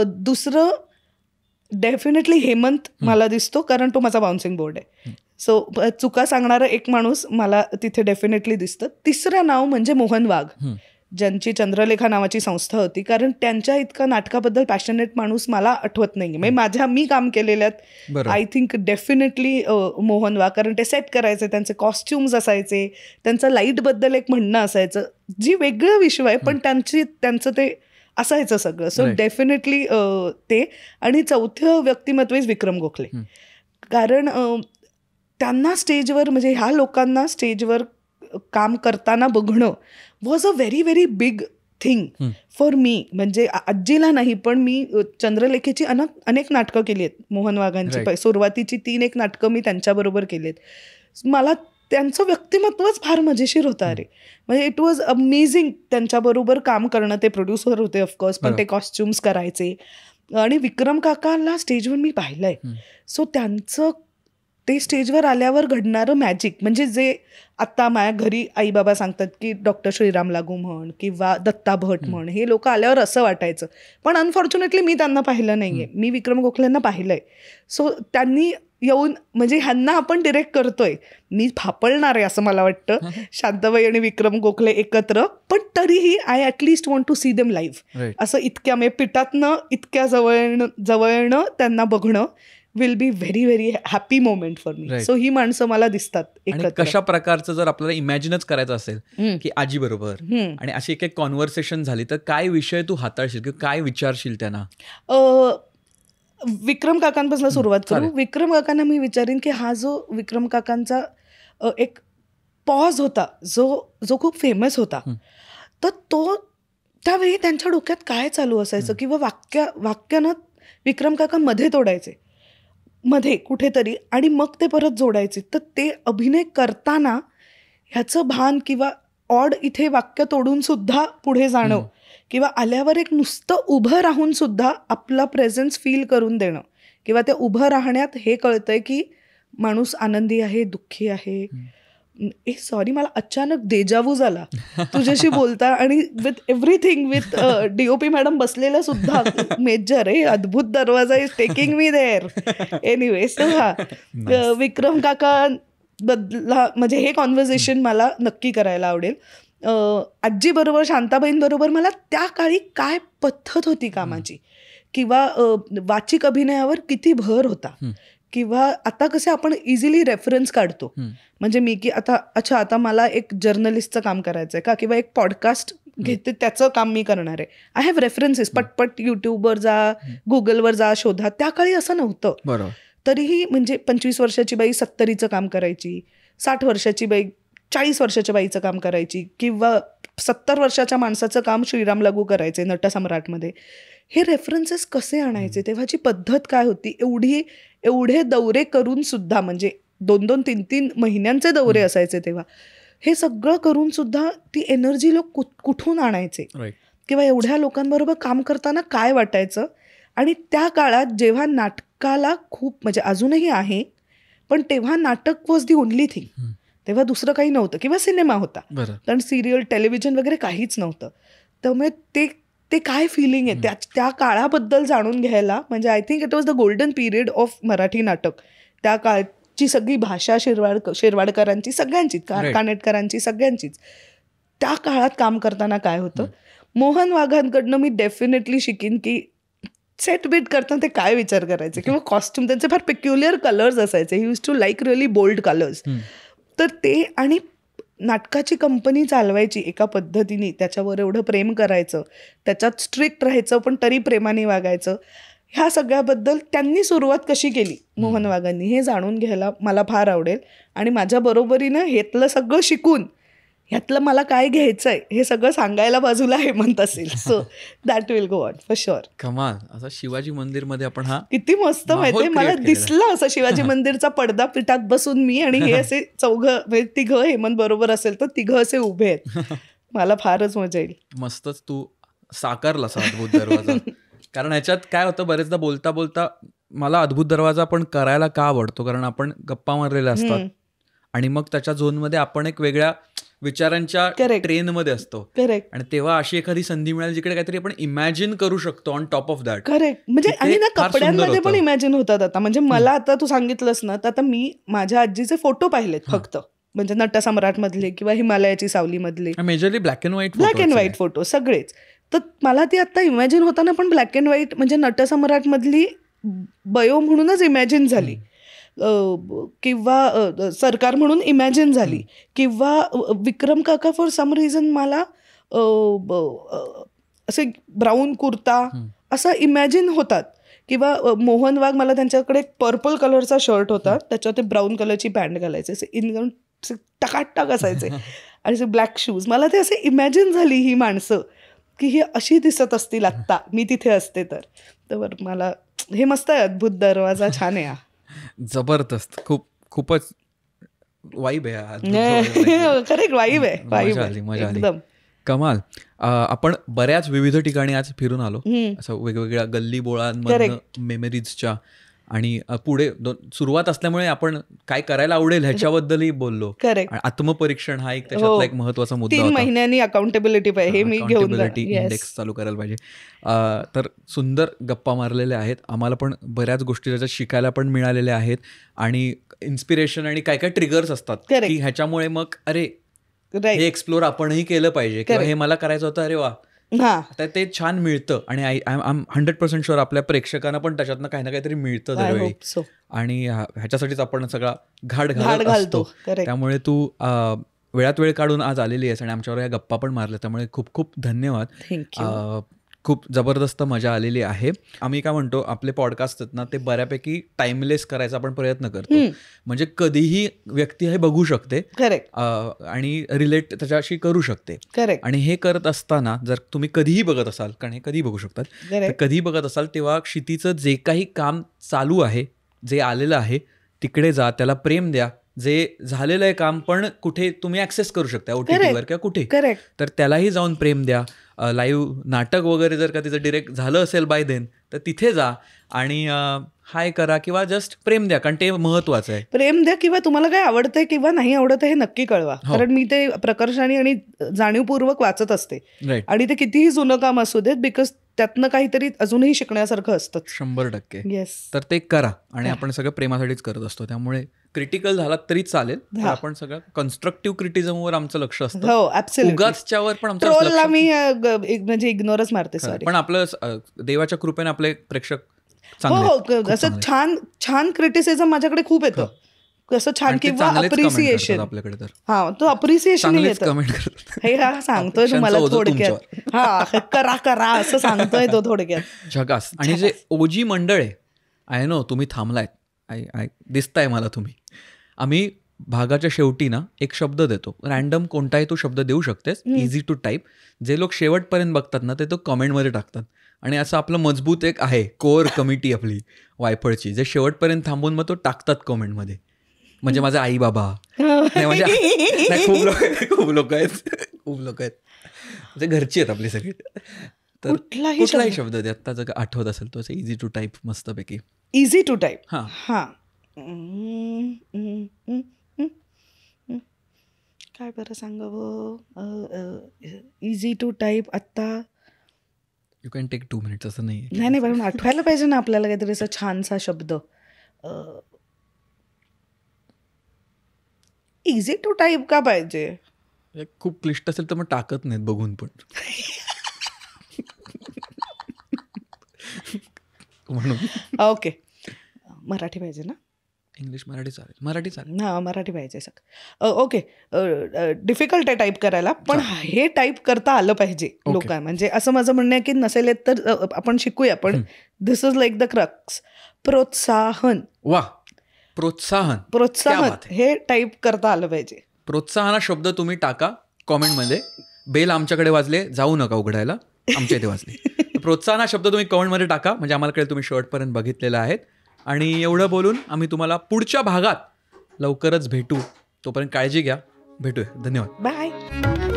दुसरं डेफिनेटली हेमंत मला दिसतो, कारण तो माझा बाउन्सिंग बोर्ड आहे. सो चुका सांगणारा एक माणूस मला तिथे डेफिनेटली दिसतं. तिसरं नाव म्हणजे मोहन वाघ, ज्यांची चंद्रलेखा नावाची संस्था होती. कारण त्यांच्या इतकं नाटकाबद्दल पॅशनेट माणूस मला आठवत नाही. म्हणजे मी काम केलेल्यात आय थिंक डेफिनेटली मोहन वाघ. कारण ते सेट करायचे, त्यांचे कॉस्ट्युम्स असायचे, त्यांचं लाईटबद्दल एक म्हणणं असायचं, जी वेगळं विश्व आहे, पण त्यांचं ते असायचं सगळं. सो डेफिनेटली ते. आणि चौथं व्यक्तिमत्व इज विक्रम गोखले. कारण त्यांना स्टेजवर म्हणजे ह्या लोकांना स्टेजवर काम करताना बघणं was a very very big thing for me. म्हणजे आजीला नाही, पण मी चंद्रलेखेची अनेक नाटकं केली आहेत मोहन वाघांची. सुरुवातीची 3-1 नाटकं मी त्यांच्याबरोबर केली आहेत. मला त्यांचं व्यक्तिमत्वच फार मजेशीर होतं. अरे म्हणजे इट वॉज अमेझिंग त्यांच्याबरोबर काम करणं. ते प्रोड्युसर होते ऑफकोर्स, पण ते कॉस्ट्युम्स करायचे. आणि विक्रम काकांना स्टेजवर मी पाहिलंय. सो त्यांचं ते स्टेजवर आल्यावर घडणारं मॅजिक, म्हणजे जे आत्ता माझ्या घरी आई बाबा सांगतात की डॉक्टर श्रीराम लागू म्हण किंवा दत्ता भट म्हण, हे लोक आल्यावर असं वाटायचं. पण अनफॉर्च्युनेटली मी त्यांना पाहिलं नाहीये, मी विक्रम गोखलेंना पाहिलंय. सो त्यांनी येऊन म्हणजे ह्यांना आपण डिरेक्ट करतोय, मी फापळणार आहे असं मला वाटतं शांताबाई आणि विक्रम गोखले एकत्र. पण तरीही I at least want to see them live. असं इतक्या म्हणजे पिठातनं इतक्या जवळनं त्यांना बघणं will be very very happy moment for me. So ही माणसं मला दिसतात एकत्र. कशा प्रकारचं जर आपल्याला इमॅजिनच करायचं असेल की आजी बरोबर आणि अशी एक कॉन्व्हर्सेशन झाली, तर काय विषय तू हाताळशील किंवा काय विचारशील त्यांना? विक्रम काकांपासून सुरुवात करू. विक्रम काकांना मी विचारीन की हा जो विक्रम काकांचा एक पॉज होता, जो खूप फेमस होता, तर तो त्यावेळी त्यांच्या डोक्यात काय चालू असायचं, किंवा वाक्यानं विक्रम काका मध्ये तोडायचे मध्ये कुठेतरी आणि मग ते परत जोडायचे. तर ते अभिनय करताना ह्याचं भान, किंवा ऑड इथे वाक्य तोडून सुद्धा पुढे जाणं, किंवा आल्यावर एक नुसतं उभं राहून सुद्धा आपला प्रेझेन्स फील करून देणं, किंवा ते उभं राहण्यात हे कळतंय की माणूस आनंदी आहे, दुःखी आहे. सॉरी, मला अचानक देजावू झाला तुझ्याशी बोलता, आणि with everything, with DOP madam बसलेलं सुद्धा मेजर आहे, अद्भुत दरवाजा is taking me there. Anyways, Vikram काका बदला म्हणजे हे कॉन्व्हर्सेशन मला नक्की करायला आवडेल. आजीबरोबर, शांताबाईंबरोबर मला त्या काळी काय पद्धत होती कामाची, किंवा वाचिक अभिनयावर किती भर होता, किंवा आता कसे आपण इझिली रेफरन्स काढतो. म्हणजे मी की आता मला एक जर्नलिस्टचं काम करायचं आहे का, किंवा एक पॉडकास्ट घेते त्याचं काम मी करणार आहे, आय हॅव रेफरन्सेस, पटपट युट्यूबवर जा, गुगलवर जा, शोधा. त्या काळी असं नव्हतं. बरोबर. तरीही म्हणजे 25 वर्षाची बाई 70चं काम करायची, 60 वर्षाची बाई 40 वर्षाच्या बाईचं काम करायची, किंवा 70 वर्षाच्या माणसाचं काम श्रीराम लागू करायचे नटसम्राटमध्ये. हे रेफरन्सेस कसे आणायचे, तेव्हाची पद्धत काय होती, एवढे दौरे करून सुद्धा, म्हणजे 2-2, 3-3 महिन्यांचे दौरे असायचे तेव्हा, हे सगळं करून सुद्धा ती एनर्जी लोक कुठून आणायचे, किंवा एवढ्या लोकांबरोबर काम करताना काय वाटायचं. आणि त्या काळात जेव्हा नाटकाला खूप म्हणजे अजूनही आहे, पण तेव्हा नाटक वॉज दी ओनली थिंग. तेव्हा दुसरं काही नव्हतं, किंवा सिनेमा होता, कारण सिरियल, टेलिव्हिजन वगैरे काहीच नव्हतं. त्यामुळे ते काय फिलिंग आहे त्या काळाबद्दल जाणून घ्यायला, म्हणजे I think it was the golden period of Marathi नाटक. त्या काळची सगळी भाषा, शिरवाडकरांची सगळ्यांचीच, कानेटकरांची सगळ्यांचीच, त्या काळात काम करताना काय होतं. मोहन वाघांकडनं मी डेफिनेटली शिकीन की सेट बीट करताना ते काय विचार करायचे, किंवा कॉस्ट्युम त्यांचे फार पेक्युलियर कलर्स असायचे. He use to like really bold colours. तर ते, आणि नाटकाची कंपनी चालवायची एका पद्धतीने, त्याच्यावर एवढं प्रेम करायचं, त्याच्यात स्ट्रिक्ट राहायचं पण तरी प्रेमाने वागायचं, ह्या सगळ्याबद्दल त्यांनी सुरुवात कशी केली मोहन वाघांनी, हे जाणून घ्यायला मला फार आवडेल. आणि माझ्या बरोबरीनं हेतलं सगळं शिकून ह्यातलं मला काय घ्यायचंय हे सगळं सांगायला बाजूला हेमंत असेल. So that will go on for sure. कमाल. असं शिवाजी मंदिर मध्ये आपण हा किती मस्त माहितीये, मला दिसलं असं शिवाजी मंदिरचा पडदा पिठात बसून मी आणि हे असे चौघं तिघं हेमंत बरोबर असेल तर तिघं असे उभे आहेत. मला फारच मजा येईल. मस्तच तू साकारलास अद्भुत दरवाजा. कारण ह्याच्यात काय होतं, बरेचदा बोलता बोलता मला अद्भुत दरवाजा पण करायला का आवडतो, कारण आपण गप्पा मारलेल्या असतात आणि मग त्याच्या झोनमध्ये आपण एक वेगळ्या विचारांच्या ट्रेनमध्ये असतो. करेक्ट. आणि तेव्हा अशी एखादी संधी मिळाली जिकडे काहीतरी आपण इमॅजिन करू शकतो on top of that. Correct. म्हणजे आणि ना कपड्यांमध्ये पण इमॅजिन होतात आता. म्हणजे मला आता तू सांगितलंस ना, तर आता मी माझ्या आजीचे फोटो पाहिलेत फक्त, म्हणजे नटसम्राट मधले किंवा हिमालयाची सावली मधले, majorly black and white photo सगळेच. तर मला ती आता इमॅजिन होताना पण ब्लॅक अँड व्हाईट, म्हणजे नटसम्राट मधली बयो म्हणूनच इमॅजिन झाली, किंवा सरकार म्हणून इमॅजिन झाली, किंवा विक्रम काका फॉर सम रिझन मला असे ब्राऊन कुर्ता असं इमॅजिन होतात, किंवा मोहन वाघ मला त्यांच्याकडे एक पर्पल कलरचा शर्ट होता, त्याच्यावर ते ब्राऊन कलरची पॅन्ट घालायचे, असे इनगम टकाटक असायचे आणि असे ब्लॅक शूज. मला ते असे इमॅजिन झाली ही माणसं की ही अशी दिसत असतील आत्ता मी तिथे असते तर मला हे मस्त आहे. अद्भुत दरवाजा छान आहे. जबरदस्त. खूपच वाईब आहे. करेक्ट वाईब आहे. मजा आली. कमाल. आपण बऱ्याच विविध ठिकाणी आज फिरून आलो, असं वेगवेगळ्या गल्ली बोळांमधनं मेमरीजच्या, आणि पुढे सुरुवात असल्यामुळे आपण काय करायला आवडेल ह्याच्याबद्दलही बोललो. आत्मपरीक्षण हा एक त्याच्यातला एक महत्वाचा मुद्दा होता. 3 महिन्यांनी अकाउंटेबिलिटी पाहिजे, हे मी घेऊन इंडेक्स चालू करायला पाहिजे. तर सुंदर गप्पा मारलेल्या आहेत. आम्हाला पण बऱ्याच गोष्टी त्याच्यात शिकायला पण मिळालेल्या आहेत, आणि इन्स्पिरेशन आणि काय काय ट्रिगर्स असतात की ह्याच्यामुळे मग अरे हे एक्सप्लोर आपणही केलं पाहिजे, किंवा हे मला करायचं होतं, अरे वा आता ते छान मिळतं. आणि आय एम 100% शुअर आपल्या प्रेक्षकांना पण त्याच्यातनं काही ना काहीतरी मिळतं दरवेळी, आणि ह्याच्यासाठीच आपण सगळा घाट घालतो. त्यामुळे तू वेळात वेळ काढून आज आलेली आहेस आणि आमच्यावर या गप्पा पण मारल्या, त्यामुळे खूप खूप धन्यवाद. खूप जबरदस्त मजा आलेली आहे. आम्ही काय म्हणतो, आपले पॉडकास्ट आहेत ना ते बऱ्यापैकी टाइमलेस करायचा आपण प्रयत्न करतो, म्हणजे कधीही व्यक्ती हे बघू शकते आणि रिलेट त्याच्याशी करू शकते. आणि हे करत असताना जर तुम्ही कधीही बघत असाल, कारण हे कधीही बघू शकतात, तर कधीही बघत असाल तेव्हा क्षितीचं जे काही काम चालू आहे, जे आलेलं आहे तिकडे जा, त्याला प्रेम द्या. जे झालेलं आहे काम पण कुठे तुम्ही ऍक्सेस करू शकता, OTTवर किंवा कुठे, तर त्यालाही जाऊन प्रेम द्या. लाईव्ह नाटक वगैरे जर का तिचं डिरेक्ट झालं असेल बाय देन, तर तिथे जा आणि हाय करा किंवा जस्ट प्रेम द्या, कारण ते महत्वाचं आहे. प्रेम द्या, किंवा तुम्हाला काय आवडतंय किंवा नाही आवडत हे नक्की कळवा. कारण मी ते प्रकर्षाने आणि जाणीवपूर्वक वाचत असते, आणि ते कितीही जुनं काम असू देत, बिकॉज त्यातनं काहीतरी अजूनही शिकण्यासारखं असतं. 100%. येस. तर ते करा, आणि आपण सगळं प्रेमासाठीच करत असतो, त्यामुळे क्रिटिकल झालात तरी चालेल. आपण सगळं कन्स्ट्रक्टिव्ह क्रिटिझमवर आमचं लक्ष असतं. हो, ऍब्सोल्युटली. उगाचच्यावर पण आमचं ट्रोलला मी म्हणजे इग्नोरच मारते. सॉरी. पण आपलं देवाच्या कृपेने आपले प्रेक्षक हो, असं छान क्रिटिसिझम माझ्याकडे खूप येतं, कसं छान, किंवा अप्रिसिएशन आपल्याकडे. तर हा, तो अप्रिसिएशन येतं. कमेंट करतात, हे सांगतोय तुम्हाला थोडक्यात, हा करा असं सांगतोय तो थोडक्यात. झकास. आणि जे ओजी मंडळ आहे, आय नो तुम्ही थांबलायत, दिसताय मला तुम्ही. आम्ही भागाच्या शेवटी ना एक शब्द देतो, रॅन्डम कोणताही तो शब्द देऊ शकतेस, इझी टू टाईप. जे लोक शेवटपर्यंत बघतात ना ते तो कमेंटमध्ये टाकतात, आणि असं आपलं मजबूत एक आहे कोर कमिटी आपली वायफळची, जे शेवटपर्यंत थांबून मग तो टाकतात कमेंटमध्ये. म्हणजे माझे आई बाबा, खूप लोक आहेत म्हणजे घरची आहेत आपली सगळी. तर कुठलाही शब्द दे आत्ता जर आठवत असेल तो, इझी टू टाईप मस्तपैकी. Easy to type. हा, काय बरं सांगावं, इझी टू टाईप. आत्ता यू कॅन टेक 2 मिनिट्स, असं नाही. नाही पण आठवायला पाहिजे ना आपल्याला काहीतरी असा छानसा शब्द. इझी टू टाईप का पाहिजे? खूप क्लिष्ट असेल तर मग टाकत नाहीत बघून पण. म्हणून ओके, मराठी पाहिजे ना? इंग्लिश मराठी चालेल. मराठी चालेल. हां, मराठी पाहिजे सग. ओके, डिफिकल्ट आहे टाईप करायला, पण हे टाईप करता आलं पाहिजे लोकांना. म्हणजे असं माझं म्हणणं आहे की नसेल येत तर आपण शिकूया. पण दिस इज लाईक द क्रक्स. प्रोत्साहन. वा, प्रोत्साहन हे टाईप करता आलं पाहिजे. प्रोत्साहन हा शब्द तुम्ही टाका, कॉमेंटमध्ये. बेल आमच्याकडे वाजले, जाऊ नका उघडायला, आमच्या इथे वाजले. प्रोत्साहन हा शब्द तुम्ही कमेंटमध्ये टाका, म्हणजे आम्हाला कळेल तुम्ही शेवटपर्यंत बघितलेलं आहेत. आणि एवढं बोलून आम्ही तुम्हाला पुढच्या भागात लवकरच भेटू. तोपर्यंत काळजी घ्या, भेटूया. धन्यवाद. बाय.